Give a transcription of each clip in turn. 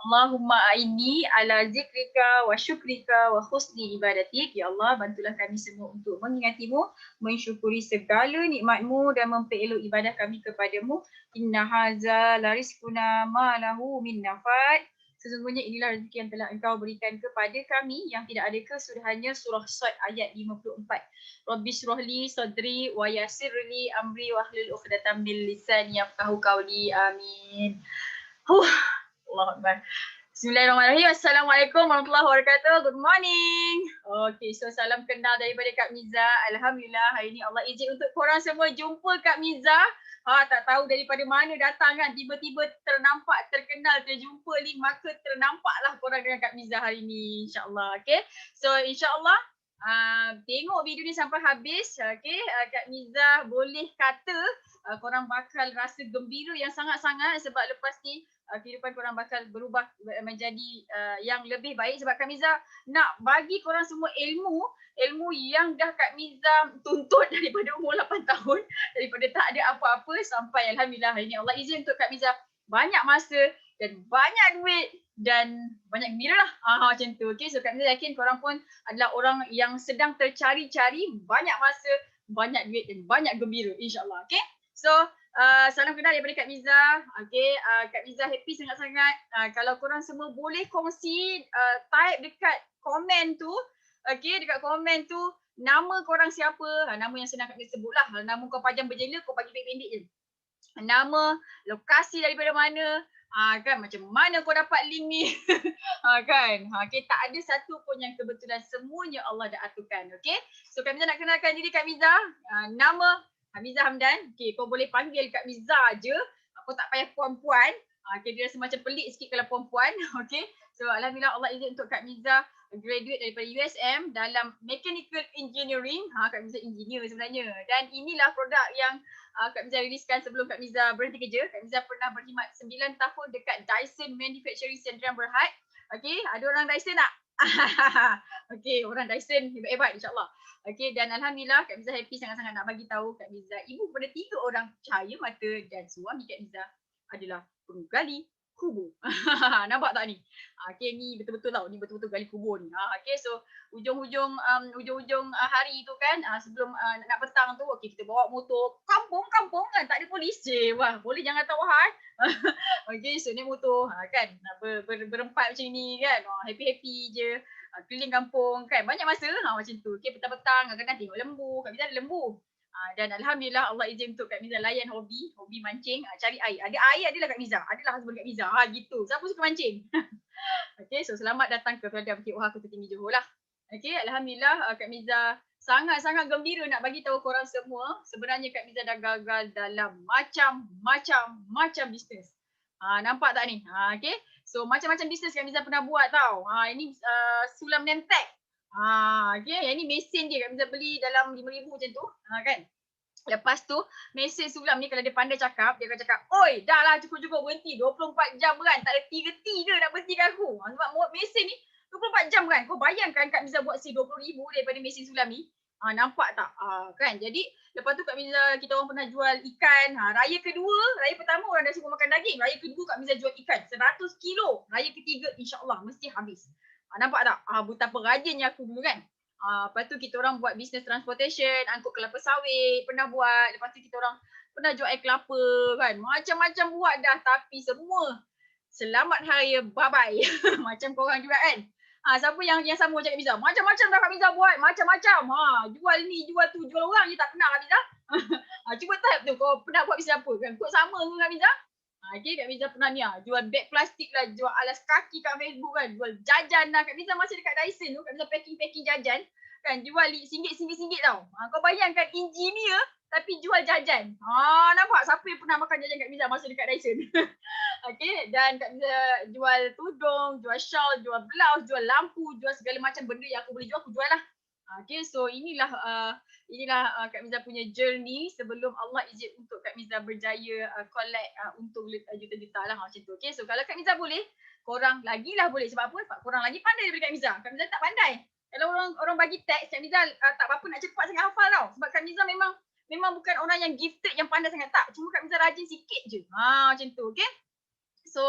Allahumma aini ala zikrika wa syukrika wa husni ibadatik. Ya Allah, bantulah kami semua untuk mengingatimu, mensyukuri segala nikmatmu dan memperelok ibadah kami kepadamu. Inna haza la rizquna ma lahu min nafad. Sesungguhnya inilah rezeki yang telah engkau berikan kepada kami yang tidak ada kesudahannya. Surah Sad ayat 54. Rabbi syrahli sadri wa yassirli amri wa hlul uqdatam min lisani yafqahu qawli. Amin. Allahu Akbar. Bismillahirrahmanirrahim. Assalamualaikum warahmatullahi wabarakatuh. Good morning. Okay, so salam kenal daripada Kak Miza. Alhamdulillah hari ni Allah izin untuk korang semua jumpa Kak Miza. Tak tahu daripada mana datang kan. Tiba-tiba ternampak, terkenal, terjumpa ni. Maka ternampaklah korang dengan Kak Miza hari ni. InsyaAllah. Okay. So insyaAllah tengok video ni sampai habis. Okay. Kak Miza boleh kata korang bakal rasa gembira yang sangat-sangat sebab lepas ni kehidupan korang bakal berubah menjadi yang lebih baik sebab Kak Miza nak bagi korang semua ilmu yang dah Kak Miza tuntut daripada umur 8 tahun, daripada tak ada apa-apa sampai Alhamdulillah hari ni Allah izin untuk Kak Miza banyak masa dan banyak duit dan banyak gembira lah. Macam tu. Okay, so Kak Miza yakin korang pun adalah orang yang sedang tercari-cari banyak masa, banyak duit dan banyak gembira, insyaAllah. Okay, so salam kenal daripada Kak Miza. Okay, Kak Miza happy sangat-sangat. Kalau korang semua boleh kongsi, type dekat komen tu. Okay, dekat komen tu nama korang siapa. Nama yang senang Kak Miza sebut lah. Nama kau panjang berjela, kau bagi pendek-pendek je. Nama, lokasi daripada mana. Kan macam mana kau dapat link ni. Kan. Okay, tak ada satu pun yang kebetulan, semuanya Allah dah aturkan. Okay, so Kak Miza nak kenalkan diri Kak Miza. Nama Hamiza Hamdan. Okay, kau boleh panggil Kak Miza je. Kau tak payah puan-puan. Okay, dia rasa macam pelik sikit kalau puan-puan. Okay, so Alhamdulillah Allah izin untuk Kak Miza graduate daripada USM dalam Mechanical Engineering. Kak Miza engineer sebenarnya. Dan inilah produk yang Kak Miza riliskan sebelum Kak Miza berhenti kerja. Kak Miza pernah berkhidmat 9 tahun dekat Dyson Manufacturing Sdn Bhd. Okay, ada orang Dyson tak? Okay, orang Dyson hebat-hebat insyaAllah. Okay, dan Alhamdulillah Kak Miza happy sangat-sangat nak bagi tahu Kak Miza ibu kepada 3 orang cahaya mata dan suami Kak Miza adalah penggali kubur. Nampak tak ni? Okay, ni betul-betul tau. Ni betul-betul gali kubur ni. Okay, so ujung-ujung hari tu kan, sebelum nak petang tu, okay, kita bawa motor kampung kan, tak ada polis je. Wah, boleh jangan tawahan. Okay, so ni motor kan, berempat macam ni kan. Happy-happy je. Keliling kampung kan, banyak masa macam tu. Okay, petang-petang kadang-kadang tengok lembu. Kak Miza ada lembu. Dan Alhamdulillah Allah izin untuk Kak Miza layan hobi mancing, cari air. Ada air adalah Kak Miza, adalah husband Kak Miza. Gitu. Siapa suka mancing? Okay, so selamat datang ke Peladang Bukit Wahar Kota Tinggi Johor lah. Okay, Alhamdulillah Kak Miza sangat-sangat gembira nak bagi tahu korang semua. Sebenarnya Kak Miza dah gagal dalam macam-macam bisnes. Nampak tak ni? Okay, so macam-macam bisnes Kak Miza pernah buat tau. Ini sulam Nemtech. Okay, yang ni mesin dia Kak Miza beli dalam 5,000 macam tu. Kan? Lepas tu, mesin sulam ni kalau dia pandai cakap, dia akan cakap, oi, dah lah cukup-cukup berhenti. 24 jam kan, tak ada tiga-tiga nak berhentikan aku. Sebab mesin ni 24 jam kan. Kau bayangkan Kak Miza buat sale 20,000 daripada mesin sulam ni. Nampak tak? Kan? Jadi, lepas tu Kak Miza, kita orang pernah jual ikan. Raya kedua, raya pertama orang dah suka makan daging. Raya kedua Kak Miza jual ikan 100 kilo. Raya ketiga, insyaAllah mesti habis. Nampak tak? Betapa rajinnya aku dulu kan. Lepas tu kita orang buat bisnes transportation, angkut kelapa sawit, pernah buat. Lepas tu kita orang pernah jual air kelapa kan. Macam-macam buat dah, tapi semua selamat hari bye-bye. Macam korang juga kan. Siapa yang sama macam Kak Miza? Macam-macam dah Kak Miza buat, macam-macam. Jual ni, jual tu, jual orang je tak pernah Kak Miza. Cuba type tu, kau pernah buat bisnes apa kan? Kau sama ke Kak Miza? Okay, Kak Miza pernah ni jual beg plastik lah, jual alas kaki kat Facebook kan, jual jajan lah. Kak Miza masih dekat Dyson tu, Kak Miza packing jajan kan, jual RM1 tau. Kau bayangkan engineer tapi jual jajan. Nampak siapa yang pernah makan jajan Kak Miza masa dekat Dyson. Okay, dan Kak Miza jual tudung, jual shawl, jual blouse, jual lampu, jual segala macam benda yang aku boleh jual, aku jual lah. Okay, so inilah Kak Miza punya journey sebelum Allah izin untuk Kak Miza berjaya collect untung juta-juta lah macam tu. Okay, so kalau Kak Miza boleh, korang lagilah boleh. Sebab apa? Sebab korang lagi pandai daripada Kak Miza. Kak Miza tak pandai. Kalau orang bagi teks, Kak Miza tak apa-apa nak cepat sangat hafal tau. Sebab Kak Miza memang bukan orang yang gifted yang pandai sangat, tak. Cuma Kak Miza rajin sikit je. Macam tu, okay. So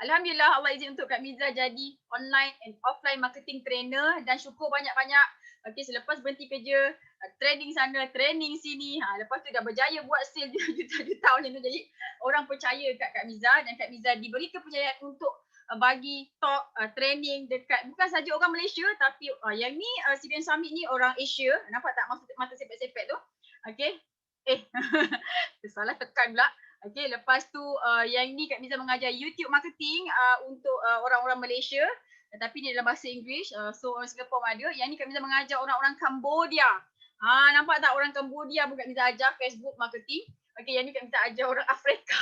Alhamdulillah Allah izin untuk Kak Miza jadi online and offline marketing trainer dan syukur banyak-banyak. Okay, selepas berhenti kerja, training sana, training sini. Lepas tu dah berjaya buat sale juta-juta macam tu. Jadi orang percaya kat Kak Miza dan Kak Miza diberi kepercayaan untuk bagi talk, training dekat bukan saja orang Malaysia tapi yang ni CBN Summit ni orang Asia. Nampak tak mata sepet-sepet tu? Okay. Salah tekan pula. Okay, lepas tu yang ni Kak Miza mengajar YouTube marketing untuk orang-orang Malaysia. Tapi ni dalam bahasa Inggeris. So orang Singapore ada. Yang ni Kak Miza mengajar orang-orang Cambodia. Nampak tak orang Cambodia pun Kak Miza ajar Facebook marketing. Okay, yang ni Kak Miza ajar orang Afrika.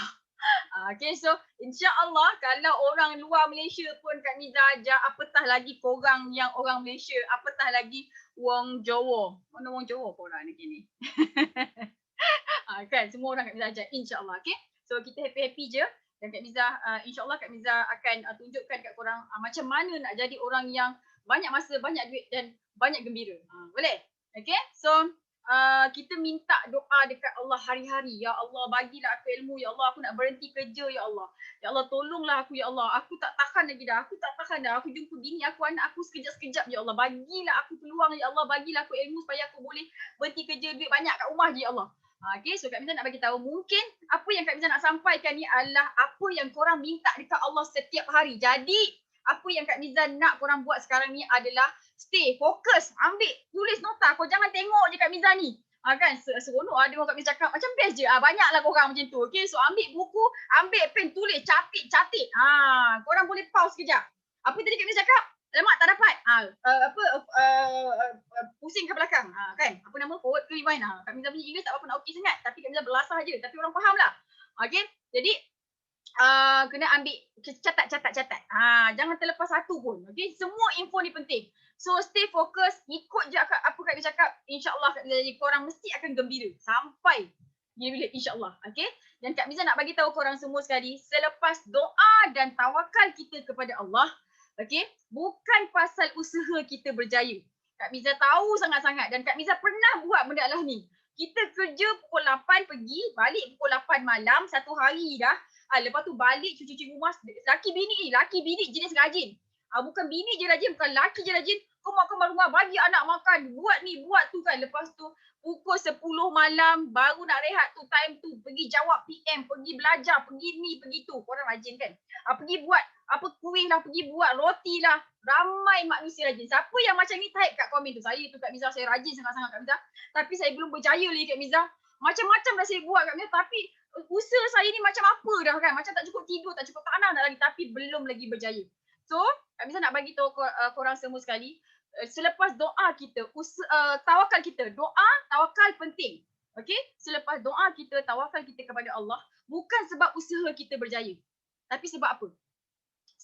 Okay, so insya-Allah kalau orang luar Malaysia pun Kak Miza ajar, apatah lagi korang yang orang Malaysia, apatah lagi wong Jawa. Mana wong Jawa pun orang ni. Kan semua orang Kak Miza ajar insya-Allah. Okay, so kita happy-happy je dan Kak Miza insya-Allah Kak Miza akan tunjukkan kat korang macam mana nak jadi orang yang banyak masa, banyak duit dan banyak gembira. Boleh? Okay, so kita minta doa dekat Allah hari-hari. Ya Allah, bagilah aku ilmu. Ya Allah, aku nak berhenti kerja. Ya Allah, ya Allah, tolonglah aku. Ya Allah, aku tak tahan lagi dah. Aku tak tahan dah. Aku jumpa bini aku, anak aku sekejap-sekejap. Ya Allah, bagilah aku peluang. Ya Allah, bagilah aku ilmu supaya aku boleh berhenti kerja, duit banyak kat rumah je. Ya Allah. Okay, so Kak Miza nak bagi tahu mungkin apa yang Kak Miza nak sampaikan ni adalah apa yang korang minta dekat Allah setiap hari. Jadi apa yang Kak Miza nak korang buat sekarang ni adalah stay fokus, ambil tulis nota. Kau jangan tengok je Kak Miza ni. Kan seronok ada orang Kak Miza cakap macam best je. Banyaklah korang macam tu. Okay, so ambil buku, ambil pen, tulis, catik. Korang boleh pause sekejap. Apa tadi Kak Miza cakap? Lemak tak dapat. Pusing ke belakang. Kan? Apa nama? Forward ke rewind. Kak Miza punya English tak apa nak okey sangat. Tapi Kak Miza berlasah je. Tapi orang faham lah. Okay? Jadi, kena ambil catat. Jangan terlepas satu pun. Okay? Semua info ni penting. So, stay fokus. Ikut je apa Kak Miza cakap. InsyaAllah Kak Miza jadi korang mesti akan gembira. Sampai bila insyaAllah. Okay? Dan Kak Miza nak bagi tahu korang semua sekali. Selepas doa dan tawakal kita kepada Allah, okay, bukan pasal usaha kita berjaya. Kak Miza tahu sangat-sangat dan Kak Miza pernah buat benda lah ni. Kita kerja pukul 8 pergi, balik pukul 8 malam, satu hari dah. Lepas tu balik cuci-cuci rumah. Laki bini jenis rajin. Bukan bini je rajin, bukan laki je rajin. Kemas rumah, bagi anak makan, buat ni, buat tu kan. Lepas tu pukul 10 malam baru nak rehat tu, time tu pergi jawab PM, pergi belajar, pergi ni, pergi tu. Korang rajin kan? Pergi buat apa kuih lah, pergi buat roti lah. Ramai manusia rajin. Siapa yang macam ni type kat komen tu. Saya tu Kak Miza, saya rajin sangat-sangat Kak Miza. Tapi saya belum berjaya lagi Kak Miza. Macam-macam dah saya buat Kak Miza. Tapi usaha saya ni macam apa dah kan. Macam tak cukup tidur, tak cukup tanam dah lagi. Tapi belum lagi berjaya. So Kak Miza nak bagi tahu korang semua sekali. Selepas doa kita, tawakal kita. Doa, tawakal penting. Okay? Selepas doa kita, tawakal kita kepada Allah. Bukan sebab usaha kita berjaya. Tapi sebab apa?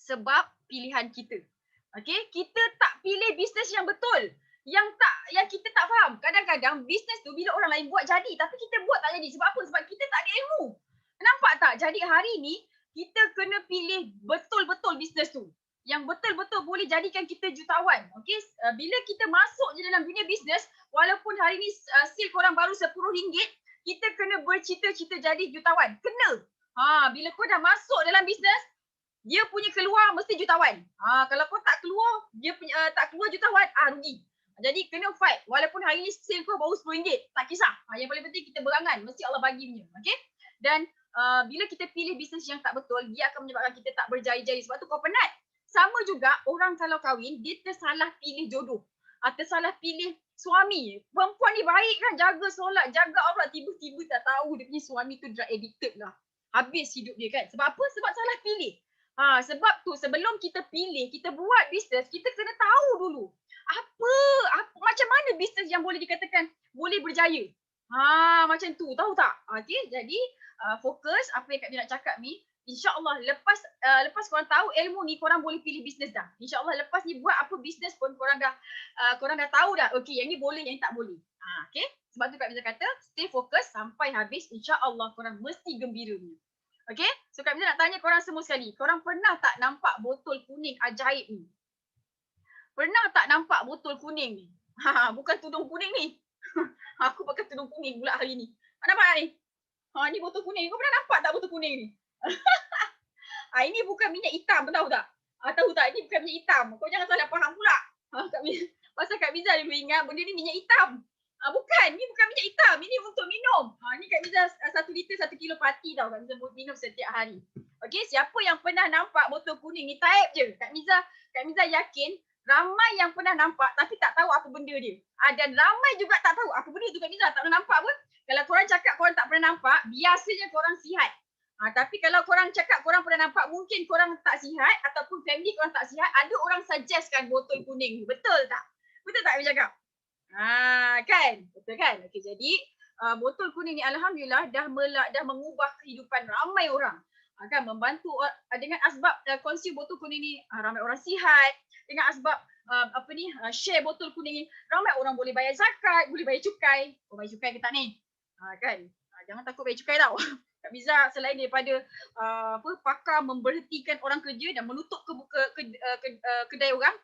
Sebab pilihan kita. Okay, kita tak pilih bisnes yang betul. Yang kita tak faham. Kadang-kadang bisnes tu bila orang lain buat jadi, tapi kita buat tak jadi. Sebab apa? Sebab kita tak ada ilmu. Nampak tak? Jadi hari ni kita kena pilih betul-betul bisnes tu. Yang betul-betul boleh jadikan kita jutawan. Okay, bila kita masuk je dalam dunia bisnes, walaupun hari ni sil korang baru RM10, kita kena bercita-cita jadi jutawan. Kena. Bila kau dah masuk dalam bisnes, dia punya keluar mesti jutawan. Kalau kau tak keluar, dia punya tak keluar jutawan, rugi. Jadi kena fight. Walaupun hari ni sale kau baru RM10, tak kisah. Yang paling penting kita berangan, mesti Allah bagi punya. Okay? Dan bila kita pilih bisnes yang tak betul, dia akan menyebabkan kita tak berjaya-jaya. Sebab tu kau penat. Sama juga orang kalau kahwin, dia tersalah pilih jodoh. Tersalah pilih suami. Perempuan ni baik kan, jaga solat, jaga aurat, tiba-tiba tak tahu dia punya suami tu drug addicted lah. Habis hidup dia kan. Sebab apa? Sebab salah pilih. Sebab tu sebelum kita pilih, kita buat bisnes, kita kena tahu dulu apa macam mana bisnes yang boleh dikatakan boleh berjaya. Macam tu, tahu tak? Okay, jadi fokus apa yang Kak Miza nak cakap ni. InsyaAllah lepas korang tahu ilmu ni, korang boleh pilih bisnes dah. InsyaAllah lepas ni buat apa bisnes pun korang dah tahu dah. Okay, yang ni boleh, yang ni tak boleh. Okay, sebab tu Kak Miza kata stay fokus sampai habis. InsyaAllah korang mesti gembira ni. Okay, so Kak Miza nak tanya korang semua sekali. Korang pernah tak nampak botol kuning ajaib ni? Pernah tak nampak botol kuning ni? Bukan tudung kuning ni. Aku pakai tudung kuning pula hari ni. Nampak ni? Ni botol kuning. Kau pernah nampak tak botol kuning ni? Ini bukan minyak hitam, tahu tak? Tahu tak? Ini bukan minyak hitam. Kau jangan salah faham pula. Pasal Kak Miza dulu ingat benda ni minyak hitam. Bukan, ni bukan minyak hitam. Ini untuk minum. Ni Kak Miza 1 liter 1 kilo pati tau. Kak Miza minum setiap hari. Okey, siapa yang pernah nampak botol kuning ni, type je. Kak Miza yakin ramai yang pernah nampak tapi tak tahu apa benda dia. Dan ramai juga tak tahu apa benda tu. Kak Miza tak pernah nampak pun. Kalau korang cakap korang tak pernah nampak, biasanya korang sihat. Tapi kalau korang cakap korang pernah nampak, mungkin korang tak sihat ataupun family korang tak sihat, ada orang suggestkan botol kuning ni. Betul tak? Betul tak Abi cakap? Kan? Betul kan? Okey, jadi botol kuning ni alhamdulillah dah mengubah kehidupan ramai orang. Kan membantu dengan asbab consume botol kuning ni, ramai orang sihat. Dengan asbab share botol kuning ni, ramai orang boleh bayar zakat, boleh bayar cukai. Bayar cukai ke tak ni? Kan? Jangan takut bayar cukai tau. Kak Miza selain daripada pakar memberhentikan orang kerja dan menutup kedai orang,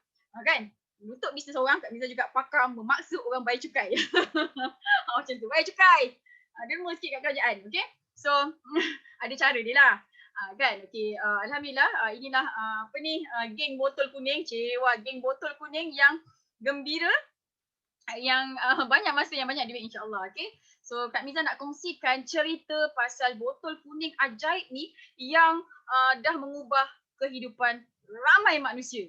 kan? Menutup bisnes orang, Kak Miza juga pakar memaksa orang bayar cukai. Macam tu, bayar cukai. Derma sikit kat kerajaan, okey? So, ada cara dia lah. Kan? Okey, alhamdulillah inilah geng botol kuning, geng botol kuning yang gembira, yang banyak masa, yang banyak duit insya-Allah. Okey. So Kak Miza nak kongsikan cerita pasal botol kuning ajaib ni yang dah mengubah kehidupan ramai manusia.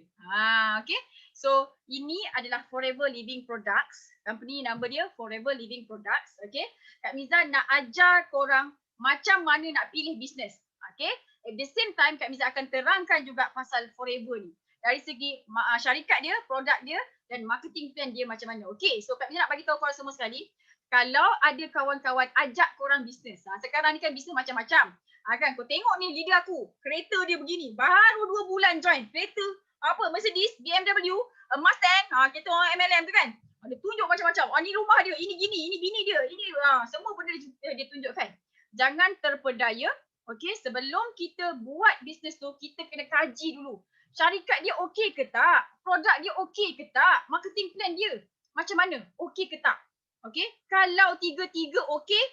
Okey. So ini adalah Forever Living Products. Company nama dia Forever Living Products. Okey. Kak Miza nak ajar korang macam mana nak pilih bisnes. Okey. At the same time Kak Miza akan terangkan juga pasal Forever ni. Dari segi syarikat dia, produk dia dan marketing plan dia macam mana. Okey, so Kak Miza nak bagi tahu korang semua sekali, kalau ada kawan-kawan ajak korang bisnes. Sekarang ni kan bisnes macam-macam. Kan kau tengok ni leader aku, kereta dia begini, baru 2 bulan join. Kereta Mercedes, BMW, Mustang, kereta orang MLM tu kan. Dia tunjuk macam-macam. Ni rumah dia, ini gini, ini bini dia, ini semua benda dia tunjukkan. Jangan terpedaya. Okey, sebelum kita buat bisnes tu, kita kena kaji dulu. Syarikat dia okey ke tak? Produk dia okey ke tak? Marketing plan dia macam mana? Okey ke tak? Okey? Kalau tiga-tiga okey,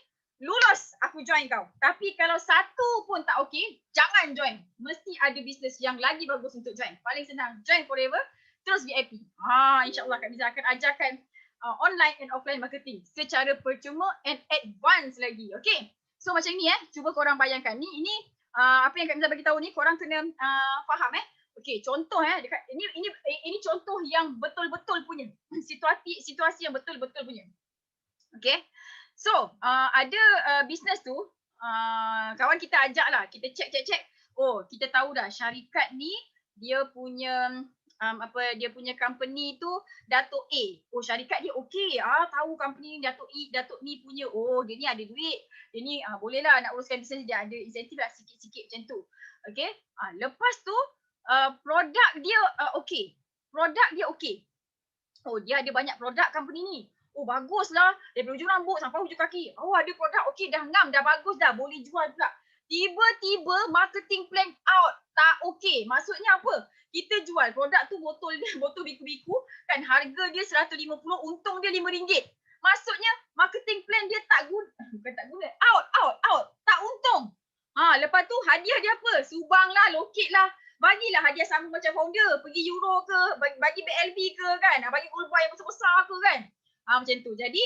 lulus aku join kau. Tapi kalau satu pun tak okey, jangan join. Mesti ada bisnes yang lagi bagus untuk join. Paling senang, join Forever, terus VIP. InsyaAllah Kak Miza akan ajarkan online and offline marketing secara percuma and advance lagi. Okey? So macam ni cuba korang bayangkan. Ini apa yang Kak Miza bagi tahu ni, korang kena faham Okey, contoh dekat ini contoh yang betul-betul punya. Situasi yang betul-betul punya. Okey. So, ada bisnes tu, kawan kita ajak lah, kita check. Oh, kita tahu dah syarikat ni dia punya dia punya company tu Datuk A. Oh, syarikat dia okey. Tahu company ni Datuk ni punya. Oh, dia ni ada duit. Dia ni bolehlah nak uruskan bisnes, dia ada insentif lah sikit-sikit macam tu. Okey. Lepas tu produk dia okey. Produk dia okey. Oh, dia ada banyak produk company ni. Oh, baguslah. Daripada hujung rambut sampai hujung kaki. Oh, ada produk okey, dah ngam, dah bagus dah. Boleh jual pula. Tiba-tiba marketing plan out. Tak okey. Maksudnya apa? Kita jual produk tu botol biku-biku kan, harga dia 150, untung dia RM5. Maksudnya marketing plan dia tak guna. Bukan tak guna. Out. Tak untung. Lepas tu hadiah dia apa? Subang lah, lokit lah. Bagilah hadiah sama macam founder, pergi Euro ke, bagi BLB ke kan, bagi gold bar yang besar-besar ke kan. Macam tu. Jadi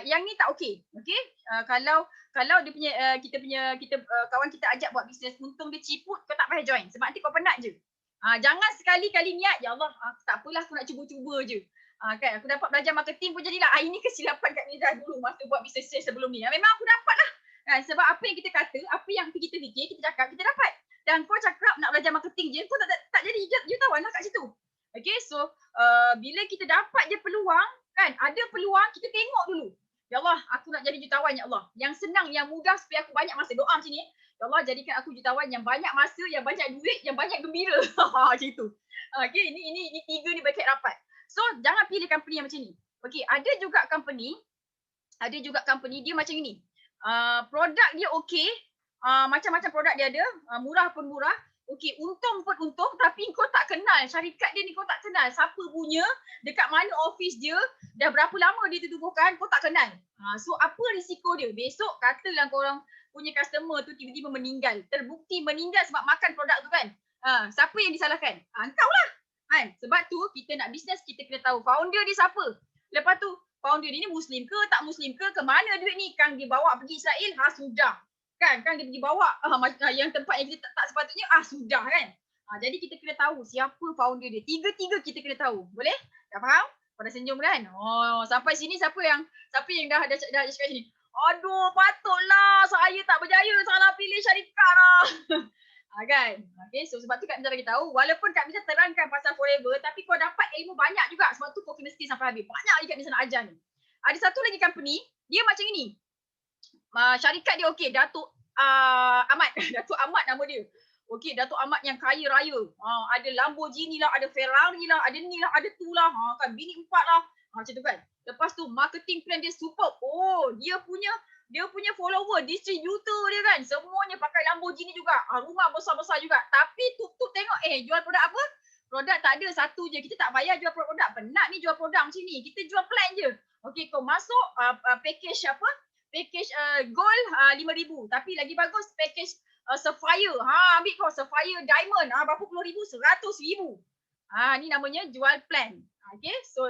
yang ni tak okey. Okey? Kalau dia punya kita kawan kita ajak buat bisnes, untung dia ciput, kau tak payah join sebab nanti kau penat je. Jangan sekali-kali niat, ya Allah, tak apalah aku nak cuba-cuba je. Kan aku dapat belajar marketing pun jadilah. Ini kesilapan Kak Miza dulu masa buat bisnes sebelum ni. Memang aku dapat lah. Sebab apa yang kita kata, apa yang kita fikir, kita cakap, kita dapat. Dan kau cakap nak belajar marketing je, kau tak jadi jutawan lah kat situ. Okay, so bila kita dapat je peluang, kan, ada peluang, kita tengok dulu. Ya Allah, aku nak jadi jutawan, ya Allah. Yang senang, yang mudah supaya aku banyak masa. Doa macam ni. Ya Allah, jadikan aku jutawan yang banyak masa, yang banyak duit, yang banyak gembira. Macam tu. Okay, ini tiga ni berkait rapat. So, jangan pilih company yang macam ni. Okay, ada juga company dia macam ini. Produk dia okey. Macam-macam produk dia ada, murah pun murah, okey, untung pun untung, tapi kau tak kenal syarikat dia ni, kau tak kenal siapa punya, dekat mana office dia, dah berapa lama dia ditubuhkan, kau tak kenal. So apa risiko dia? Besok katalah korang punya customer tu tiba-tiba meninggal. Terbukti meninggal sebab makan produk tu kan. Siapa yang disalahkan? Engkau lah. Kan? Sebab tu kita nak bisnes, kita kena tahu founder dia siapa. Lepas tu founder dia ni Muslim ke tak Muslim ke mana duit ni? Kang dia bawa pergi Israel, sudah. Kan dia pergi bawa yang tempat yang kita tak sepatutnya, sudah kan. Jadi kita kena tahu siapa founder dia. Tiga-tiga kita kena tahu. Boleh? Dah faham? Pada senyum kan? Sampai sini siapa yang dah cakap sini? Aduh, patutlah saya tak berjaya, salah pilih syarikat lah. Kan? Okay, so sebab tu Kak Miza bagi tahu, walaupun Kak Miza terangkan pasal Forever, tapi kau dapat ilmu banyak juga. Sebab tu kau kena stay sampai habis. Banyak lagi Kak Miza nak ajar ni. Ada satu lagi company, dia macam ini. Syarikat dia okey, Datuk Ahmad. Datuk Ahmad nama dia. Okey, Datuk Ahmad yang kaya raya. Ada Lamborghini lah, ada Ferrari lah, ada ni lah, ada tu lah. Kan bini 4 lah. Macam tu kan. Lepas tu marketing plan dia superb. Dia punya follower, distributor dia kan. Semuanya pakai Lamborghini juga. Rumah besar-besar juga. Tapi tutup tengok, jual produk apa? Produk tak ada, satu je. Kita tak payah jual produk. Penat ni jual produk macam ni. Kita jual plan je. Okey, kau masuk package apa? Package gold 5,000. Tapi lagi bagus package Sapphire. Ambil kau Sapphire Diamond. Berapa puluh ribu? 100,000. Ni namanya jual plan. Okay, so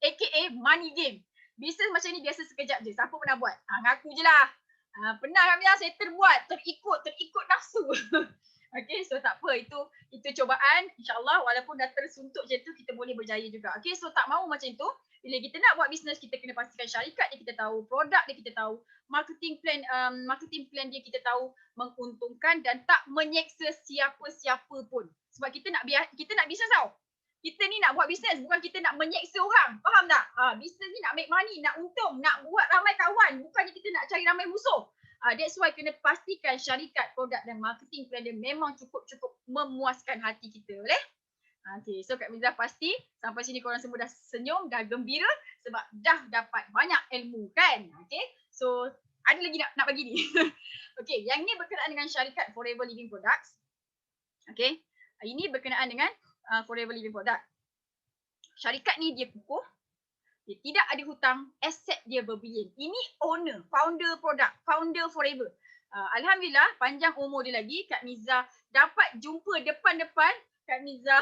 aka money game. Bisnes macam ni biasa sekejap je. Siapa pernah buat? Ngaku je lah. Pernah kami saya terbuat. Terikut nafsu. Okay, so tak apa. Itu cobaan. InsyaAllah walaupun dah tersuntuk macam tu, kita boleh berjaya juga. Okay, so tak mahu macam tu. Bila kita nak buat bisnes, kita kena pastikan syarikat dia kita tahu, produk dia kita tahu, marketing plan dia kita tahu, menguntungkan dan tak menyeksa siapa-siapa pun. Sebab kita nak bisnes tau. Kita ni nak buat bisnes, bukan kita nak menyeksa orang. Faham tak? Bisnes ni nak make money, nak untung, nak buat ramai kawan. Bukannya kita nak cari ramai musuh. That's why kena pastikan syarikat, produk dan marketing plan dia memang cukup memuaskan hati kita. Boleh? Okay, so Kak Miza pasti sampai sini korang semua dah senyum, dah gembira sebab dah dapat banyak ilmu kan? Okay, so ada lagi nak bagi ni. Okay, yang ni berkenaan dengan syarikat Forever Living Products. Okay, ini berkenaan dengan Forever Living Product. Syarikat ni dia kukuh, dia tidak ada hutang, aset dia berbilion. Ini owner, founder produk, founder Forever. Alhamdulillah, panjang umur dia lagi. Kak Miza dapat jumpa depan-depan. Kak Miza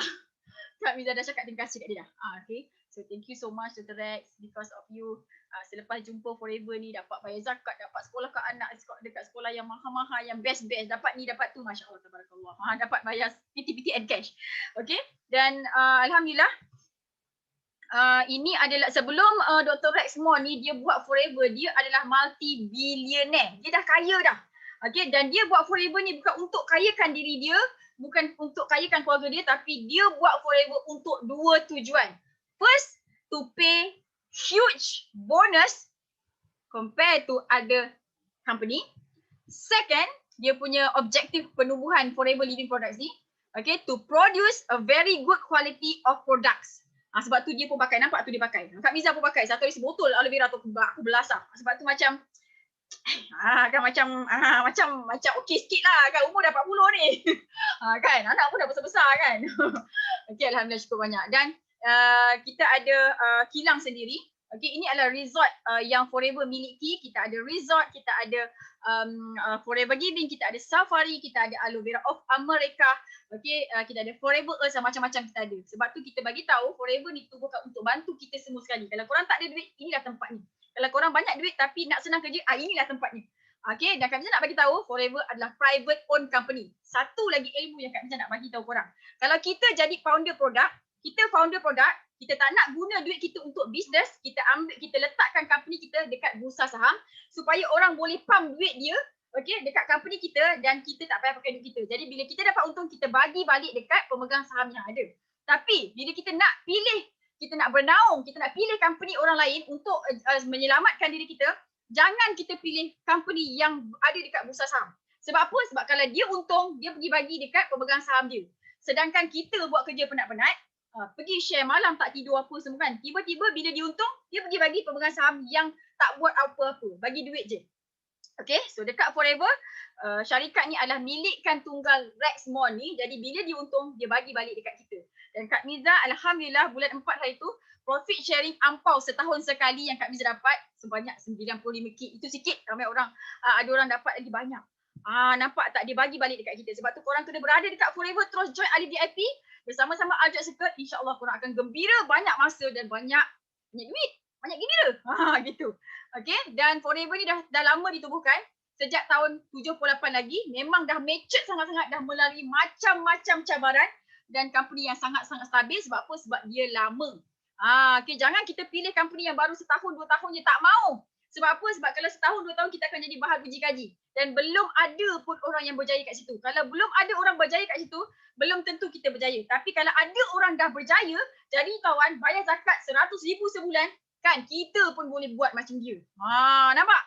dah cakap terima kasih kat dia dah. Okay. So thank you so much Dr. Rex, because of you. Selepas jumpa Forever ni dapat bayar zakat, dapat sekolah kat anak dekat sekolah yang mahal-mahal, yang best-best. Dapat ni, dapat tu, Masya Allah, tabarakallah. Dapat bayar PT and cash. Okay. Dan Alhamdulillah, ini adalah sebelum Dr. Rex semua ni dia buat Forever, dia adalah multi-billionaire. Dia dah kaya dah. Okay. Dan dia buat Forever ni bukan untuk kayakan diri dia, bukan untuk kayakan keluarga dia, tapi dia buat Forever untuk dua tujuan. First, to pay huge bonus compared to other company. Second, dia punya objektif penumbuhan Forever Living Products ni, okay, to produce a very good quality of products. Sebab tu dia pun pakai, nampak tu dia pakai. Kak Miza pun pakai, satu hari sebotol aloe vera tu aku belasah. Sebab tu macam kan macam okey sikit lah kan, umur dah 40 ni. Kan anak pun dah besar-besar kan. Okey, alhamdulillah cukup banyak. Dan kita ada kilang sendiri. Okey, ini adalah resort yang Forever miliki. Kita ada resort, kita ada Forever Giving, kita ada Safari, kita ada Aloe Vera of America. Okey, kita ada Forever Earth, macam-macam kita ada. Sebab tu kita bagi tahu Forever ditubuhkan untuk bantu kita semua sekali. Kalau korang tak ada duit, inilah tempatnya. Kalau korang banyak duit tapi nak senang kerja, inilah tempatnya. Okay, dan Kak Miza nak bagi tahu Forever adalah private owned company. Satu lagi ilmu yang Kak Miza nak bagi tahu korang. Kalau kita jadi founder produk, kita tak nak guna duit kita untuk bisnes, kita letakkan company kita dekat bursa saham supaya orang boleh pump duit dia, okay, dekat company kita dan kita tak payah pakai duit kita. Jadi bila kita dapat untung, kita bagi balik dekat pemegang saham yang ada. Tapi bila kita nak pilih, kita nak bernaung, kita nak pilih company orang lain untuk menyelamatkan diri kita, jangan kita pilih company yang ada dekat bursa saham. Sebab apa? Sebab kalau dia untung, dia pergi bagi dekat pemegang saham dia. Sedangkan kita buat kerja penat-penat, pergi share malam tak tidur apa semua kan. Tiba-tiba bila dia untung, dia pergi bagi pemegang saham yang tak buat apa-apa, bagi duit je. Okay, so dekat Forever, syarikat ni adalah milikkan tunggal Rex Mon ni. Jadi bila dia untung, dia bagi balik dekat kita. Dan Kak Miza, Alhamdulillah bulan 4 hari tu, profit sharing ampau setahun sekali yang Kak Miza dapat sebanyak 95k. Itu sikit, ramai orang, ada orang dapat lagi banyak. Nampak tak, dia bagi balik dekat kita. Sebab tu korang kena berada dekat Forever, terus join Ali VIP bersama-sama Ajak Circle. InsyaAllah korang akan gembira, banyak masa dan banyak duit. Banyak gembira. Gitu. Okay, dan Forever ni dah lama ditubuhkan. Sejak tahun 78 lagi, memang dah matured sangat-sangat, dah melalui macam-macam cabaran dan company yang sangat-sangat stabil. Sebab apa? Sebab dia lama. Okay, jangan kita pilih company yang baru setahun, 2 tahun je, tak mau. Sebab apa? Sebab kalau setahun, 2 tahun kita akan jadi bahan uji kaji. Dan belum ada pun orang yang berjaya kat situ. Kalau belum ada orang berjaya kat situ, belum tentu kita berjaya. Tapi kalau ada orang dah berjaya, jadi kawan, bayar zakat 100,000 sebulan, kan kita pun boleh buat macam dia. Nampak?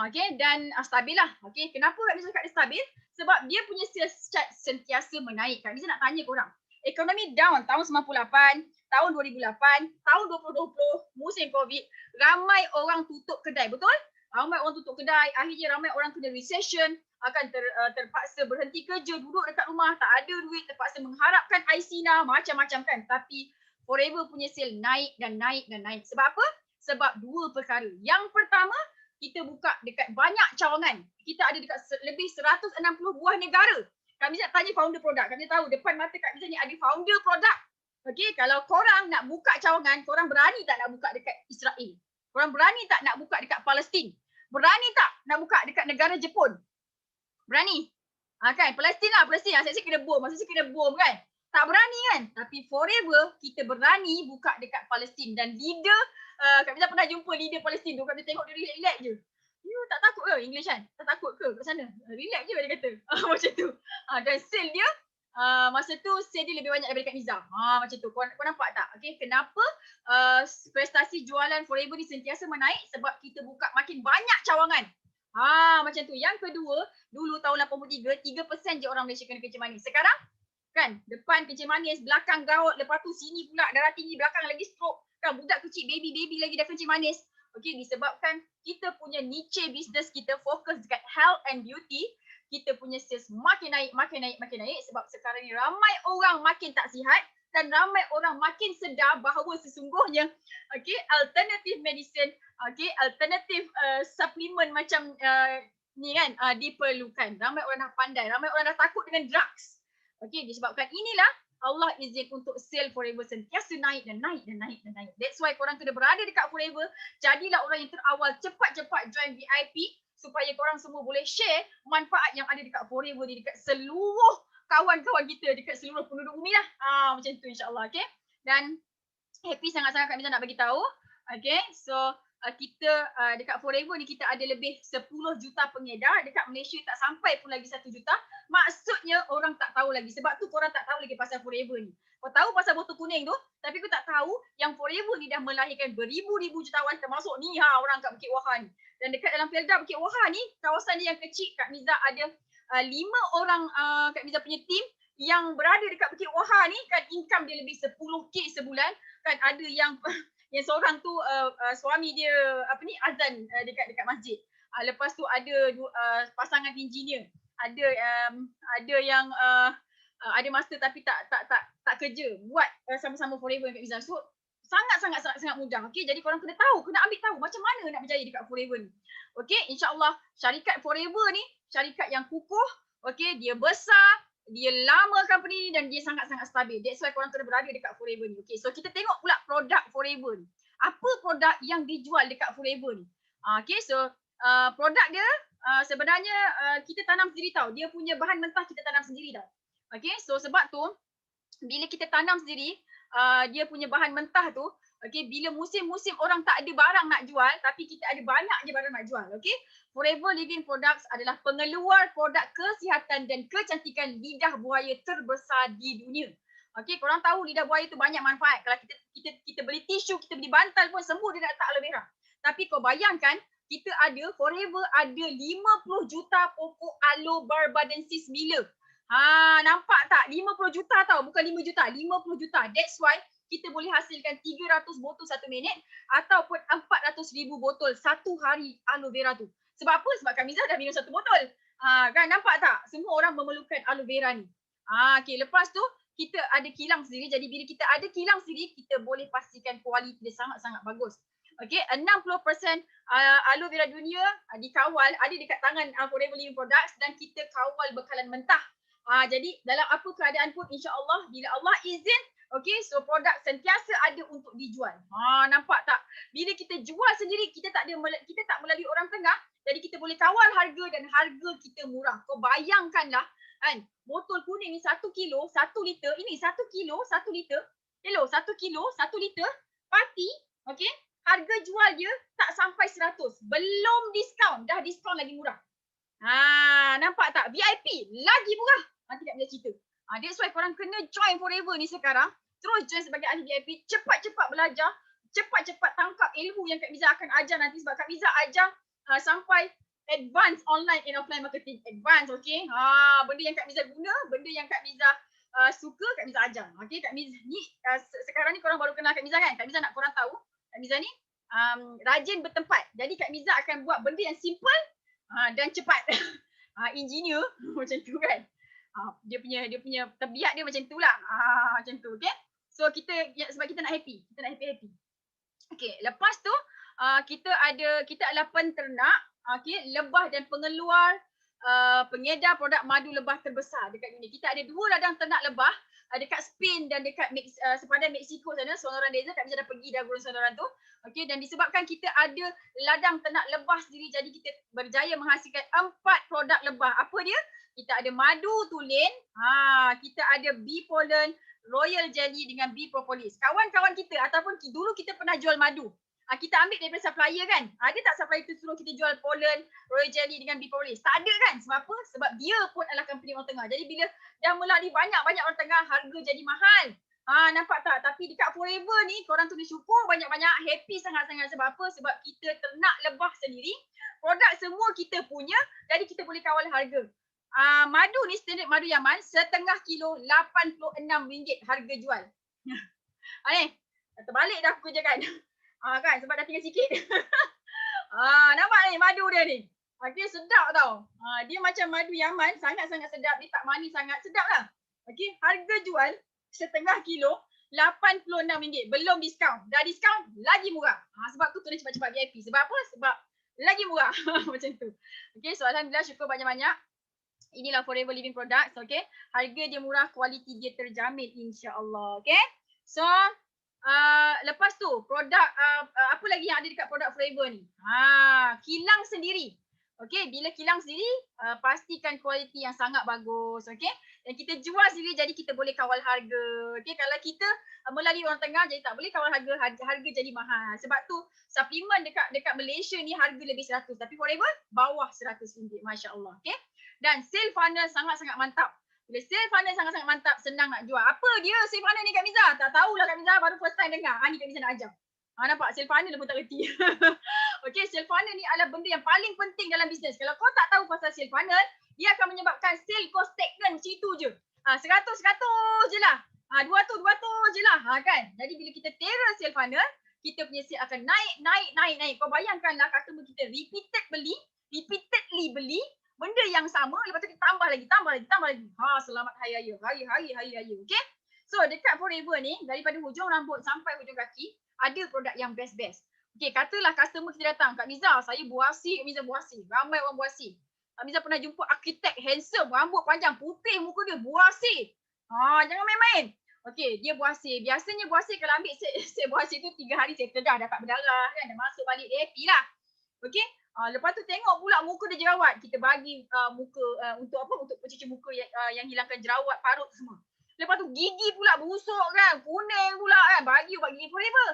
Okay, dan stabil lah. Okay, kenapa Kak Miza cakap dia stabil? Sebab dia punya sales chart sentiasa menaik. Kak Miza nak tanya korang. Ekonomi down tahun 98, tahun 2008, tahun 2020, musim COVID, ramai orang tutup kedai, betul? Ramai orang tutup kedai, akhirnya ramai orang kena recession, akan terpaksa berhenti kerja, duduk dekat rumah, tak ada duit, terpaksa mengharapkan ICNA, macam-macam kan. Tapi Forever punya sale naik dan naik dan naik. Sebab apa? Sebab dua perkara. Yang pertama, kita buka dekat banyak cawangan. Kita ada dekat lebih 160 buah negara. Kak Miza tanya founder produk. Kak Miza tahu depan mata Kak Miza ni ada founder produk. Okay, kalau korang nak buka cawangan, korang berani tak nak buka dekat Israel? Korang berani tak nak buka dekat Palestin? Berani tak nak buka dekat negara Jepun? Berani? Kan, Palestin lah, Palestin. Asyik kena bom, asyik kena bom kan? Tak berani kan? Tapi Forever, kita berani buka dekat Palestin. Dan leader, Kak Miza pernah jumpa leader Palestin tu. Kak Miza tengok dia relax je. You tak takut ke English kan? Tak takut ke kat sana? Relax je dia kata. Macam tu. Dan sale dia, masa tu sale dia lebih banyak daripada Kak Miza. Macam tu. Kau nampak tak? Okay, kenapa prestasi jualan Forever ni sentiasa menaik? Sebab kita buka makin banyak cawangan. Macam tu. Yang kedua, dulu tahun 83, 3% je orang Malaysia kena kencing manis. Sekarang, kan, depan kencing manis, belakang gout, lepas tu sini pula darah tinggi, belakang lagi stroke. Kan, budak kecil, baby lagi dah kencing manis. Okay, disebabkan kita punya niche business kita fokus dekat health and beauty, kita punya sales makin naik. Sebab sekarang ni ramai orang makin tak sihat dan ramai orang makin sedar bahawa sesungguhnya, okay, alternative medicine, okay, alternative supplement macam ni kan, diperlukan. Ramai orang dah pandai, ramai orang dah takut dengan drugs. Okay, disebabkan inilah Allah izin untuk sale Forever sentiasa naik dan naik. That's why korang kena berada dekat Forever. Jadilah orang yang terawal, cepat-cepat join VIP supaya korang semua boleh share manfaat yang ada dekat Forever ni dekat seluruh kawan-kawan kita, dekat seluruh penduduk bumi lah. Macam tu insyaAllah. Okay, dan happy sangat-sangat Kak Miza nak bagi tahu. Okay, so kita dekat Forever ni kita ada lebih 10 juta pengedar. Dekat Malaysia tak sampai pun lagi 1 juta. Maksudnya orang tak tahu lagi. Sebab tu korang tak tahu lagi pasal Forever ni. Kau tahu pasal botol kuning tu, tapi kau tak tahu yang Forever ni dah melahirkan beribu-ribu jutawan, termasuk ni orang kat Bukit Wahar ni. Dan dekat dalam Felda Bukit Wahar ni, kawasan dia yang kecil, Kak Miza ada 5 orang Kak Miza punya team yang berada dekat Bukit Wahar ni, kan income dia lebih 10k sebulan. Kan ada yang seorang tu suami dia azan dekat masjid. Lepas tu ada pasangan engineer. Ada yang ada masa tapi tak kerja, buat sama-sama Forever dengan Kak Miza. So sangat mudah. Okey, jadi korang kena tahu, kena ambil tahu macam mana nak berjaya dekat Forever ni. Okey, insya-Allah syarikat Forever ni syarikat yang kukuh. Okey, dia besar, dia lama company ni dan dia sangat-sangat stabil. That's why korang kena berada dekat Forever ni. Okey, so kita tengok pula produk Forever ni. Apa produk yang dijual dekat Forever ni? Okey, so produk dia sebenarnya kita tanam sendiri tau. Dia punya bahan mentah kita tanam sendiri tau. Okey, so sebab tu bila kita tanam sendiri dia punya bahan mentah tu, okey, bila musim-musim orang tak ada barang nak jual tapi kita ada banyak je barang nak jual. Okey, Forever Living Products adalah pengeluar produk kesihatan dan kecantikan lidah buaya terbesar di dunia. Okey, korang tahu lidah buaya tu banyak manfaat. Kalau kita beli tisu, kita beli bantal pun sembuh dia nak letak aloe vera. Tapi kau bayangkan, kita ada Forever ada 50 juta pokok aloe barbadensis mila. Nampak tak? 50 juta tau, bukan 5 juta, 50 juta. That's why kita boleh hasilkan 300 botol satu minit ataupun 400,000 botol satu hari aloe vera tu. Sebab apa? Sebab Kak Miza dah minum satu botol. Kan nampak tak? Semua orang memerlukan aloe vera ni. Okey, lepas tu kita ada kilang sendiri. Jadi bila kita ada kilang sendiri, kita boleh pastikan kualiti dia sangat-sangat bagus. Okey, 60% aloe vera dunia dikawal ada dekat tangan Forever Living Products dan kita kawal bekalan mentah. Jadi dalam apa keadaan pun insya-Allah bila Allah izin, okey, so produk sentiasa ada untuk dijual. Nampak tak? Bila kita jual sendiri, kita tak melalui orang tengah, jadi kita boleh kawal harga dan harga kita murah. Kau bayangkanlah kan, botol kuning ni 1 kilo, 1 liter, ini 1 kilo, 1 liter. Hello, 1 kilo, 1 liter, parti, okey? Harga jual dia tak sampai 100. Belum diskaun, dah diskaun lagi murah. Nampak tak? VIP lagi murah. Nanti tak boleh cerita. That's why korang kena join Forever ni sekarang. Terus join sebagai ahli VIP, cepat-cepat belajar, cepat-cepat tangkap ilmu yang Kak Miza akan ajar nanti sebab Kak Miza ajar sampai advance online and offline marketing. Advance, okey. Benda yang Kak Miza guna, benda yang Kak Miza suka, Kak Miza ajar. Okey, Kak Miza ni sekarang ni korang baru kenal Kak Miza kan? Kak Miza nak korang tahu, Kak Miza ni rajin bertempat. Jadi Kak Miza akan buat benda yang simple dan cepat. Engineer macam tu kan. Dia punya tabiat dia macam tu lah. Macam tu, okey. So kita sebab kita nak happy. Kita nak happy-happy. Okey, lepas tu kita adalah penternak, okey, lebah dan pengeluar pengedar produk madu lebah terbesar dekat dunia. Kita ada 2 ladang ternak lebah dekat Spain dan dekat sepadan Mexico sana, Sonoran-Deza. Kak Miza dah pergi dah gurun Sonoran tu. Okey, dan disebabkan kita ada ladang ternak lebah sendiri, jadi kita berjaya menghasilkan 4 produk lebah. Apa dia? Kita ada madu tulen, kita ada bee pollen, royal jelly dengan bee propolis. Kawan-kawan kita ataupun dulu kita pernah jual madu. Kita ambil daripada supplier kan. Ada tak supplier tu suruh kita jual pollen, royal jelly dengan bee propolis? Tak ada kan? Sebab apa? Sebab dia pun adalah company orang tengah. Jadi bila dah melalui banyak-banyak orang tengah, harga jadi mahal. Nampak tak? Tapi dekat Forever ni, korang tulis syukur banyak-banyak, happy sangat-sangat. Sebab apa? Sebab kita ternak lebah sendiri. Produk semua kita punya, jadi kita boleh kawal harga. Madu ni standard madu Yaman, setengah kilo RM86 harga jual. Terbalik dah aku kerjakan. Kan sebab dah tinggal sikit. Nampak ni madu dia ni. Dia sedap tau. Dia macam madu Yaman, sangat-sangat sedap. Dia tak manis sangat, sedap lah. Okey, harga jual setengah kilo RM86. Belum diskaun. Dah diskaun lagi murah. Sebab tu tulis cepat-cepat VIP. Sebab apa? Sebab lagi murah. Macam tu. Okey, so alhamdulillah syukur banyak-banyak. Inilah Forever Living Products, okay. Harga dia murah, kualiti dia terjamin insya-Allah, okay. So, lepas tu produk apa lagi yang ada dekat produk Forever ni? Kilang sendiri. Okay, bila kilang sendiri, pastikan kualiti yang sangat bagus, okay. Dan kita jual sendiri, jadi kita boleh kawal harga. Okay, kalau kita melalui orang tengah, jadi tak boleh kawal harga jadi mahal. Sebab tu, suplemen dekat Malaysia ni harga lebih 100. Tapi Forever, bawah RM100, Masya Allah, okay. Dan sale funnel sangat-sangat mantap. Bila sale funnel sangat-sangat mantap, senang nak jual. Apa dia sale funnel ni Kak Miza? Tak tahulah Kak Miza, baru first time dengar. Ni Kak Miza nak ajar. Nampak? Sale funnel pun tak reti. Okay, sale funnel ni adalah benda yang paling penting dalam bisnes. Kalau kau tak tahu pasal sale funnel, dia akan menyebabkan sale kau stagnan macam itu je. 100 je lah. 200 je lah. Kan? Jadi bila kita terror sale funnel, kita punya sale akan naik. Kau bayangkanlah customer kita repeatedly beli, benda yang sama, lepas tu kita tambah lagi. Selamat hari raya. Okay? So dekat Forever ni, daripada hujung rambut sampai hujung kaki, ada produk yang best. Okay, katalah customer kita datang, Kak Miza, saya buasi, Kak Miza buasi. Ramai orang buasi. Kak Miza pernah jumpa arkitek handsome, rambut panjang, putih muka dia, buasi. Jangan main-main. Okay, dia buasi. Biasanya buasi kalau ambil set buasi tu 3 hari settle dah dapat berdarah kan, dah masuk balik, dia happy lah. Okay. Lepas tu tengok pula muka dia jerawat. Kita bagi muka untuk apa? Untuk pencuci muka yang hilangkan jerawat, parut semua. Lepas tu gigi pula busuk kan, kuning pula kan. Bagi ubat gigi Forever.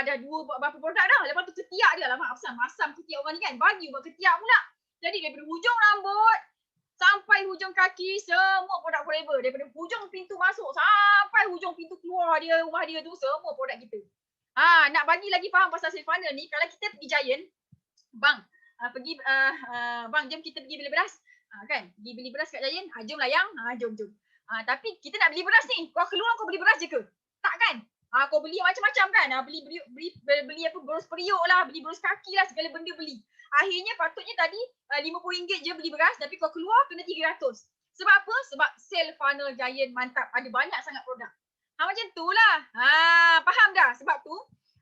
Dah 2 berapa produk dah. Lepas tu ketiak dia lah. Masam ketiak orang ni kan. Bagi ubat ketiak pula. Jadi daripada hujung rambut sampai hujung kaki, semua produk Forever. Daripada hujung pintu masuk sampai hujung pintu keluar dia, rumah dia tu, semua produk kita. Nak bagi lagi faham pasal sale funnel ni, kalau kita pergi Giant, bang, bang, jom kita pergi beli beras. Kan? Pergi beli beras kat Giant. Jom lah yang. Jom. Tapi kita nak beli beras ni. Kau keluar kau beli beras je ke? Tak kan? Kau beli macam-macam kan? Beli apa, berus periuk lah, beli berus kaki lah, segala benda beli. Akhirnya patutnya tadi RM50 je beli beras, tapi kau keluar kena 300. Sebab apa? Sebab sale funnel Giant mantap. Ada banyak sangat produk. Macam tu lah. Faham dah? Sebab tu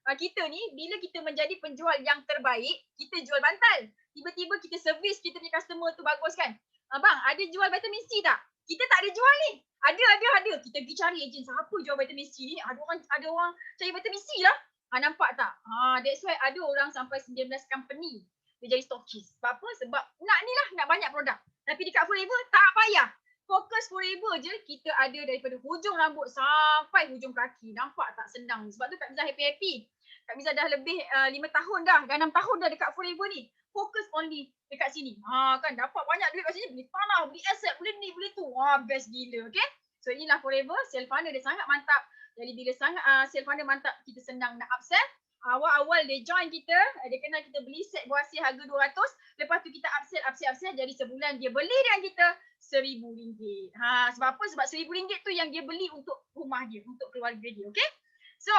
kita ni bila kita menjadi penjual yang terbaik, kita jual bantal. Tiba-tiba kita servis kita punya customer tu bagus kan. Bang, ada jual vitamin C tak? Kita tak ada jual ni. Ada. Kita pergi cari ejen siapa jual vitamin C ni. Ada orang cari vitamin C lah. Nampak tak? That's why ada orang sampai 19 company dia jadi stokis. Sebab apa? Sebab nak banyak produk. Tapi dekat Forever tak payah. Fokus Forever je, kita ada daripada hujung rambut sampai hujung kaki. Nampak tak senang? Sebab tu Kak Miza happy-happy. Kak Miza dah lebih 5 tahun dah 6 tahun dah dekat Forever ni. Fokus only dekat sini. Kan dapat banyak duit kat sini. Beli tanah, beli aset, beli ni, beli tu. Best gila. Okay? So inilah Forever. Sale funnel dia sangat mantap. Jadi bila sangat sale funnel mantap, kita senang nak upsell. Awal-awal dia join kita, dia kenal kita beli set buah hasil harga 200. Lepas tu kita upsell. Jadi sebulan dia beli dengan kita RM1,000. Sebab apa? Sebab RM1,000 tu yang dia beli untuk rumah dia, untuk keluarga dia. Okay? So,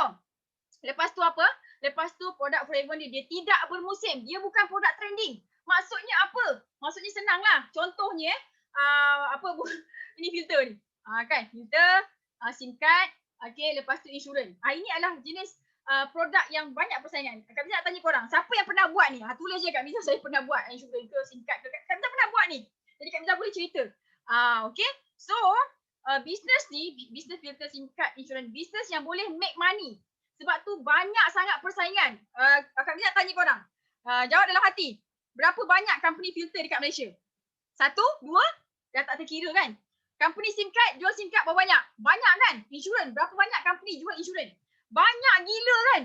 lepas tu apa? Lepas tu produk Forever ni dia tidak bermusim. Dia bukan produk trending. Maksudnya apa? Maksudnya senang lah. Contohnya, ini filter ni. Kan? Filter, SIM card, okay, lepas tu insurans. Ini adalah jenis produk yang banyak persaingan. Kak Miza nak tanya korang, siapa yang pernah buat ni? Tulis je Kak Miza, saya pernah buat insurans ke, SIM card ke. Kak Miza pernah buat ni. Jadi Kak Miza boleh cerita. Okay. So, bisnes ni, bisnes filter SIM card insurans, bisnes yang boleh make money. Sebab tu banyak sangat persaingan. Kak Miza tanya korang. Jawab dalam hati. Berapa banyak company filter dekat Malaysia? 1, 2, dah tak terkira kan? Company SIM card, jual SIM card berapa banyak? Banyak kan? Insurans, berapa banyak company jual insurans? Banyak gila kan?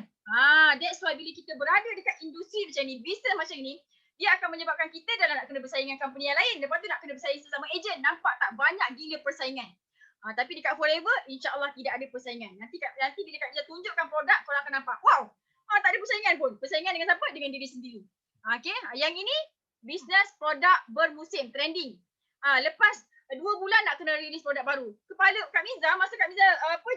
That's why bila kita berada dekat industri macam ni, bisnes macam ni, dia akan menyebabkan kita dalam nak kena bersaing dengan company yang lain. Lepas tu nak kena bersaing sesama ejen. Nampak tak? Banyak gila persaingan. Tapi dekat Forever, insyaAllah tidak ada persaingan. Nanti bila Kak Miza tunjukkan produk, korang akan nampak. Wow! Tak ada persaingan pun. Persaingan dengan siapa? Dengan diri sendiri. Okay? Yang ini, bisnes produk bermusim, trending. Lepas 2 bulan nak kena release produk baru. Kepala Kak Miza, masa Kak Miza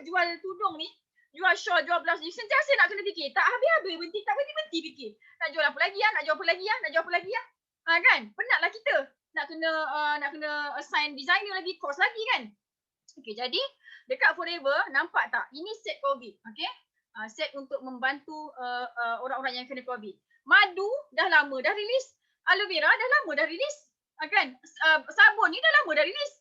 jual tudung ni, jual shawl, jual blouse ni, sentiasa nak kena fikir. Tak habis-habis, tak berhenti fikir. Nak jual apa lagi ya? Nak jual apa lagi ya? Nak jual apa lagi ya? Kan? Penatlah kita. Nak kena assign designer lagi, course lagi kan? Okay, jadi dekat Forever, nampak tak? Ini set COVID. Okay? Set untuk membantu orang-orang yang kena COVID. Madu dah lama dah release. Aloe vera dah lama dah release. Kan? Sabun ni dah lama dah release.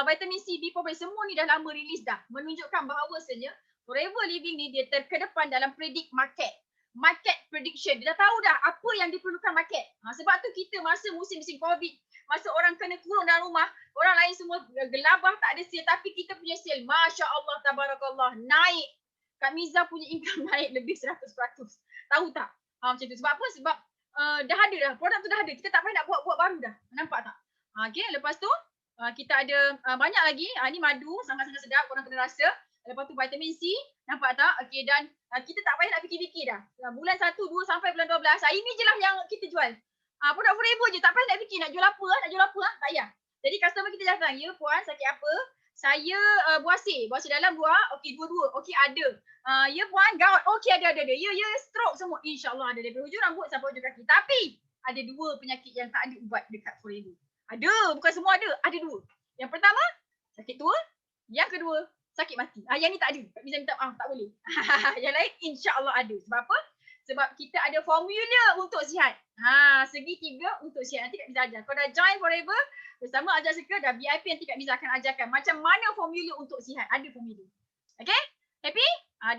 Vitamin C, B complex, semua ni dah lama release dah. Menunjukkan bahawasanya Forever Living ni dia terkedepan dalam predict market. Market prediction. Dia dah tahu dah apa yang diperlukan market. Sebab tu kita masa musim-musim COVID, masa orang kena kurung dalam rumah, orang lain semua gelabah tak ada sale, tapi kita punya sale, Masya Allah, Tabarakallah, naik. Kak Miza punya income naik lebih 100%. Tahu tak? Macam tu. Sebab apa? Sebab dah ada dah. Produk tu dah ada. Kita tak payah nak buat baru dah. Nampak tak? Okay. Lepas tu, kita ada banyak lagi. Ni madu, sangat-sangat sedap. Korang kena rasa. Lepas tu vitamin C. Nampak tak? Okay. Dan kita tak payah nak fikir-fikir dah. Bulan 1, 2 sampai bulan 12. Ini je lah yang kita jual. Produk Forever je. Tak payah nak fikir nak jual apa. Tak payah. Jadi customer kita datang. Ya puan, sakit apa? Saya buasir dalam buah. Okey, dua-dua. Okey, ada. Ya puan, gout. Okey, ada. Ya, stroke semua. InsyaAllah ada. Dari hujung rambut sampai hujung kaki. Tapi ada 2 penyakit yang tak ada ubat dekat Forever. Ada, bukan semua ada. Ada 2. Yang pertama, sakit tua. Yang kedua, sakit mati. Yang ni tak ada. Kak Miza minta maaf, tak boleh. Yang lain insya-Allah ada. Sebab apa? Sebab kita ada formula untuk sihat. Segitiga untuk sihat. Nanti Kak Miza ajar. Kau dah join Forever bersama Ajar Suka, dah VIP, nanti Kak Miza akan ajarkan macam mana formula untuk sihat. Ada formula. Okay? Happy?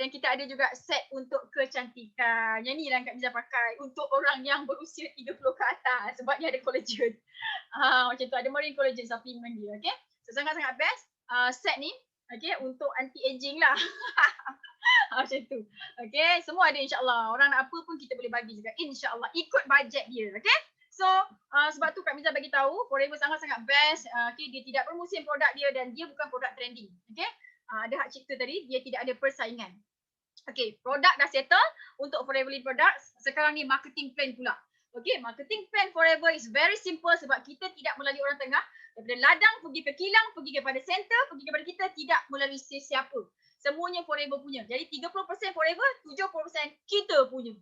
Dan kita ada juga set untuk kecantikan. Yang ni lah Kak Miza pakai untuk orang yang berusia 30 ke atas. Sebab dia ada collagen. Macam tu, ada marine collagen supplement dia. Okay? So, sangat-sangat best set ni. Okay, untuk anti-aging lah. Macam tu. Okay, semua ada insyaAllah. Orang nak apa pun kita boleh bagi juga. InsyaAllah. Ikut bajet dia. Okay. So, sebab tu Kak Miza bagi tahu Forever sangat-sangat best. Okay, dia tidak bermusim produk dia dan dia bukan produk trending. Okay. Ada hak cipta tadi, dia tidak ada persaingan. Okay, produk dah settle untuk Forever Living Products. Sekarang ni marketing plan pula. Okay, marketing plan Forever is very simple sebab kita tidak melalui orang tengah. Daripada ladang pergi ke kilang, pergi kepada center, pergi kepada kita, tidak melalui sesiapa. Semuanya Forever punya. Jadi 30% Forever, 70% kita punya.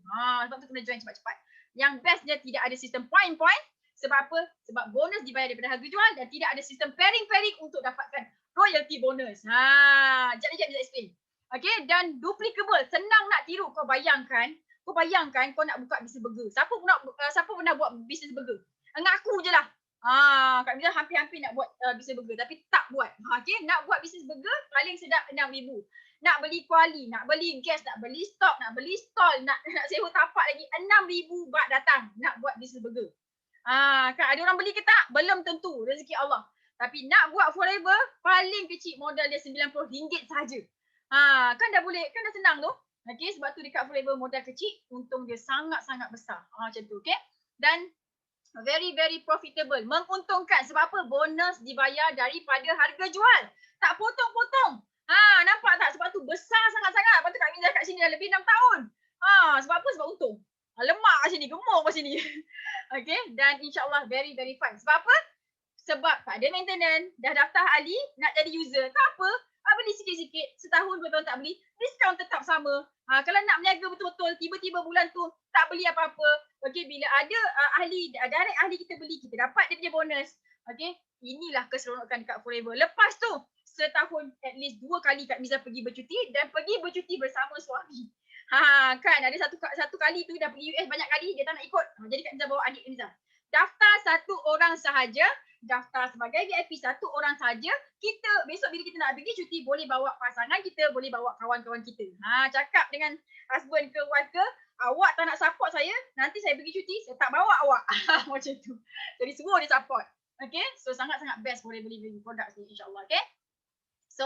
Sebab tu kena join cepat-cepat. Yang best dia tidak ada sistem point-point. Sebab apa? Sebab bonus dibayar daripada harga jual dan tidak ada sistem pairing untuk dapatkan royalty bonus. Sekejap bisa explain. Okay, dan duplicable, senang nak tiru. Kau bayangkan kau nak buka bisnes burger. Siapa pernah buat bisnes burger? Ngaku je lah. Kak Miza hampir-hampir nak buat bisnes burger tapi tak buat. Okay, nak buat bisnes burger paling sedap 6,000. Nak beli kuali, nak beli gas, nak beli stok, nak beli stall, nak sewa tapak lagi 6,000 baht datang nak buat bisnes burger. Kan ada orang beli ke tak? Belum tentu, rezeki Allah. Tapi nak buat forever, paling kecil modal dia RM90 saja. Kan dah boleh, kan dah senang tu. Okay, sebab tu dekat forever modal kecil, untung dia sangat-sangat besar. Macam tu, okay? Dan very profitable, menguntungkan. Sebab apa? Bonus dibayar daripada harga jual. Tak potong-potong. Nampak tak? Sebab tu besar sangat-sangat. Lepas tu Kak Miza kat sini dah lebih 6 tahun. Sebab apa? Sebab untung. Lemak kat sini, gemuk kat sini. Okay, dan insyaAllah very fun. Sebab apa? Sebab tak ada maintenance, dah daftar ahli, nak jadi user. Tak apa, beli sikit-sikit, setahun 2 tahun tak beli, diskaun tetap sama. Kalau nak berniaga betul-betul, tiba-tiba bulan tu tak beli apa-apa. Okay, bila ada direct ahli kita beli, kita dapat dia punya bonus. Okay, inilah keseronokan dekat Forever. Lepas tu, setahun at least 2 kali Kak Miza pergi bercuti dan pergi bercuti bersama suami. Kan ada satu kali tu dah pergi US banyak kali, dia tak nak ikut. Jadi Kak Miza bawa adik Miza. Daftar 1 orang sahaja, daftar sebagai VIP 1 orang sahaja. Kita besok bila kita nak pergi cuti boleh bawa pasangan kita, boleh bawa kawan-kawan kita. Cakap dengan husband ke wife ke, awak tak nak support saya, nanti saya pergi cuti, saya tak bawa awak. Macam tu. Jadi semua dia support. Okay, so sangat-sangat best Forever Living Products ni insyaAllah. Okay, so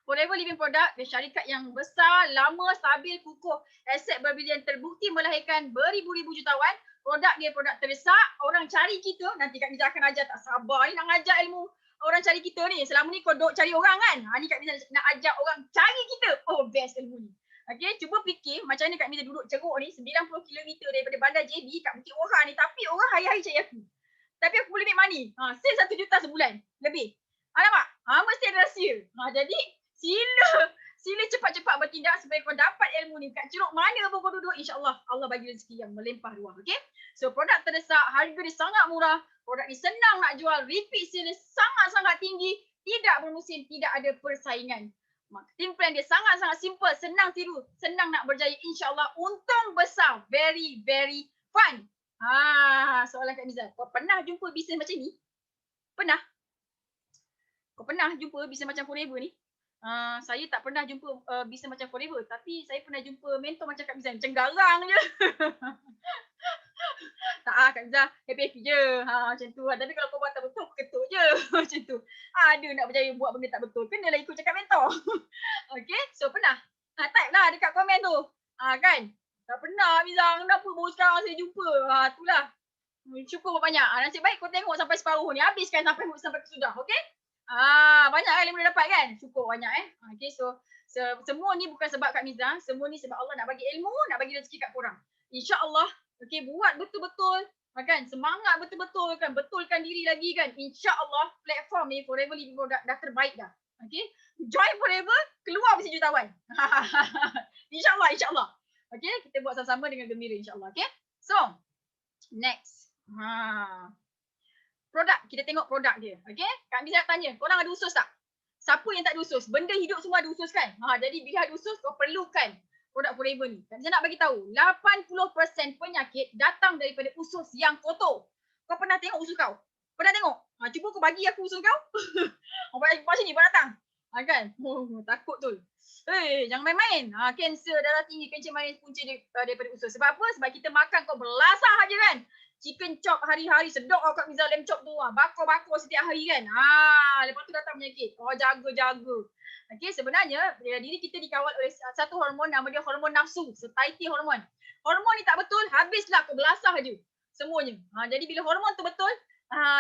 Forever Living Product, dia syarikat yang besar, lama, stabil, kukuh, aset berbilion, terbukti melahirkan beribu-ribu jutawan. Produk dia produk terdesak, orang cari kita, nanti Kak Miza akan ajar, tak sabar ni nak ajar ilmu orang cari kita ni. Selama ni kau duk cari orang kan, ni Kak Miza nak ajar orang cari kita. Oh, best ilmu ni. Okay, cuba fikir macam mana Kak Miza duduk ceruk ni 90 km daripada bandar JB kat Bukit Orang ni, tapi orang hari-hari cari aku. Tapi aku boleh make money. Sale 1 juta sebulan lebih. Nampak? Mesti ada rahsia. Jadi sila cepat-cepat bertindak supaya kau dapat ilmu ni. Kat ceruk mana pun kau duduk, insyaAllah Allah bagi rezeki yang melimpah ruah. Okay? So produk terdesak, harga dia sangat murah. Produk ni senang nak jual, repeat sale dia sangat-sangat tinggi. Tidak bermusim, tidak ada persaingan. Marketing plan dia sangat-sangat simple, senang tiru, senang nak berjaya. InsyaAllah untung besar. Very fun. Soalan Kak Miza, kau pernah jumpa bisnes macam ni? Pernah? Kau pernah jumpa bisnes macam Forever ni? Saya tak pernah jumpa bisnes macam Forever, tapi saya pernah jumpa mentor macam Kak Miza, macam garang je. Tak Kak Miza, happy je. Macam tu. Tapi kalau kau buat tak betul, ketuk je. Macam tu. Ada nak berjaya buat benda tak betul, kenalah ikut cakap mentor. Okay, so pernah? Type lah dekat komen tu. Kan? Tak pernah Miza, kenapa baru sekarang saya jumpa? Itulah. Syukur banyak. Nasib baik kau tengok sampai separuh ni, habiskan sampai kesudah. Okay? Banyak kan yang boleh dapat kan? Syukur banyak Okay, so semua ni bukan sebab Kak Miza, semua ni sebab Allah nak bagi ilmu, nak bagi rezeki kat korang. InsyaAllah, okay, buat betul-betul kan, semangat betul-betul kan, betulkan diri lagi kan. InsyaAllah platform ni Forever Living Product dah terbaik dah. Okay, join Forever, keluar mesti jutawan. InsyaAllah. Okay, kita buat sama-sama dengan gembira insyaAllah. Okay, so next. Produk, kita tengok produk dia. Okay, Kak Miza tanya, korang ada usus tak? Siapa yang tak ada usus? Benda hidup semua ada usus kan? Jadi bila ada usus, kau perlukan produk Forever ni. Kak Miza nak bagi tahu, 80% penyakit datang daripada usus yang kotor. Kau pernah tengok usus kau? Pernah tengok? Cuba kau bagi aku usus kau. Buat sini, buat datang. Kan? Takut tu. Jangan main-main. Kanser, darah tinggi, kencing manis punca daripada usus. Sebab apa? Sebab kita makan kau belasah aja kan? Chicken chop hari-hari, sedap Kak Miza lamb chop tu. Bakar-bakar setiap hari kan. Lepas tu datang penyakit. Jaga. Okay, sebenarnya diri kita dikawal oleh satu hormon, nama dia hormon nafsu, satiety hormon. Hormon ni tak betul, habislah kau belasah je semuanya. Jadi bila hormon tu betul,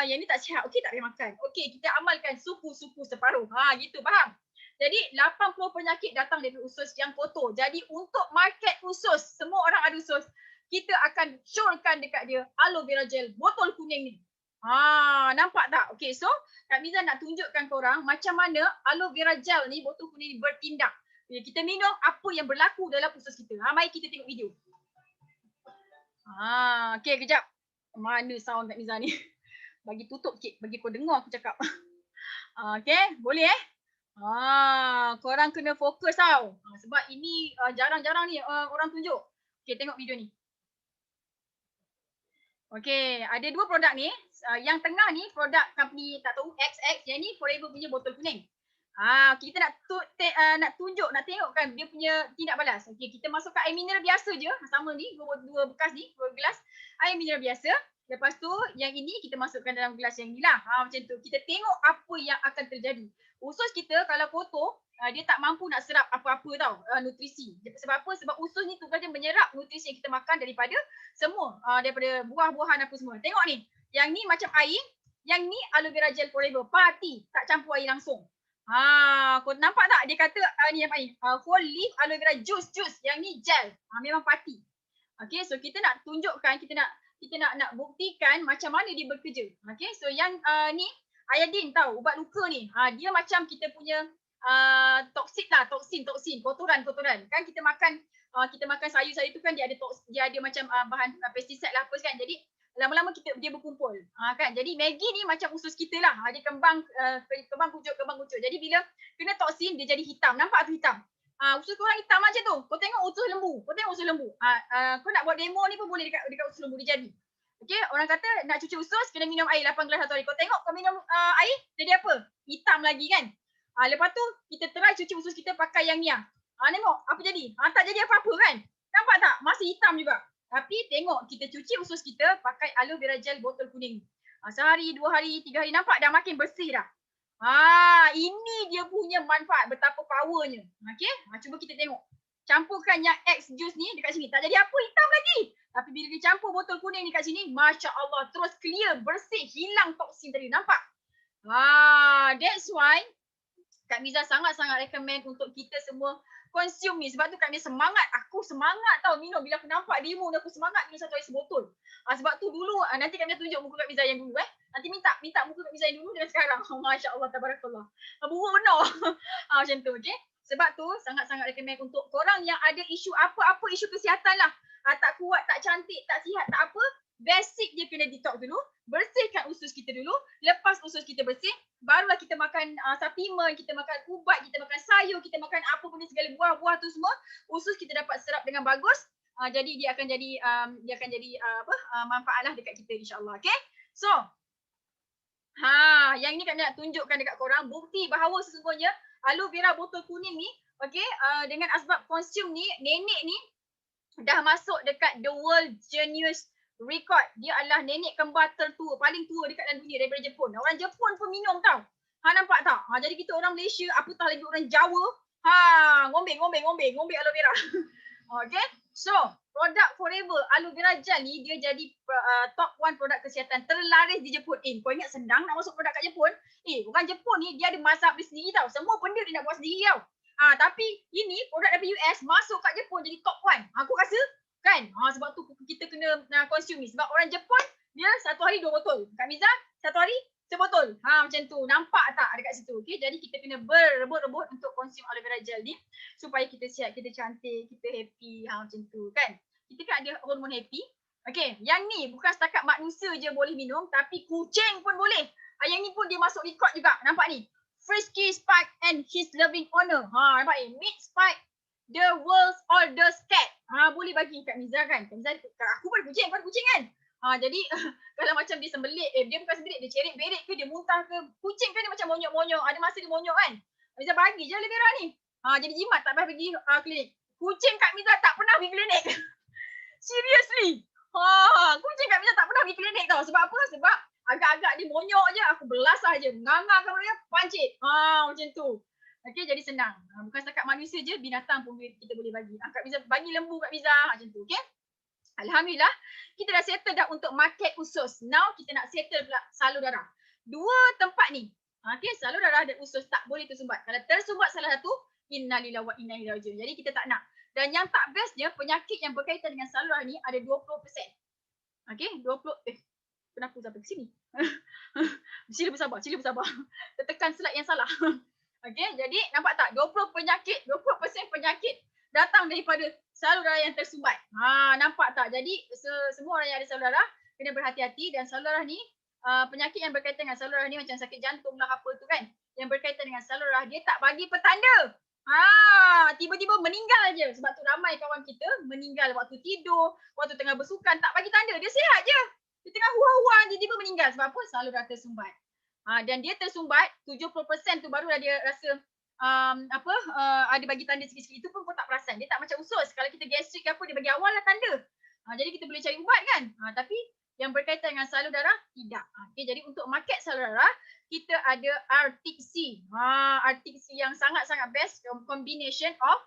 yang ni tak sihat, okey tak payah makan. Okey, kita amalkan suku-suku separuh. Gitu, faham? Jadi 80 penyakit datang dari usus yang kotor. Jadi untuk market usus, semua orang ada usus, kita akan syorkan dekat dia aloe vera gel botol kuning ni. Nampak tak? Okay, so Kak Miza nak tunjukkan korang macam mana aloe vera gel ni, botol kuning ni bertindak. Kita minum, apa yang berlaku dalam usus kita. Mari kita tengok video. Okay, kejap. Mana sound Kak Miza ni? Bagi tutup sikit, bagi kau dengar aku cakap. Okay, boleh korang kena fokus tau. Sebab ini jarang-jarang ni orang tunjuk. Okay, tengok video ni. Okay, ada dua produk ni. Yang tengah ni produk company tak tahu XX. Yang ni Forever punya botol kuning. Kita nak tunjuk, nak tengok kan dia punya tindak balas. Okay, kita masukkan air mineral biasa je. Sama ni, dua bekas ni, dua gelas air mineral biasa. Lepas tu yang ini kita masukkan dalam gelas yang ni lah. Macam tu. Kita tengok apa yang akan terjadi. Usus kita kalau kotor, dia tak mampu nak serap apa-apa tau, nutrisi. Sebab apa? Sebab usus ni tugas dia menyerap nutrisi yang kita makan daripada semua, daripada buah-buahan apa semua. Tengok ni, yang ni macam air, yang ni aloe vera gel Forever, party, tak campur air langsung. Kau nampak tak dia kata ni apa ni? Whole leaf aloe vera juice. Yang ni gel. Memang party. Okay, so kita nak tunjukkan, kita nak buktikan macam mana dia bekerja. Okay, so yang ni iodine tau, ubat luka ni. Dia macam kita punya toksin lah, toksin, kotoran. Kan kita makan sayur-sayur tu kan dia ada macam bahan pesticide lah apa kan. Jadi lama-lama dia berkumpul. Kan. Jadi Maggi ni macam usus kita lah. Dia kembang kucuk. Jadi bila kena toksin dia jadi hitam. Nampak tu hitam? Usus korang hitam macam tu. Kau tengok usus lembu. Kau nak buat demo ni pun boleh dekat usus lembu dia jadi. Okay, orang kata nak cuci usus kena minum air 8 gelas satu hari. Kau tengok kau minum air jadi apa? Hitam lagi kan? Lepas tu kita try cuci usus kita pakai yang ni tengok apa jadi? Tak jadi apa-apa kan? Nampak tak? Masih hitam juga. Tapi tengok kita cuci usus kita pakai aloe vera gel botol kuning. Sehari, 2 hari, 3 hari nampak dah makin bersih dah. Ini dia punya manfaat, betapa powernya. Okay? Cuba kita tengok. Campurkan yang X juice ni dekat sini. Tak jadi apa, hitam lagi. Tapi bila dia campur botol kuning ni kat sini, Masya Allah, terus clear, bersih, hilang toksin tadi. Nampak? That's why Kak Miza sangat-sangat recommend untuk kita semua consume ni. Sebab tu Kak Miza semangat. Aku semangat tau minum. Bila aku nampak demo ni, aku semangat minum satu hari sebotol. Sebab tu dulu, nanti Kak Miza tunjuk muka Kak Miza yang dulu. Nanti minta muka Kak Miza yang dulu dengan sekarang. Masya Allah, tabarakallah. Buruk benar. Macam tu, okay? Sebab tu sangat-sangat recommend untuk korang yang ada isu apa-apa isu kesihatan lah. Tak kuat, tak cantik, tak sihat, tak apa. Basic dia kena detox dulu. Bersihkan usus kita dulu. Lepas usus kita bersih, barulah kita makan supplement, kita makan ubat, kita makan sayur, kita makan apa pun segala buah-buah tu semua. Usus kita dapat serap dengan bagus. Jadi dia akan jadi manfaat lah dekat kita insya-Allah. Okay? So, yang ni kami nak tunjukkan dekat korang bukti bahawa sesungguhnya aloe vera botol kuning ni, okay, dengan asbab consume ni, nenek ni dah masuk dekat the world genius record. Dia adalah nenek kembar tertua, paling tua dekat dalam dunia daripada Jepun. Orang Jepun pun minum tau. Nampak tak? Jadi kita orang Malaysia, apatah lagi orang Jawa, ngombe aloe vera. Okay, so produk Forever aloe vera gel ni dia jadi top 1 produk kesihatan terlaris di Jepun. Kau ingat senang nak masuk produk kat Jepun? Orang Jepun ni dia ada mazhab dia sendiri tau. Semua benda dia nak buat sendiri tau. Tapi ini produk dari US masuk kat Jepun jadi top 1. Aku rasa kan? Sebab tu kita kena consume ni. Sebab orang Jepun dia satu hari 2 botol. Kak Miza satu hari sebotol. Macam tu. Nampak tak dekat situ? Okay, jadi kita kena berebut-rebut untuk consume aloe vera gel ni supaya kita sihat, kita cantik, kita happy. Macam tu kan? Kita kan ada hormon happy. Okay, yang ni bukan setakat manusia je boleh minum, tapi kucing pun boleh. Yang ni pun dia masuk record juga. Nampak ni? Frisky Spike and his loving owner. Nampak ni? Meet Spike, the world's oldest cat. Boleh bagi Kak Miza kan? Kak Miza, aku pun ada kucing, kau ada kucing kan? Jadi kalau macam dia sembelit, dia bukan sembelit, dia cerit-berit ke, dia muntah ke, kucing kan dia macam monyok-monyok, ada masa dia monyok kan? Kak Miza bagi je aloe vera ni. Jadi jimat tak payah pergi klinik. Kucing Kak Miza tak pernah pergi klinik. Seriously. Kucing Kak Miza tak pernah pergi klinik tau. Sebab apa? Sebab agak-agak dia monyok je, aku belasah je, nganga kan dia, pancit. Macam tu. Okay, jadi senang. Bukan setakat manusia je, binatang pun kita boleh bagi. Kak Miza bagi lembu Kak Miza macam tu. Okay? Alhamdulillah, kita dah settle dah untuk market usus. Now kita nak settle pula salur darah. 2 tempat ni. Okay, salur darah dan usus tak boleh tersumbat. Kalau tersumbat salah satu, innalillahi wa inna ilaihi rajiun. Jadi kita tak nak. Dan yang tak bestnya, penyakit yang berkaitan dengan salur darah ni ada 20%. Okay, 20. Kenapa sampai ke sini? Sila bersabar. Tertekan slide yang salah. Okay, jadi nampak tak? 20% penyakit datang daripada salur darah yang tersumbat. Nampak tak? Jadi semua orang yang ada salur darah kena berhati-hati. Dan salur darah ni penyakit yang berkaitan dengan salur darah ni macam sakit jantung lah apa tu kan, yang berkaitan dengan salur darah, dia tak bagi petanda. Tiba-tiba meninggal je. Sebab tu ramai kawan kita meninggal waktu tidur, waktu tengah bersukan, tak bagi tanda. Dia sihat je. Dia tengah hua-hua, tiba-tiba meninggal. Sebab apa? Salur darah tersumbat. Dan dia tersumbat, 70% tu barulah dia rasa ada bagi tanda sikit-sikit. Itu pun tak perasan. Dia tak macam usus. Kalau kita gastrik ke apa, dia bagi awal lah tanda. Jadi kita boleh cari ubat kan. Tapi yang berkaitan dengan salur darah, tidak. Okay, jadi untuk market salur darah, kita ada RTC. RTC yang sangat-sangat best, combination of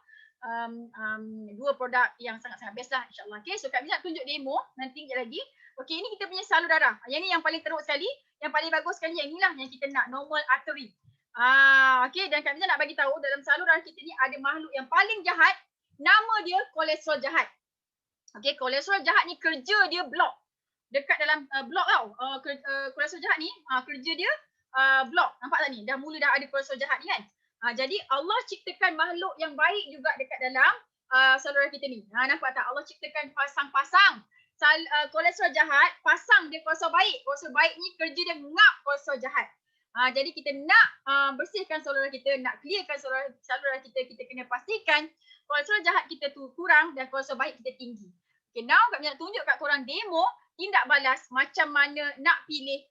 dua produk yang sangat-sangat best lah insyaAllah. Okay, so Kak Miza tunjuk demo nanti sekejap lagi. Okay, ini kita punya salur darah. Yang ni yang paling teruk sekali, yang paling bagus sekali yang inilah yang kita nak, normal artery. Okay, dan Kak Miza nak bagi tahu dalam salur darah kita ni ada makhluk yang paling jahat, nama dia kolesterol jahat. Okay, kolesterol jahat ni kerja dia blok. Dekat dalam blok tau. Kolesterol jahat ni kerja dia blok. Nampak tak ni? Dah mula dah ada kolesterol jahat ni kan. Jadi Allah ciptakan makhluk yang baik juga dekat dalam saluran kita ni. Nampak tak? Allah ciptakan pasang-pasang kolesterol jahat, pasang dia kolesterol baik. Kolesterol baik ni kerja dia ngap kolesterol jahat. Jadi kita nak bersihkan saluran kita, nak clearkan saluran kita, kita kena pastikan kolesterol jahat kita tu kurang dan kolesterol baik kita tinggi. Okay, now Kak nak tunjuk kat korang demo tindak balas macam mana nak pilih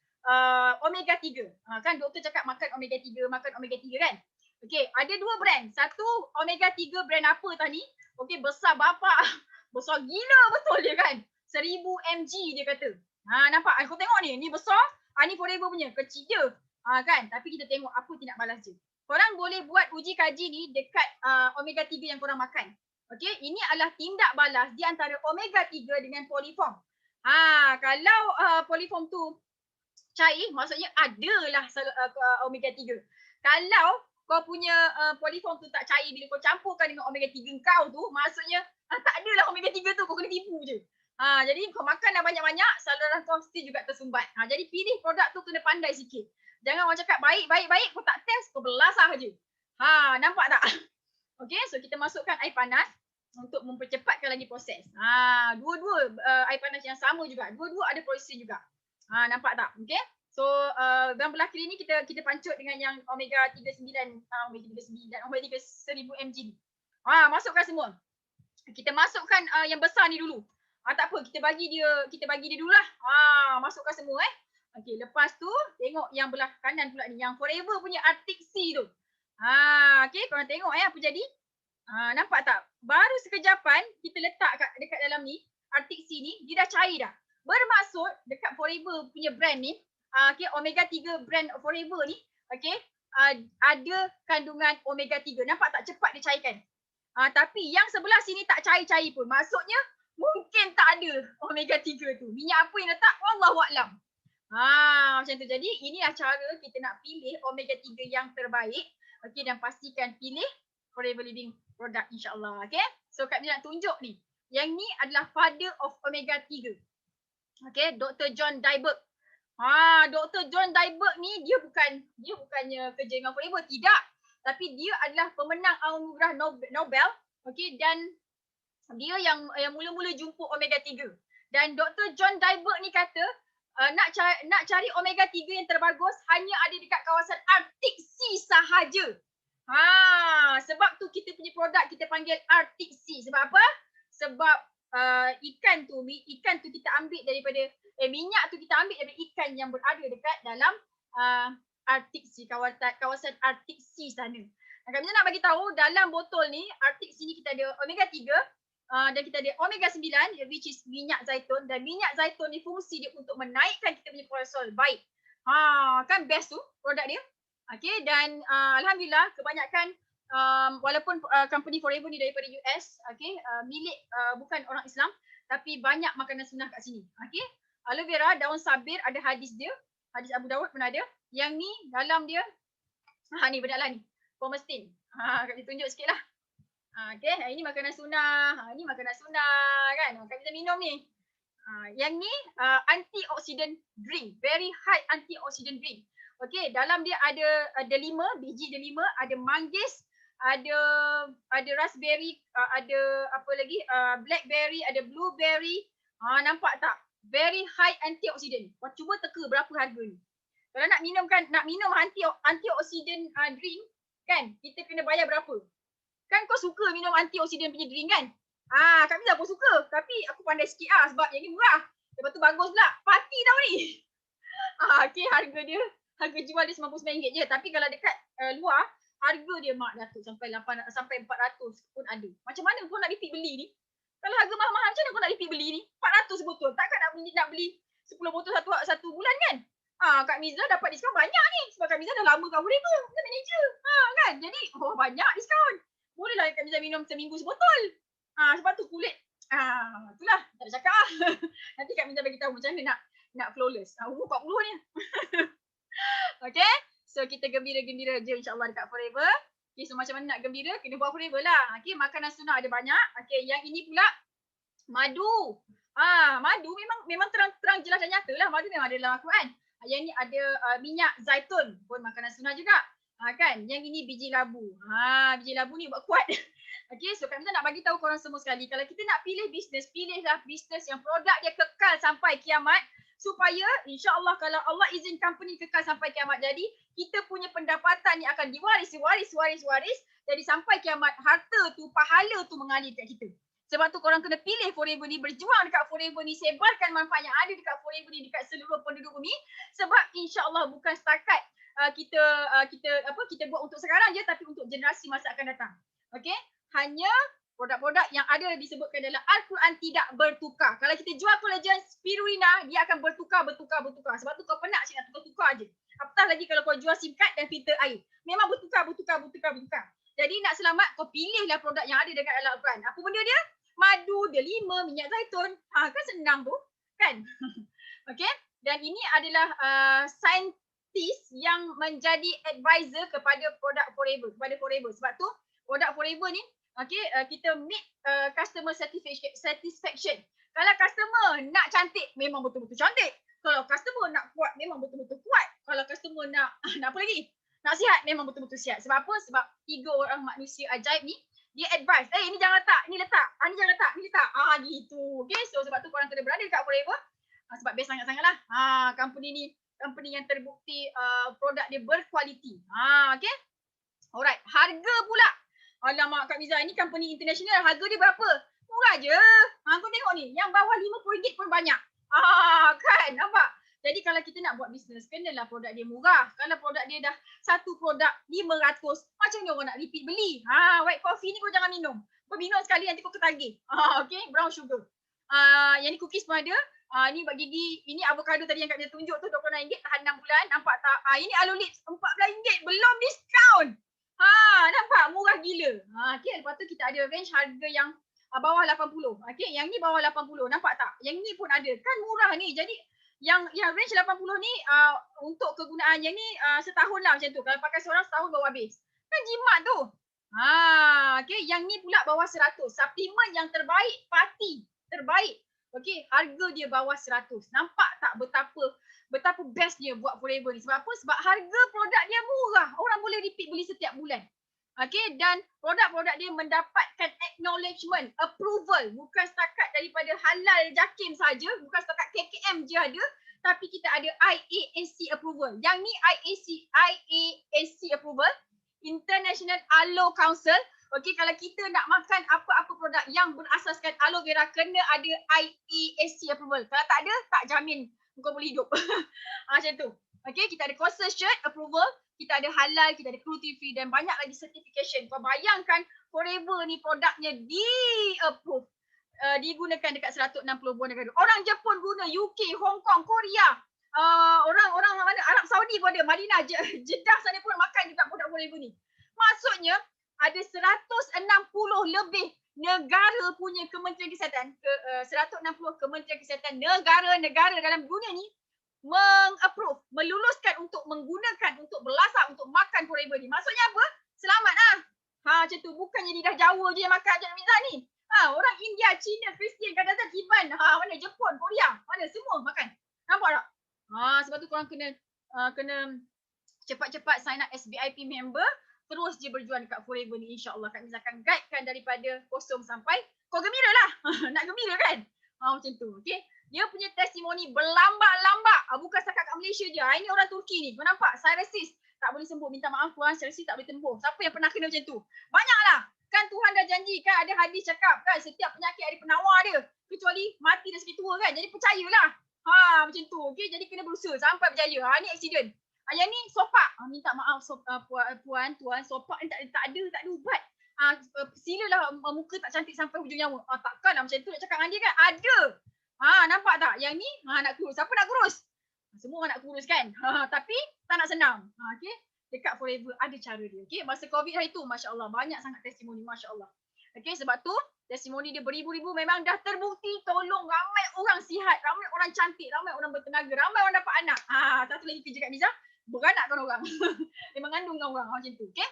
omega 3. Kan doktor cakap makan omega 3, makan omega 3 kan. Okey, ada dua brand. Satu omega 3 brand apa tadi? Okey, besar bapak. Besar gila betul dia kan. 1000 mg dia kata. Nampak? Aku tengok ni besar. Ni Forever punya, kecil je. Kan? Tapi kita tengok apa tindak balas dia. Korang boleh buat uji kaji ni dekat omega 3 yang korang makan. Okey, ini adalah tindak balas di antara omega 3 dengan poliform. Kalau poliform tu cair, maksudnya adalah omega 3. Kalau kau punya poliform tu tak cair, bila kau campurkan dengan omega 3 kau tu, maksudnya tak adalah omega 3 tu, kau kena tipu je. Jadi kau makan dah banyak-banyak, saluran kau still juga tersumbat. Jadi pilih produk tu kena pandai sikit. Jangan orang cakap baik, kau tak test, kau belasah je. Nampak tak? Okay, so kita masukkan air panas untuk mempercepatkan lagi proses. Dua-dua air panas yang sama juga. Dua-dua ada proses juga. Nampak tak? Okay. So dalam belah kiri ni kita pancut dengan yang omega 39, omega 3 1000 mg ni. Masukkan semua. Kita masukkan yang besar ni dulu. Tak apa, kita bagi dia dululah. Masukkan semua Okey, lepas tu tengok yang belah kanan pula ni, yang Forever punya Arctic Sea tu. Okey, korang tengok apa jadi? Nampak tak? Baru sekejapan kita letak dekat dalam ni, Arctic Sea ni, dia dah cair dah. Bermaksud dekat Forever punya brand ni, okay, omega 3 brand Forever ni, okay, ada kandungan omega 3. Nampak tak cepat dia cairkan? Tapi yang sebelah sini tak cair-cair pun. Maksudnya mungkin tak ada omega 3 tu. Minyak apa yang letak? Wallahualam. Macam tu. Jadi inilah cara kita nak pilih omega 3 yang terbaik. Okay, dan pastikan pilih Forever Living produk insyaAllah. Okay. So Kak Mina nak tunjuk ni. Yang ni adalah father of omega 3. Okay, Dr. John Dyberg. Dr. John Dyberg ni dia bukannya kerja dengan Forever, tidak. Tapi dia adalah pemenang anugerah Nobel. Okay, dan dia yang mula-mula jumpa omega 3. Dan Dr. John Dyberg ni kata nak cari omega 3 yang terbagus hanya ada dekat kawasan Arctic Sea sahaja. Sebab tu kita punya produk kita panggil Arctic Sea. Sebab apa? Sebab ikan tu kita ambil daripada minyak tu kita ambil daripada ikan yang berada dekat dalam Arctic Sea, kawasan Arctic Sea sana. Kami nak bagi tahu dalam botol ni Arctic Sea ni kita ada omega 3 dan kita ada omega 9 which is minyak zaitun, dan minyak zaitun ni fungsi dia untuk menaikkan kita punya kolesterol baik. Kan best tu produk dia. Okay, dan alhamdulillah kebanyakan walaupun company Forever ni daripada US, okay, milik bukan orang Islam, tapi banyak makanan sunnah kat sini. Okay, aloe vera, daun sabir, ada hadis dia, hadis Abu Dawud pun ada. Yang ni dalam dia ni benar lah ni, pomestin. Kak tunjuk sikit lah. Okay, ini makanan sunnah, ni makanan sunnah kan, Kak bisa minum ni. Yang ni antioxidant drink, very high antioxidant drink. Okay, dalam dia ada 5 biji, ada 5, ada manggis, ada raspberry, ada apa lagi, blackberry, ada blueberry. Nampak tak? very high antioxidant. Kau cuba teka berapa harga ni. Kalau nak minum antioxidant drink kan, kita kena bayar berapa? Kan kau suka minum antioxidant punya drink kan? Kak Miza pun suka. Tapi aku pandai sikit sebab yang ni murah. Lepas tu bagus pula. Party tau ni. Okay, harga jual dia RM99 je. Tapi kalau dekat luar, harga dia mak Datuk sampai 400 pun ada. Macam mana kau nak repeat beli ni? Kalau harga mahal-mahal macam mana kau nak repeat beli ni? 400 botol. Takkan nak beli 10 botol satu bulan kan? Kak Miza dapat diskaun banyak ni. Sebab Kak Miza dah lama kat Forever. Dia manager. Kan? Jadi, banyak diskaun. Bolehlah Kak Miza minum seminggu sebotol. Sebab tu kulit. Itulah. Tak ada cakap Nanti Kak Miza bagi tahu macam mana nak flawless. Umur 40 ni. Okay. So, kita gembira-gembira je insyaAllah dekat Forever. Okay, so macam mana nak gembira? Kena buat Forever lah. Okay, makanan sunnah ada banyak. Okay, yang ini pula madu. Madu memang terang jelas dan nyata lah. Madu memang ada dalam Al-Quran. Yang ni ada minyak zaitun pun makanan sunnah juga. Kan? Yang ini biji labu. Biji labu ni buat kuat. Okay, so Kak Miza nak bagi tahu korang semua sekali. Kalau kita nak pilih bisnes, pilihlah bisnes yang produk dia kekal sampai kiamat. Supaya insyaAllah kalau Allah izin company kekal sampai kiamat. Jadi kita punya pendapatan ni akan diwaris. Jadi sampai kiamat harta tu, pahala tu mengalir dekat kita. Sebab tu korang kena pilih Forever ni, berjuang dekat Forever ni, sebarkan manfaat yang ada dekat Forever ni dekat seluruh penduduk bumi. Sebab insyaAllah bukan setakat kita buat untuk sekarang je, tapi untuk generasi masa akan datang. Okay? Hanya produk-produk yang ada disebutkan dalam Al-Quran tidak bertukar. Kalau kita jual collagen spirulina, dia akan bertukar. Sebab tu kau penat nak tukar je. Apatah lagi kalau kau jual SIM card dan filter air. Memang bertukar. Jadi nak selamat, kau pilihlah produk yang ada dekat dalam Al-Quran. Apa benda dia? Madu, delima, minyak zaitun. Kan senang tu. Kan? Okay? Dan ini adalah saintis yang menjadi advisor kepada produk Forever. Sebab tu, produk Forever ni, kita meet customer satisfaction. Kalau customer nak cantik, memang betul-betul cantik. Kalau customer nak kuat, memang betul-betul kuat. Kalau customer nak apa lagi? Nak sihat, memang betul-betul sihat. Sebab apa? Sebab 3 orang manusia ajaib ni, dia advise, ni jangan letak, ni letak. Ni jangan letak, ni letak. Gitu. Okay, so sebab tu korang kena berada dekat Forever. Sebab best sangat-sangat lah. Company ni, company yang terbukti produk dia berkualiti. Okay. Alright, harga pula. Alamak Kak Miza, ini company international, harga dia berapa? Murah je. Kau tengok ni, yang bawah RM50 pun banyak. Kan, nampak? Jadi kalau kita nak buat bisnes, kenalah produk dia murah. Kalau produk dia dah satu produk RM500, macam mana orang nak repeat beli? White coffee ni kau jangan minum. Kau minum sekali nanti kau ketagih. Okay, brown sugar. Yang ni cookies pun ada. Ni buat gigi, ini avocado tadi yang Kak Miza tunjuk tu RM26, tahan 6 bulan. Nampak tak? Ini aloe lips RM14, belum diskaun. Nampak? Murah gila. Okay, lepas tu kita ada range harga yang bawah 80. Okay, yang ni bawah 80. Nampak tak? Yang ni pun ada. Kan murah ni. Jadi, yang range 80 ni untuk kegunaan yang ni setahun lah macam tu. Kalau pakai seorang setahun baru habis. Kan jimat tu. Okay, yang ni pula bawah 100. Suplemen yang terbaik, party. Terbaik. Okay, harga dia bawah 100. Nampak tak betapa bestnya buat Forever ni. Sebab apa? Sebab harga produk dia murah. Orang boleh repeat beli setiap bulan. Okay, dan produk-produk dia mendapatkan acknowledgement, approval. Bukan setakat daripada halal jakim saja, bukan setakat KKM je ada, tapi kita ada IAAC approval. Yang ni IAAC approval, International Aloe Council. Okay, kalau kita nak makan apa-apa produk yang berasaskan aloe vera, kena ada IAAC approval. Kalau tak ada, tak jamin kau boleh hidup. Macam tu. Okay, kita ada consortium approval, kita ada halal, kita ada cruelty free dan banyak lagi certification. Kau bayangkan Forever ni produknya di-approve. Digunakan dekat 160 buah negara. Orang Jepun guna, UK, Hong Kong, Korea. Orang mana? Arab Saudi pun ada. Madinah, Jeddah sana pun makan juga produk Forever ni. Maksudnya ada 160 lebih negara punya Kementerian Kesihatan, 160 Kementerian Kesihatan negara-negara dalam dunia ni meng-approve, meluluskan untuk menggunakan, untuk berlasak, untuk makan Forever ni. Maksudnya apa? Selamat lah. Macam tu. Bukannya lidah Jawa je yang makan Cik Miza ni. Orang India, China, Kristian, Kadazan, Iban, mana Jepun, Korea, mana semua makan. Nampak tak? Sebab tu korang kena cepat-cepat sign up SBIP member. Terus je berjuang dekat Forever ni, insyaAllah. Kak Miza akan guidekan daripada kosong sampai kau gembira lah. Nak gembira kan? Macam tu. Okay. Dia punya testimoni berlambak-lambak. Bukan setakat kat Malaysia je. Ini orang Turki ni. Kau nampak? Psoriasis. Tak boleh sembuh. Minta maaf tuan. Psoriasis tak boleh tembuh. Siapa yang pernah kena macam tu? Banyaklah. Kan Tuhan dah janji kan. Ada hadis cakap kan. Setiap penyakit ada penawar dia. Kecuali mati dan sakit tua kan. Jadi percayalah. Macam tu. Okay. Jadi kena berusaha sampai berjaya. Ni accident. Yang ni sopak. Minta maaf puan, tuan. Sopak ni tak ada ubat. Silalah muka tak cantik sampai hujung nyawa. Takkanlah macam tu nak cakap dengan dia kan. Ada. Nampak tak? Yang ni nak kurus. Siapa nak kurus? Semua orang nak kurus kan? Tapi tak nak senam. Okay? Dekat Forever ada cara dia. Okay? Masa COVID hari tu, Masya Allah. Banyak sangat testimoni. Masya Allah. Okay? Sebab tu, testimoni dia beribu-ribu memang dah terbukti tolong ramai orang sihat. Ramai orang cantik. Ramai orang bertenaga. Ramai orang dapat anak. Satu lagi kerja kat Miza. Beranakkan orang. Dia mengandungkan orang. Macam tu. Okay?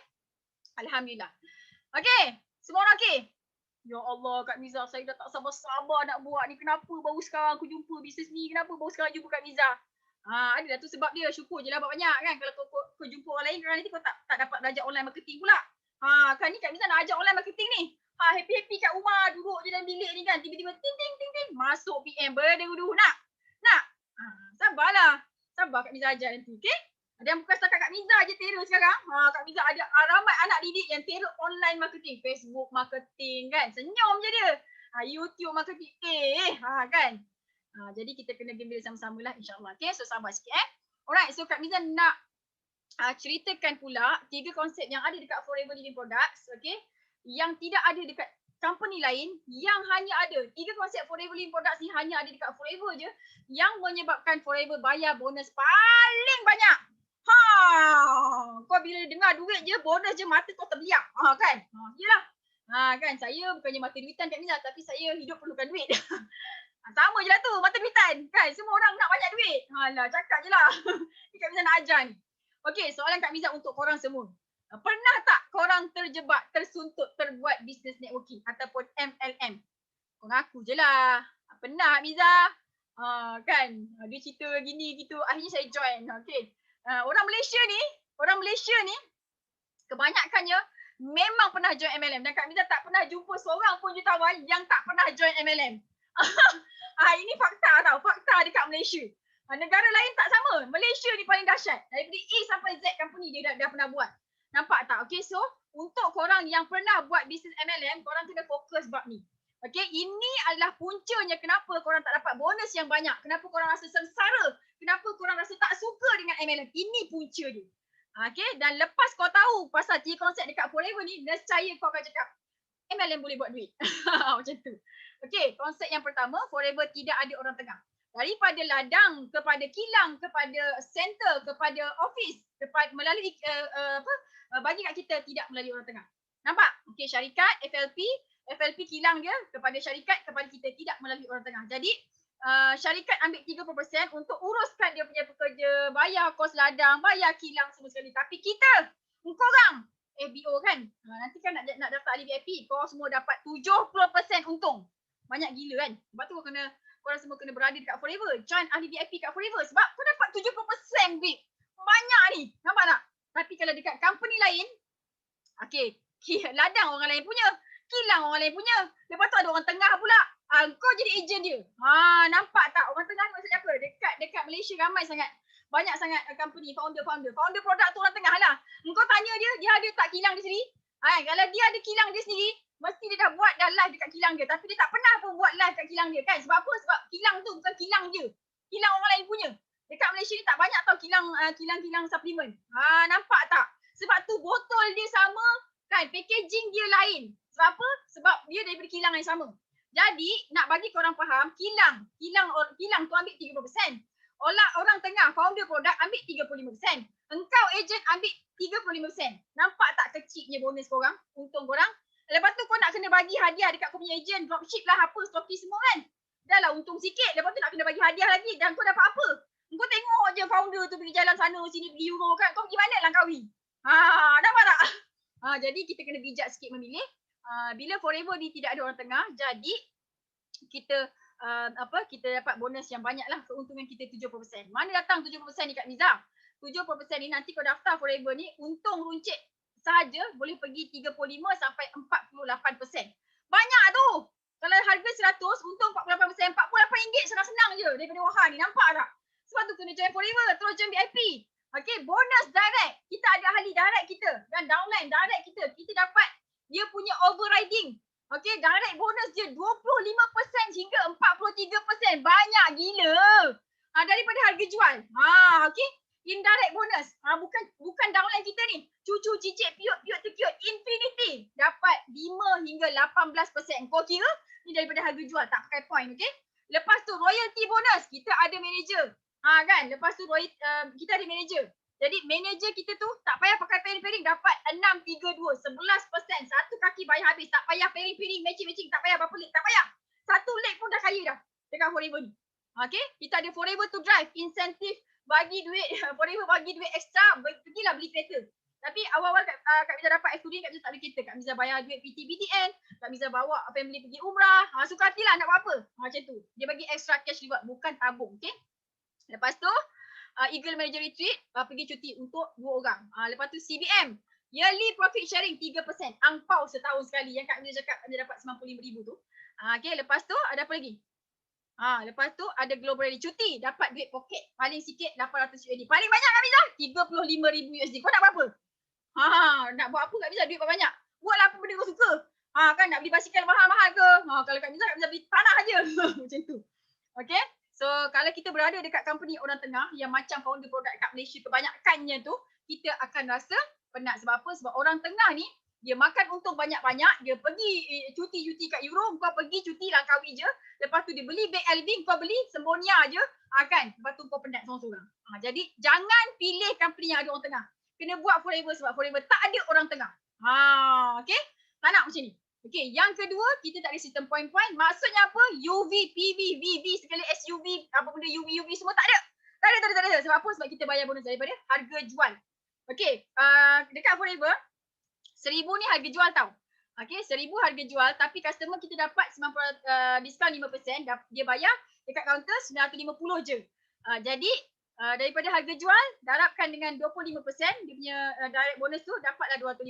Alhamdulillah. Okay? Semua orang okay? Ya Allah, Kak Miza, saya dah tak sabar-sabar nak buat ni. Kenapa baru sekarang aku jumpa bisnes ni? Kenapa baru sekarang jumpa Kak Miza? Adalah tu sebab dia. Syukur je lah banyak kan. Kalau kau jumpa orang lain, nanti kau tak dapat belajar online marketing pula. Kan ni Kak Miza nak ajar online marketing ni. Happy-happy kat rumah, duduk je dalam bilik ni kan. Tiba-tiba ting-ting-ting-ting. Masuk PM, berderu-deru. Nak? Sabarlah. Sabar Kak Miza ajar nanti, okay? Dan bukan setakat Kak Miza je terror sekarang. Kak Miza ada ramai anak didik yang terror online marketing. Facebook marketing kan. Senyum je dia. YouTube marketing. Kan. Jadi kita kena gembira sama-sama lah insyaAllah. Okay, so sabar sikit Alright, so Kak Miza nak ceritakan pula 3 konsep yang ada dekat Forever Living Products. Okay. Yang tidak ada dekat company lain. Yang hanya ada. 3 konsep Forever Living Products ni hanya ada dekat Forever je. Yang menyebabkan Forever bayar bonus paling banyak. Kau bila dengar duit je, bonus je mata kau terbeliak. Kan? Yelah. Kan, saya bukannya mata duitan Kak Miza, tapi saya hidup perlukan duit. Sama je lah tu, mata duitan. Kan, semua orang nak banyak duit. Cakap je lah. Kak Miza nak ajar ni. Okay, soalan Kak Miza untuk korang semua. Pernah tak korang terjebak, tersuntuk, terbuat business networking ataupun MLM? Korang aku je lah. Pernah Miza. Kan, dia cerita gini gitu. Akhirnya saya join. Okay. Orang Malaysia ni kebanyakannya memang pernah join MLM dan Kak Miza tak pernah jumpa seorang pun jutawan yang tak pernah join MLM. Ini fakta tau, fakta dekat Malaysia. Negara lain tak sama. Malaysia ni paling dahsyat. Daripada A sampai Z company dia dah pernah buat. Nampak tak? Okay, so untuk korang yang pernah buat bisnes MLM, korang kena fokus bab ni. Okay, ini adalah puncanya kenapa korang tak dapat bonus yang banyak. Kenapa korang rasa sengsara. Kenapa korang rasa tak suka dengan MLM. Ini punca dia. Okay, dan lepas kau tahu pasal 3 konsep dekat Forever ni, nescaya kau akan cakap, MLM boleh buat duit. Macam tu. Okay, konsep yang pertama, Forever tidak ada orang tengah. Daripada ladang kepada kilang, kepada center, kepada office, melalui bagi kat kita tidak melalui orang tengah. Nampak? Okay, syarikat, FLP kilang dia kepada syarikat, kepada kita tidak melalui orang tengah. Jadi, syarikat ambil 30% untuk uruskan dia punya pekerja, bayar kos ladang, bayar kilang semua sekali. Tapi kita, korang, FBO kan, nanti kan nak daftar ahli VIP, kau semua dapat 70% untung. Banyak gila kan? Sebab tu korang semua kena berada dekat Forever. Join ahli VIP kat Forever sebab kau dapat 70% babe. Banyak ni. Nampak tak? Tapi kalau dekat company lain, okay, ladang orang lain punya, kilang orang lain punya. Lepas tu ada orang tengah pula. Kau jadi ejen dia. Nampak tak? Orang tengah ni maksudnya apa? Dekat Malaysia ramai sangat. Banyak sangat company, founder. Founder produk tu orang tengah lah. Kau tanya dia ada tak kilang dia sendiri? Kalau dia ada kilang dia sendiri, mesti dia dah buat dah live dekat kilang dia. Tapi dia tak pernah pun buat live kat kilang dia kan. Sebab apa? Sebab kilang tu bukan kilang dia. Kilang orang lain punya. Dekat Malaysia ni tak banyak tau kilang suplemen. Nampak tak? Sebab tu botol dia sama kan. Packaging dia lain. Sebab apa? Sebab dia daripada kilang yang sama. Jadi nak bagi korang faham, kilang tu ambil 30%. Orang tengah, founder produk ambil 35%. Engkau ejen ambil 35%. Nampak tak kecilnya bonus korang? Untung korang. Lepas tu kau nak kena bagi hadiah dekat kau punya ejen, dropship lah apa, stokis semua kan. Dah lah untung sikit. Lepas tu nak kena bagi hadiah lagi. Dan kau dapat apa? Kau tengok je founder tu pergi jalan sana sini pergi Euro kan. Kau pergi mana Langkawi? Nampak tak? Jadi kita kena bijak sikit memilih. Bila Forever ni tidak ada orang tengah, jadi kita dapat bonus yang banyak lah. Keuntungan kita 70%. Mana datang 70% ni Kak Miza? 70% ni nanti kau daftar Forever ni, untung runcit sahaja boleh pergi 35 sampai 48%. Banyak tu. Kalau harga 100, untung 48%, 48% join VIP. Okay, bonus direct. Kita ada ahli direct kita dan downline direct kita. Kita dapat dia punya overriding. Okay, direct bonus dia 25% hingga 43%. Banyak gila. Daripada harga jual. Okay. Indirect bonus. Bukan downline kita ni. Cucu, cicit, piut, terkiut. Infinity. Dapat 5 hingga 18%. Kau kira ni daripada harga jual. Tak pakai point. Okay. Lepas tu royalty bonus. Kita ada manager. Kan. Lepas tu kita ada manager. Jadi manager kita tu tak payah pakai pairing-pairing. Dapat 6, 3, 2. 11%. Satu kaki bayar habis. Tak payah pairing-pairing. Matching-matching. Tak payah berapa leg. Tak payah. Satu leg pun dah kaya dah. Dekat Forever ni. Okay. Kita ada Forever to drive. Insentif. Bagi duit, Forever bagi duit ekstra, pergilah beli kereta. Tapi awal-awal Kak Miza dapat F2D, Kak Miza tak ada kereta. Kak Miza bayar duit PT-PTN, Kak Miza bawa family pergi umrah. Suka hatilah nak buat apa. Macam tu. Dia bagi extra cash reward, bukan tabung. Okay. Lepas tu, Eagle Manager Retreat, pergi cuti untuk 2 orang. Lepas tu CBM, yearly profit sharing 3%. Angpau setahun sekali. Yang Kak Miza cakap, Kak Miza dapat 95,000 tu. Okay, lepas tu ada apa lagi? Lepas tu ada Global Rally cuti, dapat duit poket paling sikit 800 USD. Paling banyak Kak Miza 35,000 USD. Kau nak buat apa? Nak buat apa Kak Miza duit banyak? Buatlah apa benda kau suka. Kan nak beli basikal mahal-mahal ke? Kalau Kak Miza beli tanah aje. Macam tu. Okay. So kalau kita berada dekat company orang tengah yang macam founder produk kat Malaysia kebanyakannya tu, kita akan rasa penat. Sebab apa? Sebab orang tengah ni dia makan untung banyak-banyak, dia pergi cuti-cuti kat Europe, kau pergi cuti Langkawi je. Lepas tu dia beli beg Elvin, kau beli Sembonia je. Kan? Lepas tu kau penat seorang-seorang. Jadi jangan pilih company yang ada orang tengah. Kena buat Forever sebab Forever tak ada orang tengah. Okay? Tak nak macam ni. Okay, yang kedua, kita tak ada sistem point-point. Maksudnya apa? UV, PV, VV, segala SUV, apa benda UV semua tak ada. Tak ada. Sebab apa? Sebab kita bayar bonus daripada harga jual. Okay, dekat Forever, 1,000 ni harga jual tau. Okay, 1,000 harga jual tapi customer kita dapat 90% diskaun 5%. Dia bayar dekat kaunter 950 je. Jadi daripada harga jual darabkan dengan 25% dia punya direct bonus tu dapatlah 250.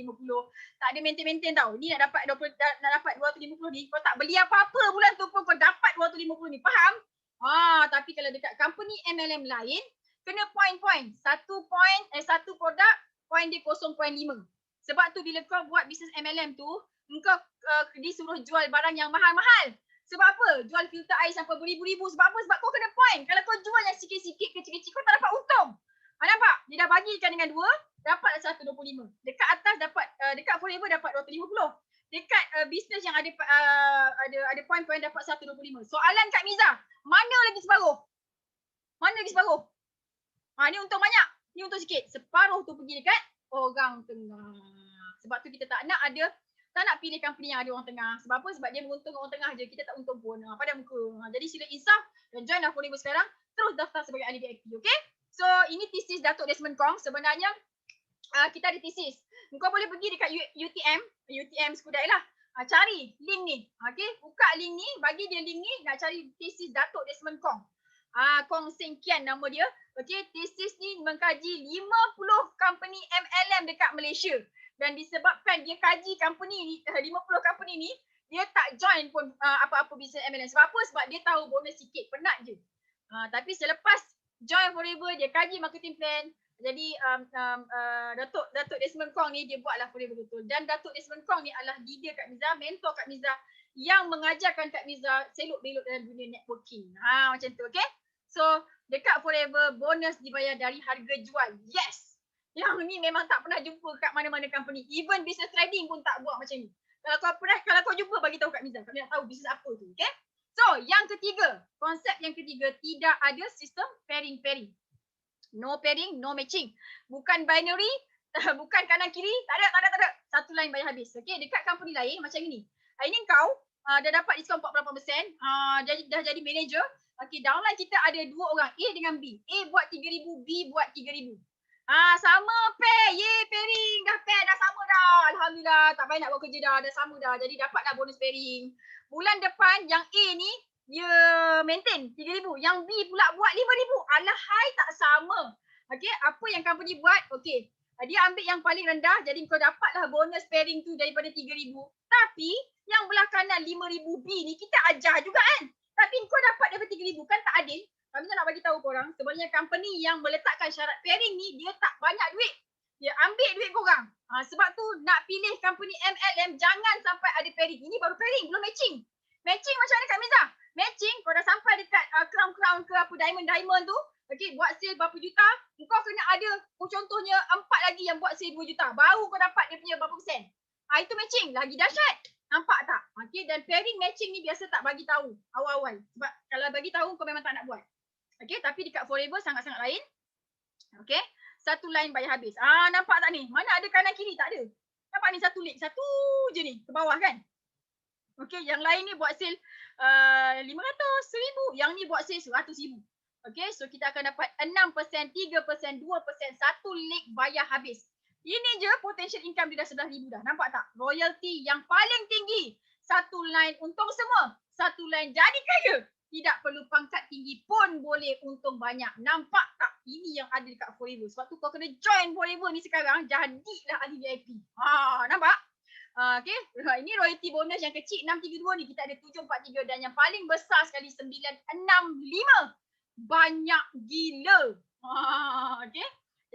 Tak ada maintain tau. Ni nak dapat 250 ni kau tak beli apa-apa bulan tu pun kau dapat 250 ni. Faham? Tapi kalau dekat company MLM lain kena point. Satu produk point dia 0.5. Sebab tu bila kau buat bisnes MLM tu, engkau disuruh jual barang yang mahal-mahal. Sebab apa? Jual filter air sampai beribu-ribu. Sebab apa? Sebab kau kena point. Kalau kau jual yang sikit-sikit, kecil-kecil, kau tak dapat untung. Nampak? Dia dah bagikan dengan 2, dapat 125. Dekat atas dapat, dekat Forever dapat 250. Dekat bisnes yang ada point-point dapat 125. Soalan Kak Miza, mana lagi separuh? Ni untung banyak. Ni untung sikit. Separuh tu pergi dekat orang tengah. Sebab tu kita tak nak pilih company yang ada orang tengah. Sebab apa? Sebab dia menguntung orang tengah je. Kita tak untung pun. Pada muka. Jadi sila insaf dan join lah Forever sekarang. Terus daftar sebagai ahli VIP. Okay? So ini thesis Datuk Desmond Kong. Sebenarnya kita ada thesis. Kau boleh pergi dekat UTM Skudai lah. Cari link ni. Okay? Buka link ni. Bagi dia link ni. Nak cari thesis Datuk Desmond Kong. Kong Seng Kian nama dia. Okay, thesis ni mengkaji 50 company MLM dekat Malaysia. Dan disebabkan dia kaji company ni, 50 company ni, dia tak join pun apa-apa bisnes MLM. Sebab apa? Sebab dia tahu bonus sikit, penat je. Tapi selepas join Forever, dia kaji marketing plan. Jadi Datuk Desmond Kong ni dia buatlah Forever betul. Dan Datuk Desmond Kong ni adalah leader Kak Miza, mentor Kak Miza yang mengajarkan Kak Miza selok-belok dalam dunia networking. Macam tu, okay? So, dekat Forever, bonus dibayar dari harga jual. Yes! Yang ni memang tak pernah jumpa kat mana-mana company. Even business trading pun tak buat macam ni. Kalau kau jumpa, bagi tahu Kak Miza. Kami nak tahu bisnes apa tu, okay? So, yang ketiga. Konsep yang ketiga, tidak ada sistem pairing-pairing. No pairing, no matching. Bukan binary, bukan kanan kiri. Tak ada. Satu line bayar habis. Okay, dekat company lain macam ni. Ini kau dah dapat diskaun 48%. Dah jadi manager. Okay, downline kita ada 2 orang, A dengan B. A buat 3,000, B buat 3,000. Sama pair. Pairing. Dah pair, dah sama dah. Alhamdulillah, tak payah nak buat kerja dah sama dah. Jadi dapatlah bonus pairing. Bulan depan yang A ni, dia maintain 3,000. Yang B pula buat 5,000. Alahai, tak sama. Okay, apa yang company buat? Okay, dia ambil yang paling rendah. Jadi kau dapatlah bonus pairing tu daripada 3,000. Tapi, yang belah kanan 5,000 B ni, kita ajar juga kan? Tapi kau dapat daripada 3,000 kan tak adil. kami nak bagi tahu korang, sebenarnya company yang meletakkan syarat pairing ni, dia tak banyak duit. Dia ambil duit korang. Sebab tu nak pilih company MLM, jangan sampai ada pairing. Ini baru pairing, belum matching. Matching macam mana Kak Miza? Matching, kau dah sampai dekat crown-crown ke apa diamond-diamond tu, okay, buat sale berapa juta, kau kena ada, contohnya 4 lagi yang buat sale 2 juta. Baru kau dapat dia punya berapa persen. Itu matching, lagi dahsyat. Nampak tak? Okay, dan pairing matching ni biasa tak bagi tahu awal-awal. Sebab kalau bagi tahu kau memang tak nak buat. Okay, tapi dekat Forever sangat-sangat lain. Okay, satu line bayar habis. Nampak tak ni? Mana ada kanan kiri? Tak ada. Nampak ni satu link, satu je ni ke bawah kan? Okay, yang lain ni buat sale 500, 1000. Yang ni buat sale 100,000. Okay, so kita akan dapat 6%, 3%, 2%, satu link bayar habis. Ini je potential income dia dah 11,000 dah. Nampak tak? Royalty yang paling tinggi. Satu line untung semua. Satu line jadi kaya. Tidak perlu pangkat tinggi pun boleh untung banyak. Nampak tak? Ini yang ada dekat Forever. Sebab tu kau kena join Forever ni sekarang. Jadilah ahli VIP. Nampak? Okay. Ini royalty bonus yang kecil 632 ni. Kita ada 743 dan yang paling besar sekali 965. Banyak gila. Okay.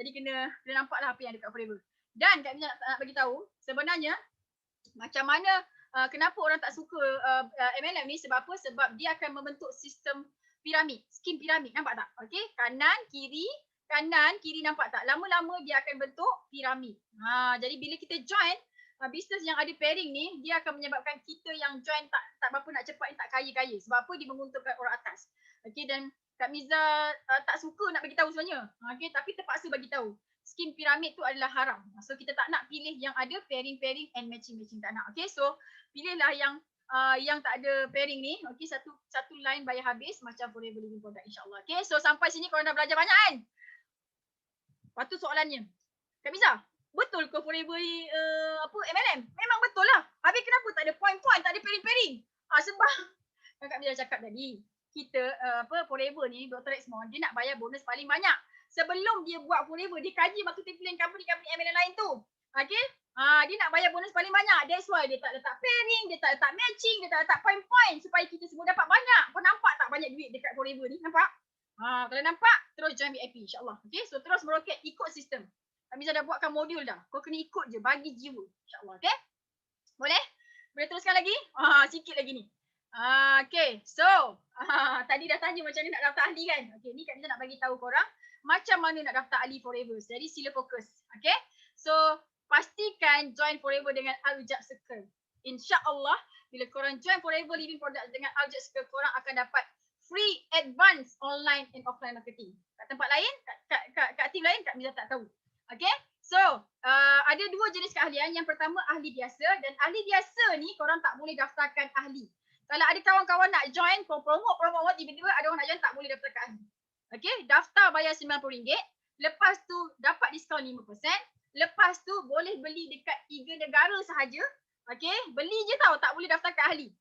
Jadi kena nampak lah apa yang ada dekat Forever. Dan Kak Mina nak bagi tahu sebenarnya macam mana kenapa orang tak suka MLM ni, sebab apa? Sebab dia akan membentuk sistem piramid, skim piramid, nampak tak? Okey, kanan, kiri nampak tak? Lama-lama dia akan bentuk piramid. Jadi bila kita join bisnes yang ada pairing ni, dia akan menyebabkan kita yang join tak berapa nak cepat, tak kaya-kaya. Sebab apa? Dia menguntungkan orang atas. Okey, dan Kak Miza tak suka nak bagi tahu sebenarnya. Okey, tapi terpaksa bagi tahu. Skim piramid tu adalah haram. So kita tak nak pilih yang ada pairing and matching, tak nak. Okay, so pilihlah yang tak ada pairing ni. Okay, satu line bayar habis macam Forever Living Product, insyaAllah. Okay, so sampai sini korang dah belajar banyak kan? Lepas tu soalannya, Kak Miza, betul ke Forever ni MLM? Memang betul lah. Habis kenapa tak ada point-point, tak ada pairing? Sebab Kak Miza cakap tadi, kita Forever ni, Dr. Exmore, dia nak bayar bonus paling banyak. Sebelum dia buat Forever, dia kaji marketing plan company MLM lain tu. Okay? Dia nak bayar bonus paling banyak. That's why dia tak letak pairing, dia tak letak matching, dia tak letak point-point supaya kita semua dapat banyak. Kau nampak tak banyak duit dekat Forever ni? Nampak? Kalau nampak, terus join VIP, insyaAllah. Okay? So terus meroket ikut sistem. Kami dah buatkan modul dah. Kau kena ikut je, bagi jiwa. InsyaAllah. Okay? Boleh? Boleh teruskan lagi? Sikit lagi ni. Okay, so tadi dah tanya macam mana nak daftar ahli kan? Okay, ni Kak Miza nak bagi tahu korang macam mana nak daftar ahli Forever. Jadi sila fokus. Okay, so pastikan join Forever dengan Al-Ujab Circle. InsyaAllah bila korang join Forever Living Product dengan Al-Ujab Circle, korang akan dapat free advance online and offline marketing. Kat tempat lain, kat team lain, Kak Miza tak tahu. Okay, so ada dua jenis keahlian. Yang pertama ahli biasa, dan ahli biasa ni korang tak boleh daftarkan ahli. Kalau ada kawan-kawan nak join, promote, tiba-tiba ada orang nak join, tak boleh daftarkan ahli. Okay, daftar bayar RM90. Lepas tu dapat diskaun 5%. Lepas tu boleh beli dekat 3 negara sahaja. Okay, beli je tau, tak boleh daftarkan ahli.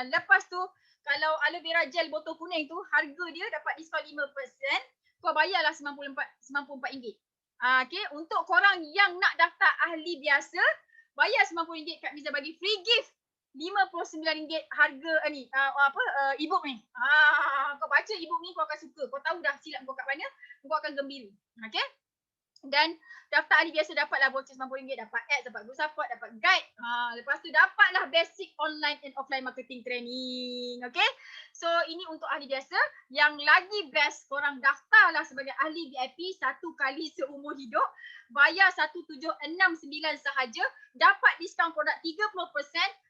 Lepas tu kalau aloe vera gel botol kuning tu, harga dia dapat diskaun 5%. Kau bayarlah RM94. Okay, untuk korang yang nak daftar ahli biasa, bayar RM90, Kak Miza bagi free gift. RM59 harga ni e-book ni. Kau baca e-book ni, kau akan suka. Kau tahu dah silap kau kat mana, kau akan gembira. Okay? Dan daftar ahli biasa dapatlah voucher RM90, dapat ads, dapat group support, dapat guide. Lepas tu dapatlah basic online and offline marketing training. Okay? So ini untuk ahli biasa. Yang lagi best, korang daftarlah sebagai ahli VIP satu kali seumur hidup. Bayar RM1769 sahaja. Dapat diskaun produk 30%.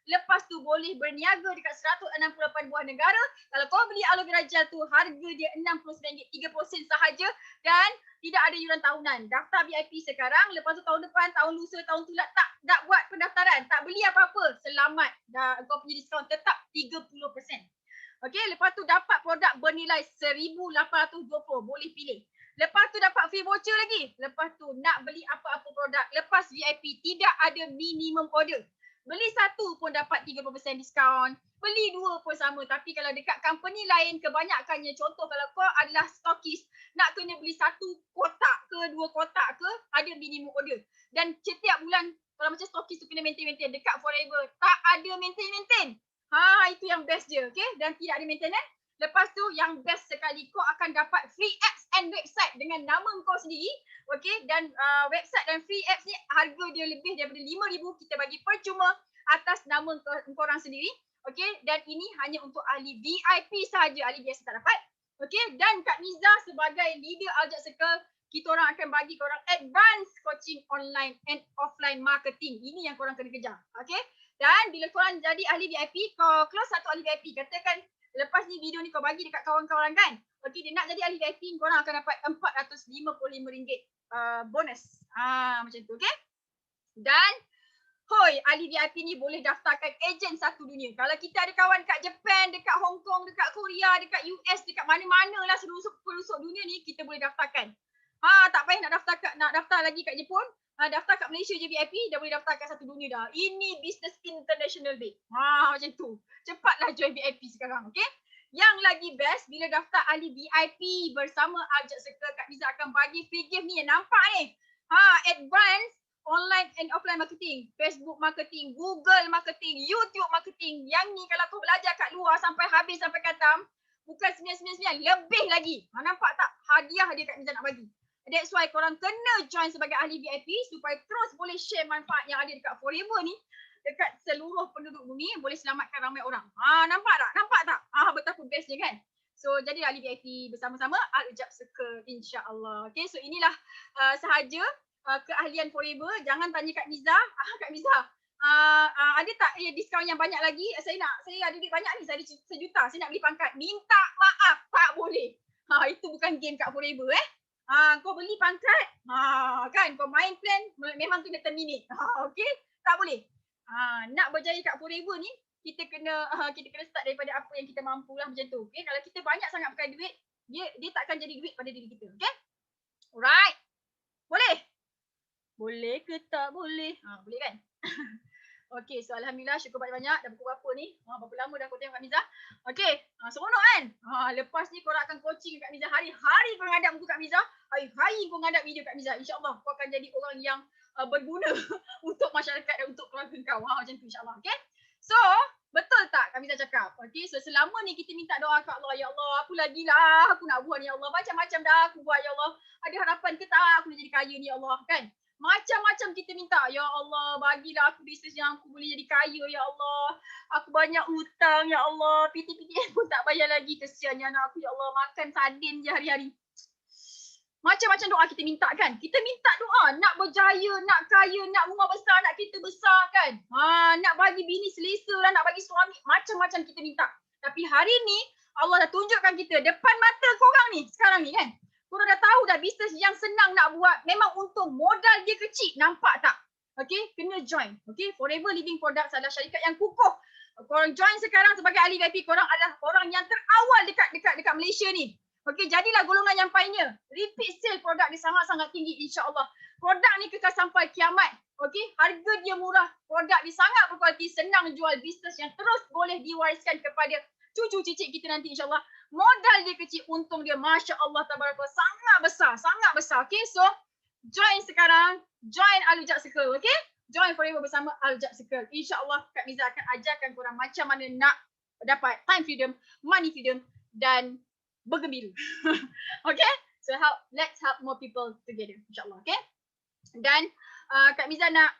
Lepas tu boleh berniaga dekat 168 buah negara. Kalau kau beli aloe vera gel tu, harga dia RM69, 30% sahaja. Dan tidak ada yuran tahunan. Daftar VIP sekarang, lepas tu tahun depan, tahun lusa, tahun tulat tak buat pendaftaran. Tak beli apa-apa. Selamat. Kau punya diskaun tetap 30%. Okay, lepas tu dapat produk bernilai RM1,820. Boleh pilih. Lepas tu dapat free voucher lagi. Lepas tu nak beli apa-apa produk. Lepas VIP, tidak ada minimum order. Beli satu pun dapat 30% diskaun. Beli dua pun sama. Tapi kalau dekat company lain, kebanyakannya, contoh kalau kau adalah stokis, nak kena beli satu kotak ke, 2 kotak ke, ada minimum order. Dan setiap bulan, kalau macam stokis tu kena maintain. Dekat Forever, tak ada maintain. Itu yang best je. Okay? Dan tidak ada maintenance. Lepas tu yang best sekali, kau akan dapat free apps and website dengan nama kau sendiri. Okay, dan website dan free apps ni harga dia lebih daripada RM5,000 kita bagi percuma atas nama korang sendiri. Okay, dan ini hanya untuk ahli VIP sahaja, ahli biasa tak dapat. Okay, dan Kak Niza sebagai leader Aljaz Circle, kita orang akan bagi korang advance coaching online and offline marketing. Ini yang korang kena kejar. Okay, dan bila korang jadi ahli VIP, kau close satu ahli VIP, katakan lepas ni video ni kau bagi dekat kawan-kawan kan. Okay, dia nak jadi ahli VIP, korang akan dapat RM455 bonus. Macam tu, okay. Dan hoi, ahli VIP ni boleh daftarkan ejen satu dunia. Kalau kita ada kawan dekat Japan, dekat Hong Kong, dekat Korea, dekat US, dekat mana-mana lah seluruh pelosok dunia ni, kita boleh daftarkan. Tak payah nak daftar lagi kat Jepun. Daftar kat Malaysia je VIP, dah boleh daftar kat satu dunia dah. Ini business international day. Macam tu. Cepatlah join VIP sekarang, okay? Yang lagi best, bila daftar ahli VIP bersama Aljaz Circle, Kak Niza akan bagi free gift ni yang nampak ni. Advance online and offline marketing, Facebook marketing, Google marketing, YouTube marketing. Yang ni kalau kau belajar kat luar sampai habis, sampai khatam, bukan 999, lebih lagi. Nampak tak hadiah dia Kak Niza nak bagi? That's why korang kena join sebagai ahli VIP supaya terus boleh share manfaat yang ada dekat Forever ni dekat seluruh penduduk bumi, boleh selamatkan ramai orang. Nampak tak? Nampak tak? Betapa bestnya kan? So jadi ahli VIP bersama-sama Aljaz Circle, insya-Allah. Okay, so inilah sahaja keahlian Forever. Jangan tanya Kak Niza. Kak Niza, ada tak diskaun yang banyak lagi? Saya ada duit banyak ni, saya ada sejuta, saya nak beli pangkat. Minta maaf, tak boleh. Itu bukan game kat Forever kau beli pangkat, kan kau main plan memang kena terminate. Okay, tak boleh. Nak berjaya kat Forever ni, kita kena start daripada apa yang kita mampu lah, macam tu. Okay, kalau kita banyak sangat pakai duit, dia takkan jadi duit pada diri kita. Okay, alright. Boleh? Boleh ke tak boleh? Boleh kan? Okay, so Alhamdulillah, syukur banyak-banyak. Dah pukul berapa ni? Berapa lama dah kau tengok Kak Niza? Okay, seronok kan? Lepas ni korang akan coaching Kak Niza. Hari-hari kau ngadap muka Kak Niza. Hari-hari kau ngadap video Kak Niza. InsyaAllah kau akan jadi orang yang berguna untuk masyarakat dan untuk keluarga kau. Macam tu insyaAllah. Okay, so betul tak Kak Niza cakap? Okay, so selama ni kita minta doa kat Allah. Ya Allah, apa lagi lah aku nak buat ni Ya Allah. Macam-macam dah aku buat Ya Allah. Ada harapan ke tak aku nak jadi kaya ni Ya Allah, kan? Macam-macam kita minta. Ya Allah, bagilah aku bisnes yang aku boleh jadi kaya Ya Allah. Aku banyak hutang Ya Allah. PT-PT pun tak bayar lagi. Kesiannya anak aku Ya Allah. Makan sardin je hari-hari. Macam-macam doa kita minta kan. Kita minta doa. Nak berjaya, nak kaya, nak rumah besar, nak kereta besar kan. Nak bagi bini selesa lah, nak bagi suami. Macam-macam kita minta. Tapi hari ni Allah dah tunjukkan kita depan mata korang ni. Sekarang ni kan. Korang dah tahu dah bisnes yang senang nak buat. Memang untung. Modal dia kecil. Nampak tak? Okay, kena join. Okay, Forever Living Products adalah syarikat yang kukuh. Korang join sekarang sebagai ahli VIP. Korang adalah orang yang terawal dekat Malaysia ni. Okay, jadilah golongan yang pioneer. Repeat sale produk dia sangat-sangat tinggi insya-Allah. Produk ni kekal sampai kiamat. Okay, harga dia murah. Produk dia sangat berkualiti. Senang jual, bisnes yang terus boleh diwariskan kepada cucu cicit kita nanti insya-Allah. Modal dia kecil, untung dia masya-Allah tabarakallah sangat besar, sangat besar. Okay, so join sekarang, join Aljaz Circle, okay? Join Forever bersama Aljaz Circle. InsyaAllah Kak Niza akan ajarkan korang macam mana nak dapat time freedom, money freedom dan bergembira. Okay? So let's help more people together, insyaAllah, okay? Dan Kak Niza nak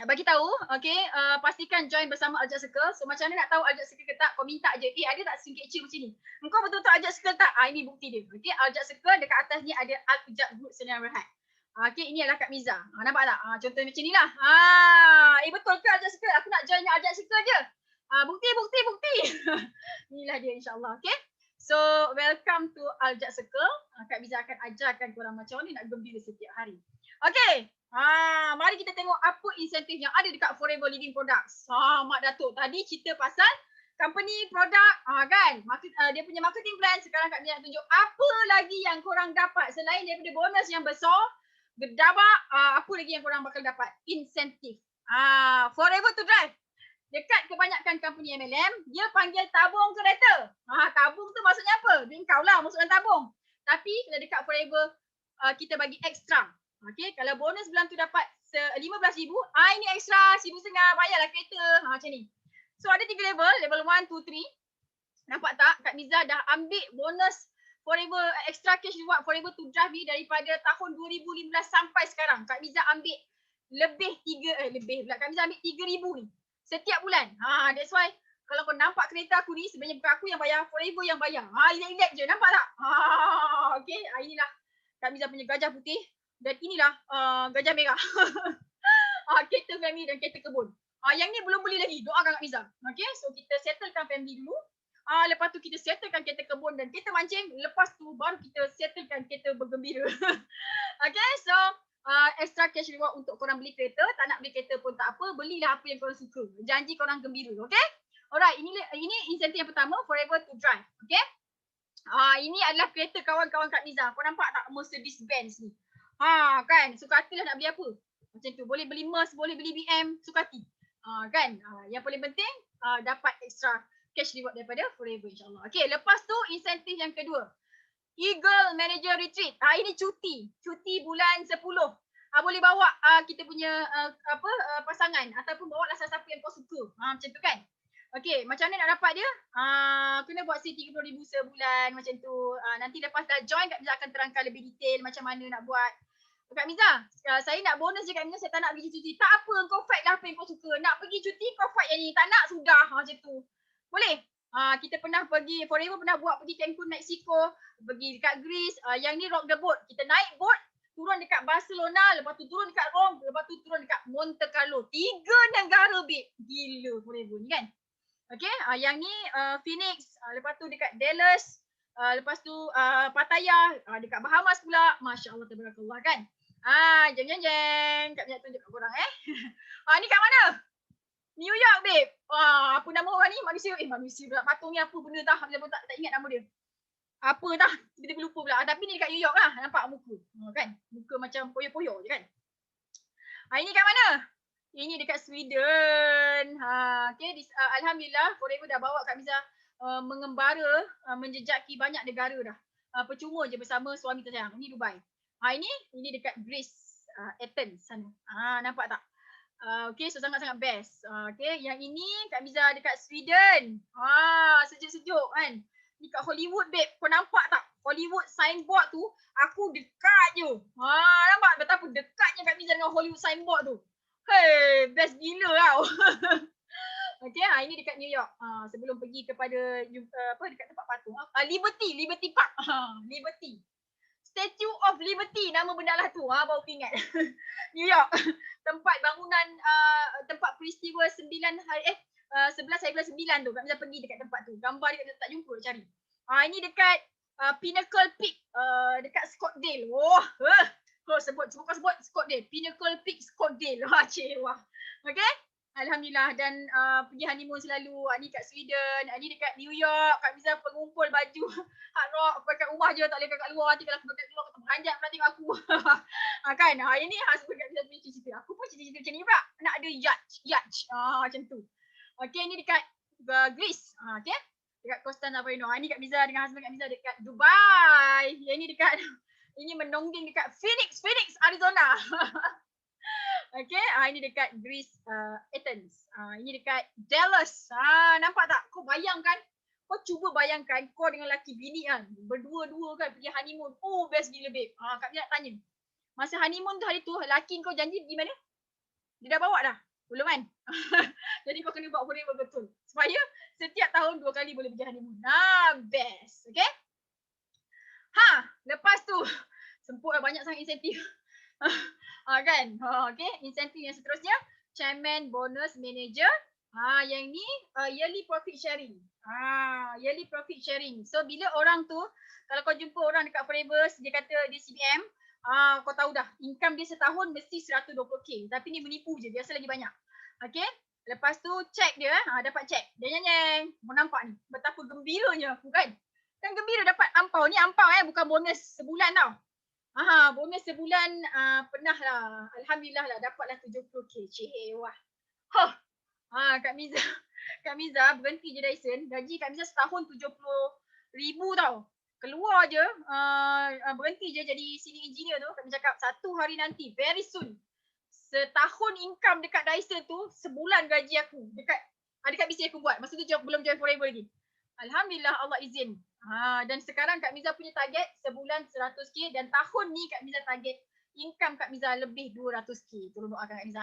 bagi tahu, okay, pastikan join bersama Aljaz Circle. So macam mana nak tahu Aljaz Circle ke tak? Kau minta je, ada tak singkit kecil macam ni? Engkau betul-betul Aljaz Circle tak? Ini bukti dia. Okay, Aljaz Circle dekat atas ni ada Al-Ujab Group Sdn Bhd. Okay, ini adalah Kak Miza. Nampak tak? Contoh macam ni lah. Betul ke Aljaz Circle? Aku nak join Aljaz Circle je. Bukti. Inilah dia insyaAllah. Okay. So welcome to Aljaz Circle. Kak Miza akan ajarkan korang macam mana nak gembira setiap hari. Okay. Mari kita tengok apa insentif yang ada dekat Forever Living Products. Mak Datuk tadi cerita pasal company produk kan, dia punya marketing plan. Sekarang Kak Miza nak tunjuk apa lagi yang korang dapat selain daripada bonus yang besar, gedabak, apa lagi yang korang bakal dapat? Insentif. Forever to Drive. Dekat kebanyakan company MLM, dia panggil tabung kereta. Tabung tu maksudnya apa? Duit kau lah masukkan tabung. Tapi kalau dekat Forever, kita bagi ekstra. Okay, kalau bonus bulan tu dapat 15,000, ini ekstra 1,500 bayarlah kereta. Macam ni. So ada 3 level, level 1, 2, 3. Nampak tak? Kak Miza dah ambil bonus Forever extra cash reward Forever to Drive ni daripada tahun 2015 sampai sekarang. Kak Miza ambil lebih pula. Kak Miza ambil 3,000 ni setiap bulan. That's why kalau kau nampak kereta aku ni, sebenarnya bukan aku yang bayar, Forever yang bayar. Relax je, nampak tak? Okay, inilah Kak Miza punya gajah putih dan inilah gajah merah. Kereta family dan kereta kebun. Yang ni belum beli lagi, doakan Kak Miza. Okay, so kita settlekan family dulu. Lepas tu kita settlekan kereta kebun dan kereta mancing. Lepas tu baru kita settlekan kereta bergembira. Okay, so extra cash reward untuk korang beli kereta. Tak nak beli kereta pun tak apa. Belilah apa yang korang suka. Janji korang gembira. Okay. Alright, ini insentif yang pertama, Forever to Drive. Okay. Ini adalah kereta kawan-kawan Kak Miza. Kau nampak tak Mercedes Benz ni? Kan, suka hatilah nak beli apa. Macam tu. Boleh beli Merc, boleh beli BM, suka hati. Kan. Yang paling penting, dapat extra cash reward daripada Forever insyaAllah. Okay, lepas tu insentif yang kedua. Eagle Manager Retreat. Ini cuti bulan 10. Boleh bawa kita punya pasangan ataupun bawa lah siapa yang kau suka. Macam tu kan. Okay, macam mana nak dapat dia? Kena buat RM30,000 sebulan macam tu. Nanti lepas dah join, Kak Miza akan terangkan lebih detail macam mana nak buat. Kak Miza, saya nak bonus je Kak Miza, saya tak nak pergi cuti. Tak apa, kau fight lah apa yang kau suka. Nak pergi cuti, kau fight yang ni. Tak nak, sudah. Macam tu. Boleh? Kita pernah pergi, Forever pernah buat pergi Cancun, Mexico, pergi dekat Greece. Yang ni rock the boat. Kita naik boat, turun dekat Barcelona, lepas tu turun dekat Rome, lepas tu turun dekat Monte Carlo. 3 negara, babe. Gila Forever ni kan? Okay, yang ni Phoenix, lepas tu dekat Dallas, lepas tu Pattaya, dekat Bahamas pula. Masya Allah, tabarakallah kan? Jeng. Kak Miza tunjuk kat korang ni kat mana? New York, babe. Apa nama orang ni? Manusia pula. Patung ni apa benda dah? Tak ingat nama dia. Apa dah? Tiba-tiba lupa pula. Tapi ni dekat New York lah. Nampak muka. Kan? Muka macam poyo-poyo je kan? Ini kat mana? Ini dekat Sweden. Okay. Alhamdulillah, Forever dah bawa Kak Miza mengembara, menjejaki banyak negara dah. Percuma je bersama suami tersayang. Ini Dubai. Ini dekat Greece, Athens sana. Nampak tak? Okay, so sangat-sangat best. Okay, yang ini Kak Miza dekat Sweden. Sejuk-sejuk kan. Ni kat Hollywood, babe. Kau nampak tak? Hollywood signboard tu, aku dekat je. Nampak betapa dekatnya Kak Miza dengan Hollywood signboard tu. Hey, best gila tau. Okay, ini dekat New York. Sebelum pergi kepada dekat tempat patung. Liberty Park. Liberty. Statue of Liberty, nama benda lah tu. Baru ingat. New York. Tempat bangunan, tempat peristiwa 11/9 tu. Kak Miza pergi dekat tempat tu. Gambar dia tak jumpa, cari. Ini dekat Pinnacle Peak, dekat Scottsdale. Sebut Scottsdale. Pinnacle Peak Scottsdale. Wah. Okay. Alhamdulillah, dan pergi honeymoon selalu. Ni kat Sweden, ni dekat New York. Kak Miza pengumpul baju hard rock kat rumah je, tak boleh kat luar. Nanti kalau aku kat luar, kata beranjak pula tengok aku. Kan, ini husband Kak Miza punya cita-cita. Aku pun cita-cita macam ni pula. Nak ada yacht. Macam tu. Okay, ni dekat Greece. Okay, dekat Costa Navarino. Ni Kak Miza dengan husband Kak Miza dekat Dubai. Ini dekat, ini menongging dekat Phoenix, Arizona. Okay, ini dekat Greece, Athens. Ini dekat Dallas. Nampak tak? Kau bayangkan, kau cuba bayangkan kau dengan lelaki bini kan. Berdua-dua kan pergi honeymoon. Best gila, babe. Kak Miza nak tanya. Masa honeymoon tu hari tu, lelaki kau janji pergi mana? Dia dah bawa dah? Belum kan? Jadi kau kena buat Forever betul. Supaya setiap tahun 2 kali boleh pergi honeymoon. Best. Okay? Lepas tu, semput banyak sangat insentif. Kan? Okay, insentif yang seterusnya, Chairman Bonus Manager. Yang ni yearly profit sharing. Yearly profit sharing. So bila orang tu, kalau kau jumpa orang dekat Forever, dia kata dia CBM, kau tahu dah, income dia setahun mesti 120k. Tapi ni menipu je, biasa lagi banyak. Okay, lepas tu check dia, dapat check. Dia nyeng, mau nampak ni, betapa gembiranya aku kan. Kan gembira dapat ampau. Ni ampau bukan bonus sebulan tau. Bonus sebulan pernah lah. Alhamdulillah lah, dapatlah 70k. Wah. Kak Miza berhenti je Dyson. Gaji Kak Miza setahun 70,000 tau. Keluar je, berhenti je jadi senior engineer tu. Kak Miza cakap, satu hari nanti, very soon, setahun income dekat Dyson tu, sebulan gaji aku. Dekat BC aku buat. Masa tu belum join Forever lagi. Alhamdulillah Allah izin. Dan sekarang Kak Miza punya target sebulan 100k dan tahun ni Kak Miza target income Kak Miza lebih 200k. Tolong doakan Kak Miza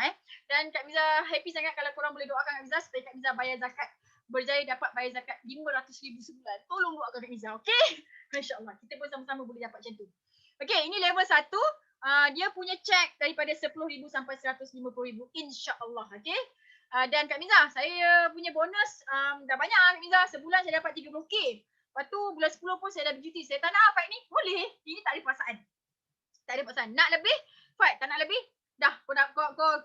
Dan Kak Miza happy sangat kalau korang boleh doakan Kak Miza supaya Kak Miza bayar zakat, berjaya dapat bayar zakat 500,000 sebulan. Tolong doakan Kak Miza, okey? Masya-Allah, kita pun sama-sama boleh dapat macam tu. Okey, ini level 1. Dia punya check daripada 10,000 sampai 150,000 insya-Allah, okey? Dan Kak Miza, saya punya bonus dah banyak Kak Miza. Sebulan saya dapat 30k. Lepas tu bulan 10 pun saya dah bercuti. Saya tak nak apa ni? Boleh. Ini tak ada paksaan. Tak ada paksaan. Nak lebih? Fine. Tak nak lebih? Dah,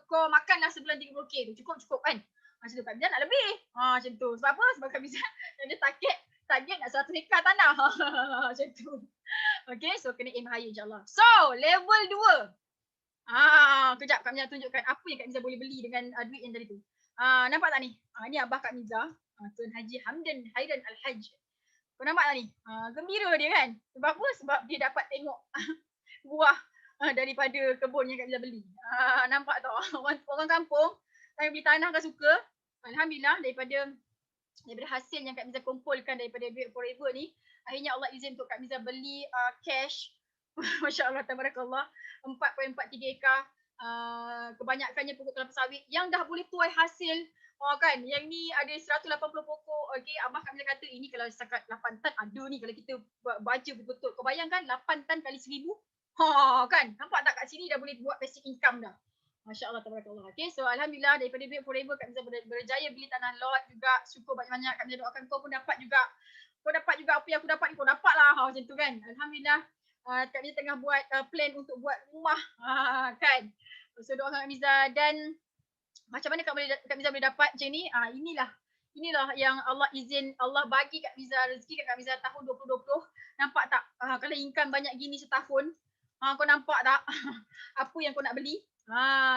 kau makanlah sebulan 30k tu. Cukup kan? Macam tu Kak Miza nak lebih. Macam tu. Sebab apa? Sebab Kak Miza ada target nak 100 hektar tanah. Macam tu. Okay, so kena aim higher insyaAllah. So, level 2. Kejap Kak Miza tunjukkan apa yang Kak Miza boleh beli dengan duit yang tadi tu. Nampak tak ni? Ni abah Kak Miza. Tuan Haji Hamdan Hairan Al-Hajj. Kau nampak tak ni? Gembira dia kan? Sebab apa? Sebab dia dapat tengok buah daripada kebun yang Kak Miza beli. Nampak tak? Orang kampung, yang beli tanah kan suka. Alhamdulillah daripada hasil yang Kak Miza kumpulkan daripada duit forever ni, akhirnya Allah izin untuk Kak Miza beli cash. Masya Allah, tabarakallah. 4.43 ekar. Kebanyakannya pokok kelapa sawit yang dah boleh tuai hasil. Kan, yang ni ada 180 pokok. Okey, abah Kak Miza kata ini kalau setakat 8 tan ada ni kalau kita baca betul-betul. Kau bayangkan 8 tan kali 1,000. Kan, nampak tak kat sini dah boleh buat passive income dah. Masya Allah, tabarakallah. Okay, so Alhamdulillah daripada duit forever Kak Miza berjaya beli tanah lot juga. Syukur banyak-banyak. Kak Miza doakan kau pun dapat juga. Kau dapat juga apa yang aku dapat ni, kau dapat lah. Macam tu kan. Alhamdulillah. Kak Miza tengah buat plan untuk buat rumah. Kan. So doakan Kak Miza. Dan macam mana Kak Miza boleh dapat macam ni? Inilah yang Allah izin, Allah bagi Kak Miza, rezeki Kak Miza tahun 2020. Nampak tak? Kalau income banyak gini setahun, kau nampak tak? Apa yang kau nak beli?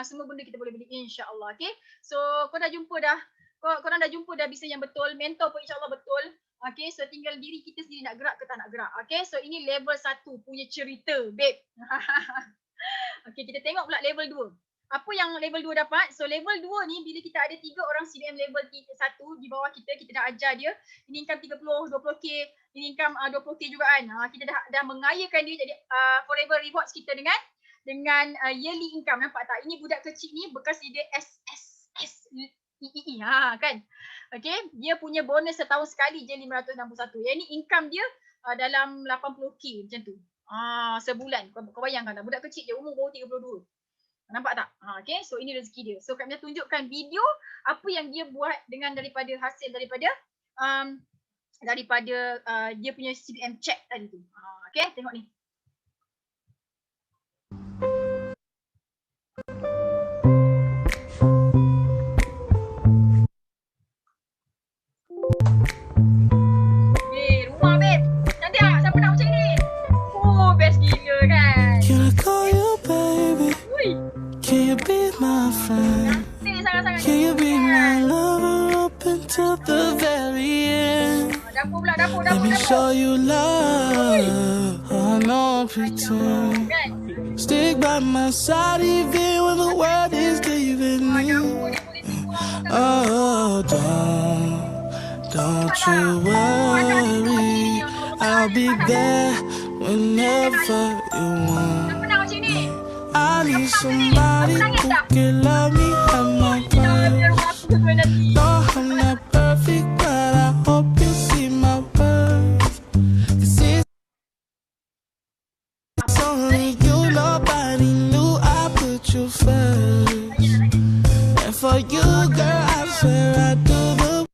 Semua benda kita boleh beli insya-Allah. Okay, so kau dah jumpa dah. Korang dah jumpa dah bisnes yang betul, mentor pun insya-Allah betul. Okay, so tinggal diri kita sendiri nak gerak ke tak nak gerak. Okay, so ini level 1 punya cerita, babe. Okay, kita tengok pula level 2. Apa yang level 2 dapat? So level 2 ni bila kita ada 3 orang CDM level 1 di bawah kita dah ajar dia. Ini income 30, 20k, ini income 20k juga kan. Kita dah mengayakan dia jadi forever rewards kita dengan yearly income. Nampak tak? Ini budak kecil ni bekas dia SSSEE kan. Okay, dia punya bonus setahun sekali je 561. Yang ni income dia dalam 80k macam tu. Sebulan. Kau bayangkan tak? Budak kecil je umur baru 32. Nampak tak? Okay, so ini rezeki dia. So Kak Miza tunjukkan video apa yang dia buat dengan daripada hasil daripada dia punya CPM check tadi tu. Okay, tengok ni. Rumah babe. Cantik tak? Siapa nak macam ni? Best gila kan? Can I call you baby? Can you be my friend? Can you be my lover up until the very end? Let me show you love. Oh, no pretend. Stick by my side even when the world is leaving me. Oh, don't you worry. I'll be there whenever you want. I need somebody who can love me at my best. No, I'm not perfect, but I hope you see my worth. This is only you, nobody knew I put you first. And for you, girl, I swear I do the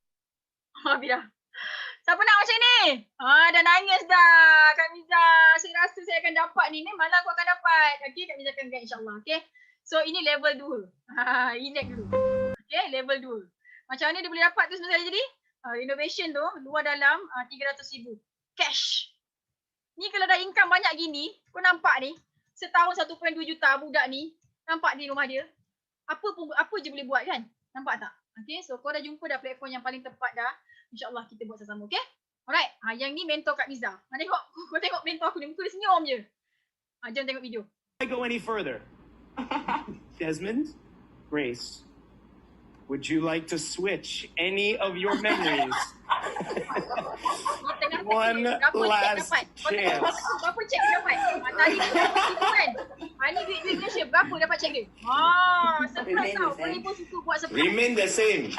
Siapa nak macam ni? Dah nangis dah Kak Miza. Saya rasa saya akan dapat ni. Malam aku akan dapat. Okay, Kak Miza akan guide insyaAllah. Okay. So ini level 2. Ingat dulu. Okay, level 2. Macam mana dia boleh dapat tu sebenarnya jadi? Innovation tu, luar dalam 300,000. Cash. Ni kalau dah income banyak gini, kau nampak ni. Setahun 1.2 juta budak ni. Nampak di rumah dia. Apa je boleh buat kan? Nampak tak? Okay, so kau dah jumpa dah platform yang paling tepat dah. InsyaAllah kita buat sama-sama, okay? Alright, yang ni mentor Kak Miza. Kau tengok mentor aku ni, muka dia senyum je. Jom tengok video. I go any further. Desmond, Grace, would you like to switch any of your memories One last chance. Berapa cek dia dapat? Tadi tu kan. Ni duit Malaysia berapa dapat cek dia? Surprise tau. Boleh pun susu buat surprise. Remain the same.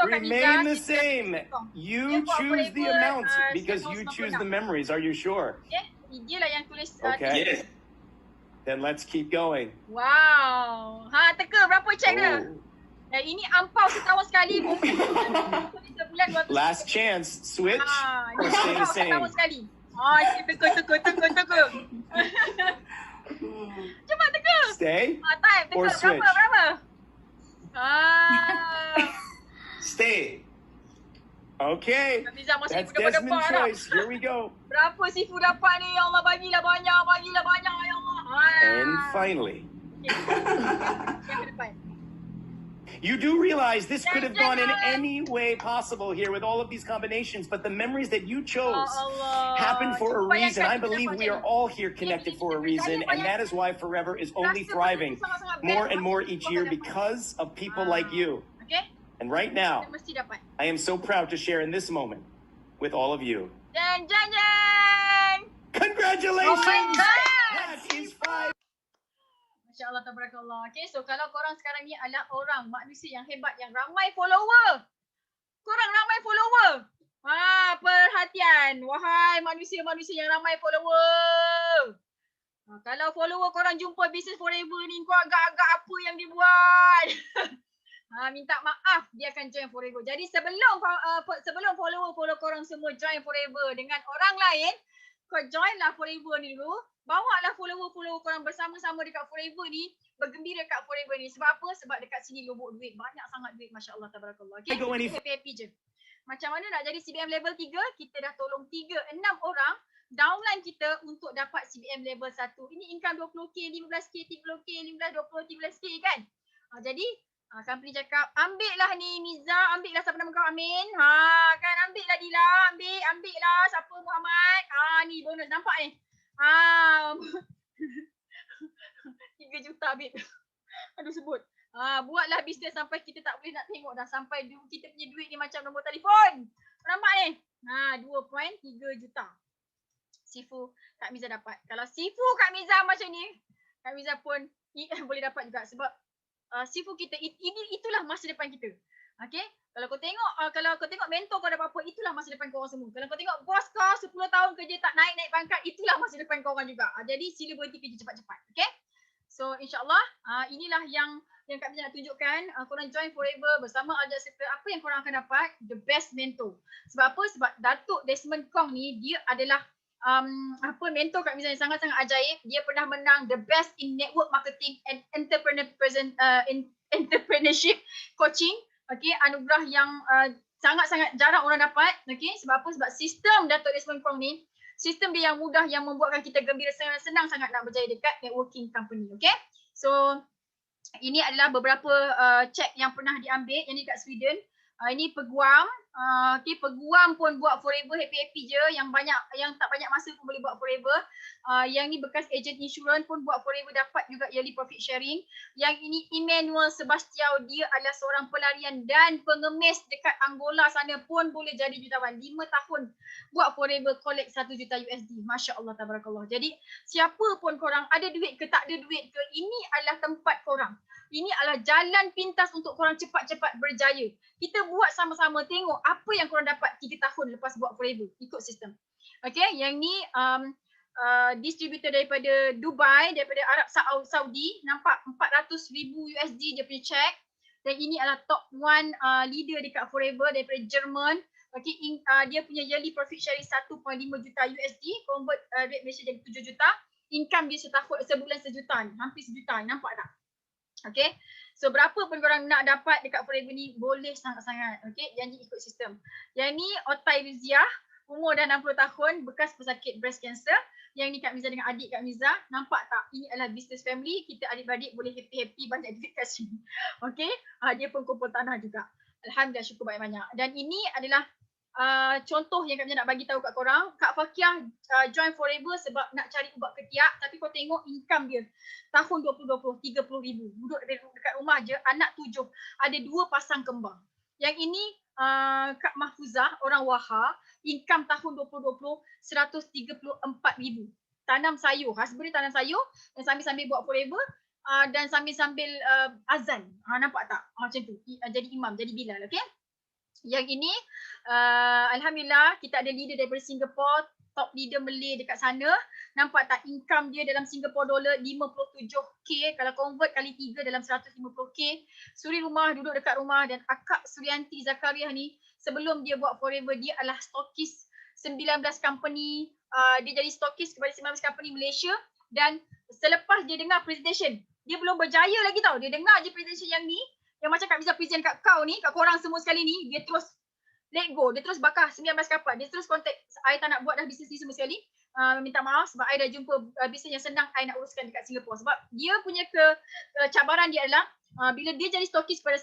Remain the same. You choose the amount because you choose the memories. Are you sure? Okay. Dia lah yang tulis. Okay. Then let's keep going. Wow. Teka berapa cek dia? Ini ampau setahun sekali. Last chance. Switch or stay the same. Setahun sekali. Teka. Cepat teka. Stay Time. or Teka switch. berapa? Stay. Okay. That's Desmond's choice. Here we go. Berapa sifu dapat ni? Ya Allah, bagilah banyak ya Allah. And finally. Yang ke depan. You do realize this could have gone in any way possible here with all of these combinations, but the memories that you chose happened for a reason. I believe we are all here connected for a reason, and that is why Forever is only thriving more and more each year because of people like you. Okay? And right now, Mesti dapat. I am so proud to share in this moment with all of you. Jeng. Congratulations! Oh my God! That is 5. Masya Allah, tabarakallah. Okay, so kalau korang sekarang ni adalah orang, manusia yang hebat, yang ramai follower. Korang ramai follower. Perhatian. Wahai manusia-manusia yang ramai follower. Kalau follower korang jumpa Business Forever ni, kau agak-agak apa yang dia buat? Minta maaf, dia akan join Forever. Jadi sebelum follower korang semua join Forever dengan orang lain, kau join lah Forever ni dulu. Bawa lah follower korang bersama-sama dekat Forever ni. Bergembira kat Forever ni. Sebab apa? Sebab dekat sini lubuk duit. Banyak sangat duit. Masya Allah, tabarakallah. Okay, happy je. Macam mana nak jadi CBM level 3? Kita dah tolong 6 orang downline kita untuk dapat CBM level 1. Ini income 20k, 15k, 30k, 15, 20, 13k kan? Jadi company cakap, ambil lah ni Miza, ambil lah siapa nama kau Amin. Kan ambil lah Dila, ambil lah siapa Muhammad. Ni bonus nampak ni. 3 juta babe. Aduh sebut. Buatlah bisnes sampai kita tak boleh nak tengok dah. Sampai kita punya duit ni macam nombor telefon. Nampak ni? 2.3 juta. Sifu Kak Miza dapat. Kalau sifu Kak Miza macam ni, Kak Miza pun boleh dapat juga. Sebab sifu kita, itulah masa depan kita. Okay? Kalau kau tengok mentor kau ada apa-apa, itulah masa depan korang semua. Kalau kau tengok bos kau 10 tahun kerja tak naik pangkat, itulah masa depan korang juga. Jadi sila berhenti kerja cepat-cepat. Okay? So insyaAllah inilah yang Kak Miza nak tunjukkan. Korang join Forever bersama Al Jazeera. Apa yang korang akan dapat? The best mentor. Sebab apa? Sebab Datuk Desmond Kong ni, dia adalah mentor Kak Miza yang sangat-sangat ajaib. Dia pernah menang the best in network marketing and entrepreneurship coaching. Okay, anugerah yang sangat-sangat jarang orang dapat. Okay, sebab apa? Sebab sistem Datuk Desmond Kong ni, sistem dia yang mudah yang membuatkan kita gembira, senang sangat nak berjaya dekat networking company. Okay, so ini adalah beberapa check yang pernah diambil yang dekat Sweden. Ini peguam. Okay, peguam pun buat Forever, happy-happy je. Yang tak banyak masa pun boleh buat Forever. Yang ni bekas agent insurance pun buat Forever, dapat juga yearly profit sharing. Yang ini Emmanuel Sebastião, dia adalah seorang pelarian dan pengemis dekat Angola sana pun boleh jadi jutawan. 5 tahun buat Forever, collect 1 juta USD. Masya Allah, tabarakallah. Jadi siapa pun korang, ada duit ke tak ada duit ke, ini adalah tempat korang. Ini adalah jalan pintas untuk korang cepat-cepat berjaya. Kita buat sama-sama, tengok apa yang korang dapat 3 tahun lepas buat Forever. Ikut sistem. Okay, yang ni distributor daripada Dubai, daripada Arab Saudi. Nampak 400,000 USD dia punya check. Dan ini adalah top 1 leader dekat Forever daripada Jerman. Okay, dia punya yearly profit sharing 1.5 juta USD. Convert rate Malaysia jadi 7 juta. Income dia sebulan sejuta ni. Hampir sejuta ni. Nampak tak? Okay, so berapa pun korang nak dapat dekat Forever ni, boleh sangat-sangat. Okay, janji ikut sistem. Yang ni Otai Ruziah, umur dah 60 tahun, bekas pesakit breast cancer. Yang ni Kak Miza dengan adik Kak Miza. Nampak tak? Ini adalah business family. Kita adik-beradik boleh happy-happy, banyak duit kat sini. Okay, dia pun kumpul tanah juga. Alhamdulillah, syukur banyak-banyak. Dan ini adalah contoh yang Kak Miza nak bagi tahu kat korang. Kak Fakiah join Forever sebab nak cari ubat ketiak. Tapi kau tengok income dia tahun 2020, 30,000. Duduk dekat rumah je, anak 7. Ada 2 pasang kembar. Yang ini Kak Mahfuzah, orang Wahha, income tahun 2020 134,000. Tanam sayur, husband dia tanam sayur dan sambil-sambil buat forever dan sambil-sambil azan. Nampak tak? Macam tu. Jadi imam, jadi Bilal, okey? Yang ini alhamdulillah kita ada leader daripada Singapore, top leader Malay dekat sana. Nampak tak income dia dalam Singapore dollar 57k, kalau convert kali 3 dalam 150k. Suri rumah, duduk dekat rumah. Dan akak Suryanti Zakaria ni sebelum dia buat forever, dia adalah stokis 19 company. Dia jadi stokis kepada 19 company Malaysia. Dan selepas dia dengar presentation, dia belum berjaya lagi tau. Dia dengar je presentation yang ni, yang macam Kak Miza present kat kau ni, kat korang semua sekali ni, dia terus let go. Dia terus bakar 19 kapal. Dia terus contact, I tak nak buat dah bisnes ni semua sekali. Minta maaf sebab I dah jumpa bisnes yang senang I nak uruskan dekat Singapore. Sebab dia punya cabaran dia adalah bila dia jadi stokis pada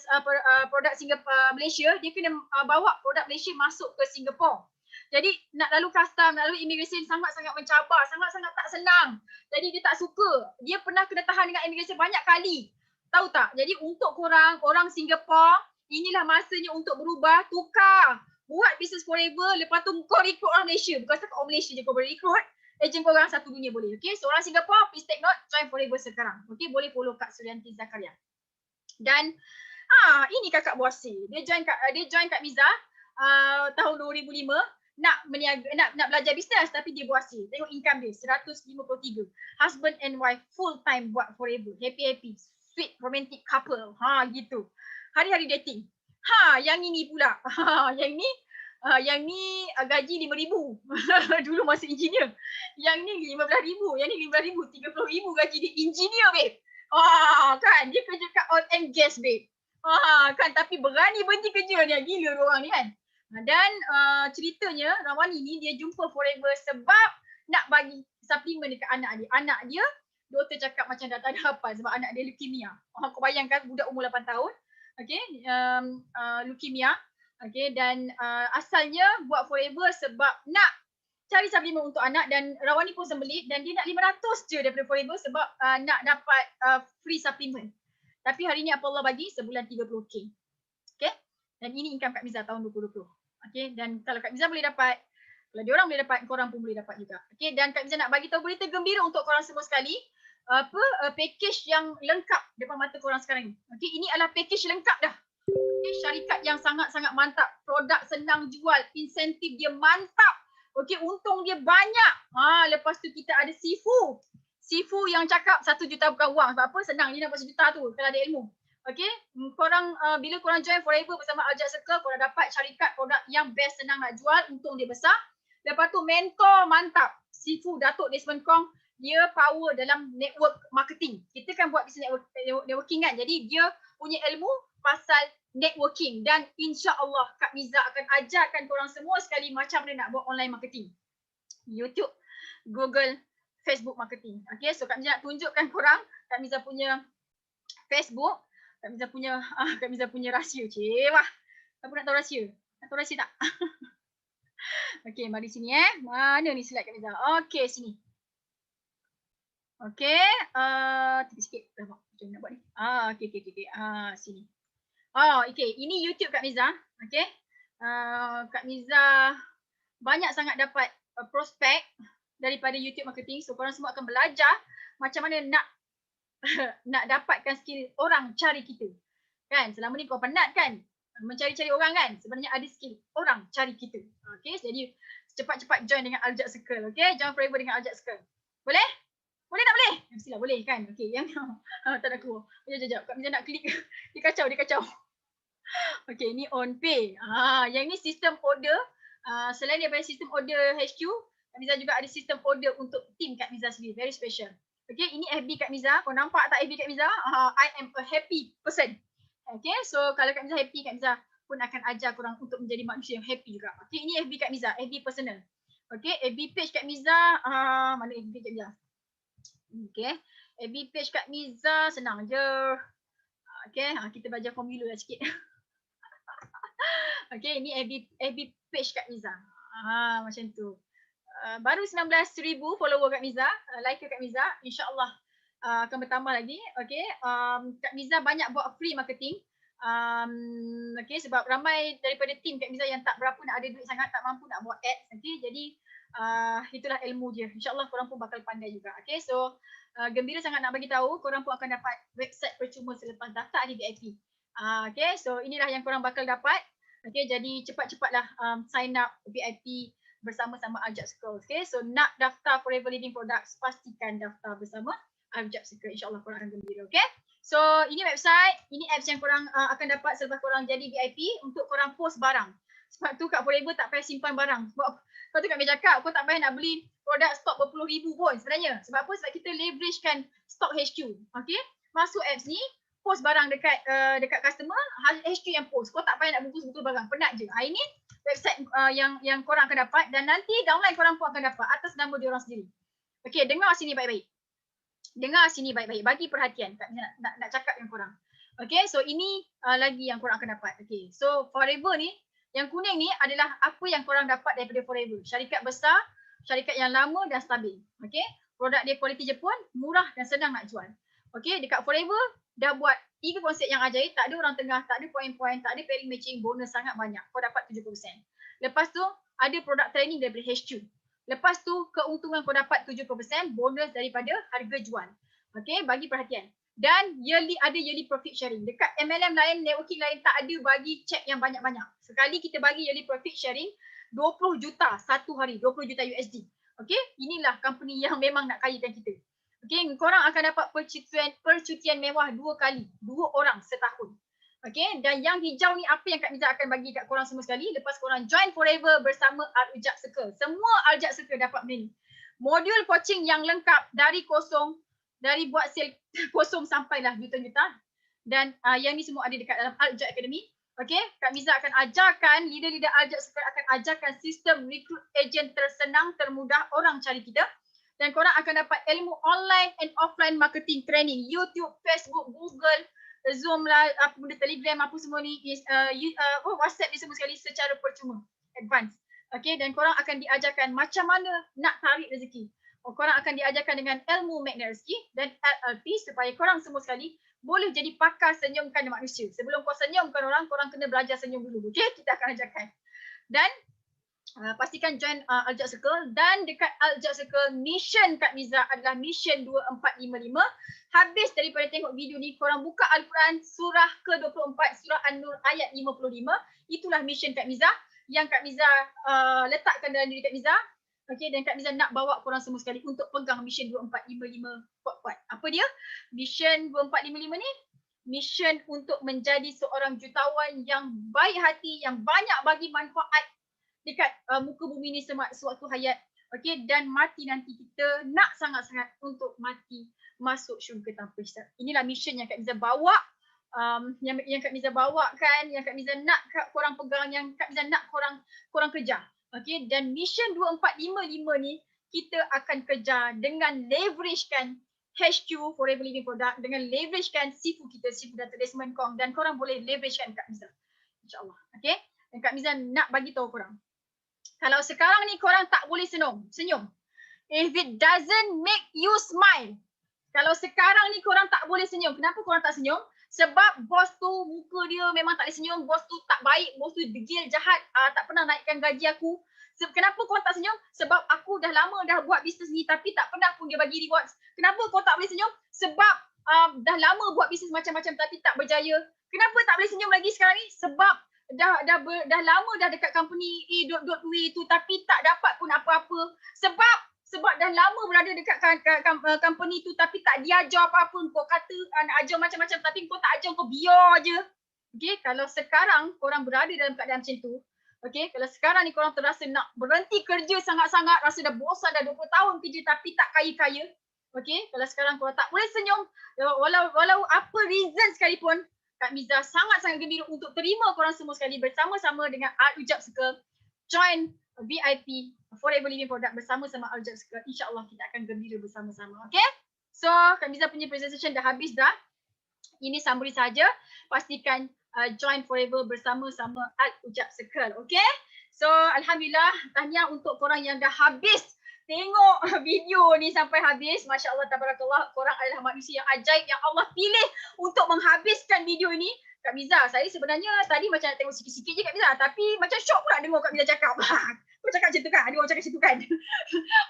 produk Singapore, Malaysia, dia kena bawa produk Malaysia masuk ke Singapore. Jadi nak lalu custom, nak lalu immigration sangat-sangat mencabar, sangat-sangat tak senang. Jadi dia tak suka. Dia pernah kena tahan dengan immigration banyak kali. Tahu tak? Jadi untuk korang, orang Singapore, inilah masanya untuk berubah, tukar. Buat business forever, lepas tu kau recruit orang Malaysia. Bukan setakat orang Malaysia je kau boleh recruit. Ejen korang satu dunia boleh. Okay, so orang Singapore, please take note, join forever sekarang. Okay, boleh follow Kak Suryanti Zakaria. Dan ini kakak Bossy. Dia join Kak Miza tahun 2005. Nak belajar bisnes tapi dia Bossy. Tengok income dia 153. Husband and wife full time buat forever. Happy, sweet romantic couple. Gitu. Hari-hari dating. Yang ini pula. Yang ni gaji 5,000. Dulu masa engineer. Yang ni 15,000. Yang ni 15,000. 30,000 gaji dia engineer, babe. Kan dia kerja kat oil and gas, babe. Kan tapi berani berhenti kerja ni. Gila orang ni kan. Dan ceritanya Rawani ni dia jumpa forever sebab nak bagi suplemen dekat anak dia. Anak dia, doktor cakap macam dah tak ada apa sebab anak dia leukemia. Kau bayangkan budak umur 8 tahun. Okay, leukemia. Okay, dan asalnya buat forever sebab nak cari suplemen untuk anak dan Rawani pun sembelit dan dia nak 500 je daripada forever sebab nak dapat free suplemen. Tapi hari ni apa Allah bagi? Sebulan 30k. Okay, dan ini income Kak Miza tahun 2020. Okay, dan kalau Kak Miza boleh dapat, kalau diorang boleh dapat, korang pun boleh dapat juga. Okay, dan Kak Miza nak bagi tahu berita gembira untuk korang semua sekali. Package yang lengkap depan mata korang sekarang ni. Okay, ini adalah package lengkap dah. Okay, syarikat yang sangat-sangat mantap. Produk senang jual, insentif dia mantap. Okay, untung dia banyak. Lepas tu kita ada Sifu. Sifu yang cakap 1 juta bukan wang. Sebab apa? Senang dia dapat 1 juta tu kalau ada ilmu. Okay, korang bila korang join forever bersama Aljaz Circle, korang dapat syarikat produk yang best, senang nak jual, untung dia besar. Lepas tu mentor mantap. Sifu Datuk Desmond Kong, dia power dalam network marketing. Kita kan buat bisnes networking kan. Jadi dia punya ilmu pasal networking dan insya-Allah Kak Miza akan ajarkan korang semua sekali macam mana nak buat online marketing. YouTube, Google, Facebook marketing. Okay, so Kak Miza nak tunjukkan korang Kak Miza punya Facebook. Kak Miza punya rahsia. Wah. Siapa nak tahu rahsia? Nak tahu rahsia tak? Okey, mari sini Mana ni slide Kak Miza? Okey, sini. Okey, tepi sikit. Macam nak buat ni. Okey. Sini. Okey, ini YouTube Kak Miza. Okey. Kak Miza banyak sangat dapat prospek daripada YouTube marketing. So korang semua akan belajar macam mana nak dapatkan skill orang cari kita. Kan? Selama ni kau penat kan? Mencari-cari orang kan? Sebenarnya ada skill orang cari kita. Okay, jadi cepat-cepat join dengan Aljaz Circle. Okay, join forever dengan Aljaz Circle. Boleh? Boleh tak boleh? Mestilah boleh kan? Okay, yang tak ada keluar. Sekejap. Kak Miza nak klik. Dia kacau. Okay, ni on pay. Yang ni sistem order. Selain daripada sistem order HQ, Kak Miza juga ada sistem order untuk team Kak Miza sendiri. Very special. Okay, ini FB Kak Miza. Kau nampak tak FB Kak Miza? I am a happy person. Okay, so kalau Kak Miza happy, Kak Miza pun akan ajar korang untuk menjadi manusia yang happy juga. Okay, ini FB Kak Miza, FB personal. Okay, FB page Kak Miza. Mana FB Kak Miza? Okay, FB page Kak Miza senang je. Okay, kita belajar formula lah sikit. Okay, ini FB page Kak Miza. Macam tu. Baru 19,000 follower Kak Miza, like Kak Miza, insya-Allah akan bertambah lagi. Okay, Kak Miza banyak buat free marketing. Okay, sebab ramai daripada tim Kak Miza yang tak berapa nak ada duit sangat, tak mampu nak buat ads. Okay, jadi itulah ilmu dia. InsyaAllah korang pun bakal pandai juga. Okay, so gembira sangat nak bagi tahu korang pun akan dapat website percuma selepas daftar di VIP. Okay, so inilah yang korang bakal dapat. Okay, jadi cepat-cepatlah sign up VIP bersama-sama Al Jab Circle. Okay, so nak daftar Forever Living Products, pastikan daftar bersama Al Jab Circle. InsyaAllah korang akan gembira. Okay, so ini website, ini apps yang korang akan dapat selepas korang jadi VIP untuk korang post barang. Sebab tu kat Forever tak payah simpan barang. Sebab tu Kak Mia cakap, kau tak payah nak beli produk stok berpuluh ribu pun sebenarnya. Sebab apa? Sebab kita leveragekan stok HQ. Okay, masuk apps ni, post barang dekat customer, HQ yang post. Kau tak payah nak bungkus-bungkus barang, penat je. Ini website yang korang akan dapat dan nanti downline korang pun akan dapat atas nama diorang sendiri. Okay, dengar sini baik-baik. Dengar sini baik-baik, bagi perhatian. Kak Mia nak cakap dengan korang. Okay, so ini lagi yang korang akan dapat. Okay, so Forever ni, yang kuning ni adalah apa yang korang dapat daripada Forever. Syarikat besar, syarikat yang lama dan stabil. Okay, produk dia kualiti Jepun, murah dan senang nak jual. Okay, dekat Forever dah buat 3 konsep yang ajaib, tak ada orang tengah, tak ada point-point, tak ada pairing matching, bonus sangat banyak. Kau dapat 70%. Lepas tu ada produk training daripada HQ. Lepas tu keuntungan kau dapat 70% bonus daripada harga jual. Okay, bagi perhatian. Dan ada yearly profit sharing. Dekat MLM lain, networking lain tak ada bagi check yang banyak-banyak. Sekali kita bagi yearly profit sharing 20 juta satu hari, 20 juta USD. Okay, inilah company yang memang nak kayakan kita. Okay, korang akan dapat percutian mewah 2 kali, 2 orang setahun. Okay, dan yang hijau ni apa yang Kak Miza akan bagi kat korang semua sekali lepas korang join Forever bersama Al Jab Circle. Semua Al Jab Circle dapat benda ni. Modul coaching yang lengkap dari kosong, dari buat sale kosong sampailah juta-juta. Dan yang ni semua ada dekat dalam Al Jab Academy. Okay, Kak Miza akan ajarkan, leader-leader Al Jab Circle akan ajarkan sistem recruit agent tersenang, termudah orang cari kita. Dan korang akan dapat ilmu online and offline marketing training. YouTube, Facebook, Google, Zoom lah, apa benda Telegram, apa semua ni, WhatsApp ni semua sekali secara percuma. Advance. Okay, dan korang akan diajarkan macam mana nak tarik rezeki. Korang akan diajarkan dengan ilmu magnet rezeki dan LLP supaya korang semua sekali boleh jadi pakar senyumkan manusia. Sebelum kau senyumkan orang, korang kena belajar senyum dulu. Okay, kita akan ajarkan. Dan pastikan join Al Jab Circle. Dan dekat Al Jab Circle, mission Kak Miza adalah mission 2455. Habis daripada tengok video ni, korang buka Al-Quran surah ke-24, surah An-Nur ayat 55. Itulah mission Kak Miza yang Kak Miza letakkan dalam diri Kak Miza. Okay, dan Kak Miza nak bawa korang semua sekali untuk pegang mission 2455 kuat-kuat. Apa dia? Mission 2455 ni, mission untuk menjadi seorang jutawan yang baik hati, yang banyak bagi manfaat dekat muka bumi ni sewaktu hayat. Okay, dan mati nanti kita nak sangat-sangat untuk mati masuk syurga tanpa hisab. Inilah mission yang Kak Miza bawa, yang Kak Miza bawakan, yang Kak Miza nak korang pegang, yang Kak Miza nak korang kejar. Okay, dan mission 2455 ni kita akan kejar dengan leveragekan HQ Forever Living Product, dengan leveragekan Sifu kita, Sifu Dr. Desmond Kong, dan korang boleh leveragekan Kak Miza. InsyaAllah. Okay, dan Kak Miza nak bagi tahu korang. Kalau sekarang ni korang tak boleh senyum. If it doesn't make you smile. Kalau sekarang ni korang tak boleh senyum. Kenapa korang tak senyum? Sebab bos tu muka dia memang tak boleh senyum. Bos tu tak baik. Bos tu degil, jahat. Tak pernah naikkan gaji aku. Kenapa korang tak senyum? Sebab aku dah lama dah buat bisnes ni tapi tak pernah pun dia bagi rewards. Kenapa korang tak boleh senyum? Sebab dah lama buat bisnes macam-macam tapi tak berjaya. Kenapa tak boleh senyum lagi sekarang ni? Sebab dah lama dah dekat company A.W tu tapi tak dapat pun apa-apa. Sebab dah lama berada dekat company tu tapi tak diajar apa-apa. Kau kata nak ajar macam-macam tapi kau tak ajar, kau biar je. Okay, kalau sekarang korang berada dalam keadaan macam tu, okay, kalau sekarang ni korang terasa nak berhenti kerja sangat-sangat, rasa dah bosan dah 20 tahun kerja tapi tak kaya-kaya. Okay, kalau sekarang korang tak boleh senyum, walau apa reason sekalipun, Kak Miza sangat-sangat gembira untuk terima korang semua sekali bersama-sama dengan Al Jab Circle. Join VIP Forever Living Product bersama-sama Al Jab Circle. InsyaAllah kita akan gembira bersama-sama. Okay? So, Kak Miza punya presentation dah habis dah. Ini summary saja. Pastikan join Forever bersama-sama Al Jab Circle. Okay? So, Alhamdulillah. Tahniah untuk korang yang dah habis tengok video ni sampai habis. Masya Allah, tabarakallah. Korang adalah manusia yang ajaib yang Allah pilih untuk menghabiskan video ini Kak Miza, saya sebenarnya tadi macam nak tengok sikit-sikit je Kak Miza, tapi macam syok pula dengar Kak Miza cakap. Kau cakap macam tu kan? Ada orang cakap macam tu kan?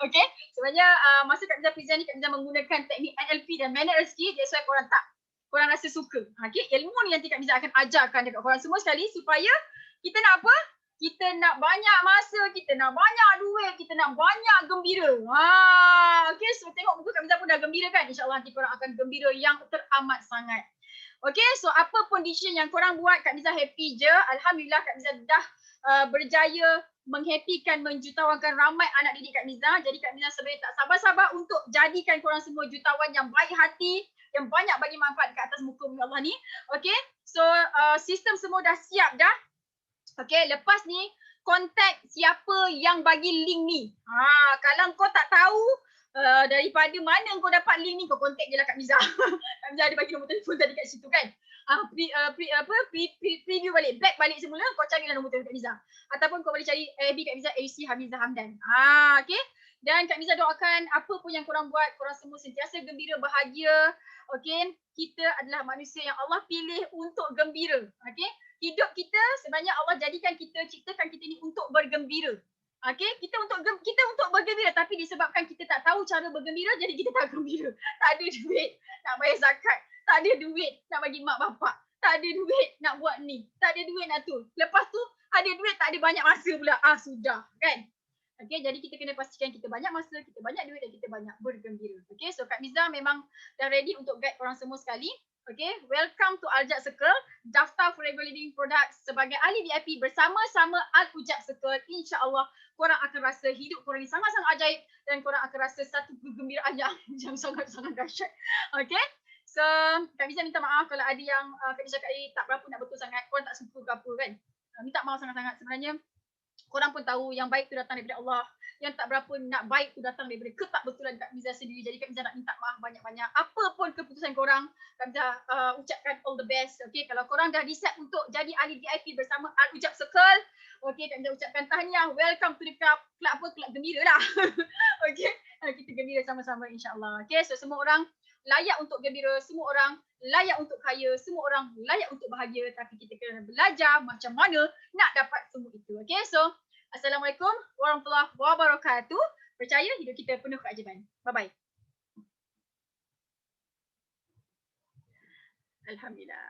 Okay, sebenarnya masa Kak Miza present ni, Kak Miza menggunakan teknik NLP dan Magnet Rezeki, that's why korang rasa suka. Okay, ilmu ni nanti Kak Miza akan ajarkan dekat korang semua sekali supaya kita nak apa? Kita nak banyak masa, kita nak banyak duit, kita nak banyak gembira. Okay, so tengok muka Kak Miza pun dah gembira kan? InsyaAllah nanti korang akan gembira yang teramat sangat. Okay, so apa pun decision yang korang buat, Kak Miza happy je. Alhamdulillah Kak Miza dah berjaya menghappykan, menjutawan ramai anak didik Kak Miza. Jadi Kak Miza sebenarnya tak sabar-sabar untuk jadikan korang semua jutawan yang baik hati, yang banyak bagi manfaat kat atas muka bumi Allah ni. Okay, so sistem semua dah siap dah. Okay, lepas ni kontak siapa yang bagi link ni. Kalau kau tak tahu daripada mana kau dapat link ni, kau kontak je lah Kak Miza. Kak Miza ada bagi nombor telefon tadi kat situ kan. Preview balik, back balik semula, kau carilah nombor telefon Kak Miza. Ataupun kau boleh cari FB Kak Miza, AC Hamizah Hamdan. Okay. Dan Kak Miza doakan apa pun yang korang buat, korang semua sentiasa gembira, bahagia. Okay. Kita adalah manusia yang Allah pilih untuk gembira. Okay. Hidup kita sebenarnya Allah jadikan kita, ciptakan kita ni untuk bergembira. Okay, kita untuk bergembira, tapi disebabkan kita tak tahu cara bergembira, jadi kita tak gembira. Tak ada duit nak bayar zakat, tak ada duit nak bagi mak bapak, tak ada duit nak buat ni, tak ada duit nak tu. Lepas tu ada duit, tak ada banyak masa pula. Sudah kan. Okay, jadi kita kena pastikan kita banyak masa, kita banyak duit dan kita banyak bergembira. Okay, so Kak Miza memang dah ready untuk guide korang semua sekali. Okay, welcome to Al-Ujab Circle. Daftar for Regular Living Products sebagai ahli VIP bersama-sama Al-Ujab Circle. InsyaAllah korang akan rasa hidup korang ni sangat-sangat ajaib dan korang akan rasa satu kegembiraan yang sangat-sangat dahsyat. Okay, so Kak Miza minta maaf kalau ada yang Kak Miza cakap tak berapa nak betul sangat, korang tak suka ke apa kan. Minta maaf sangat-sangat. Sebenarnya korang pun tahu yang baik tu datang daripada Allah. Yang tak berapa nak baik tu datang daripada ketakbetulan Kak Miza sendiri. Jadi Kak Miza nak minta maaf banyak-banyak. Apa pun keputusan korang, Kak Miza ucapkan all the best. Okay, kalau korang dah decide untuk jadi ahli VIP bersama Al-Ujab Circle, okay, Kak Miza ucapkan tahniah. Welcome to the club. Club gembira lah. Okay, kita gembira sama-sama insyaAllah. Okay, so semua orang layak untuk gembira, semua orang layak untuk kaya, semua orang layak untuk bahagia, tapi kita kena belajar macam mana nak dapat semua itu. Okay, so Assalamualaikum warahmatullahi wabarakatuh. Percaya hidup kita penuh keajaiban. Bye-bye. Alhamdulillah.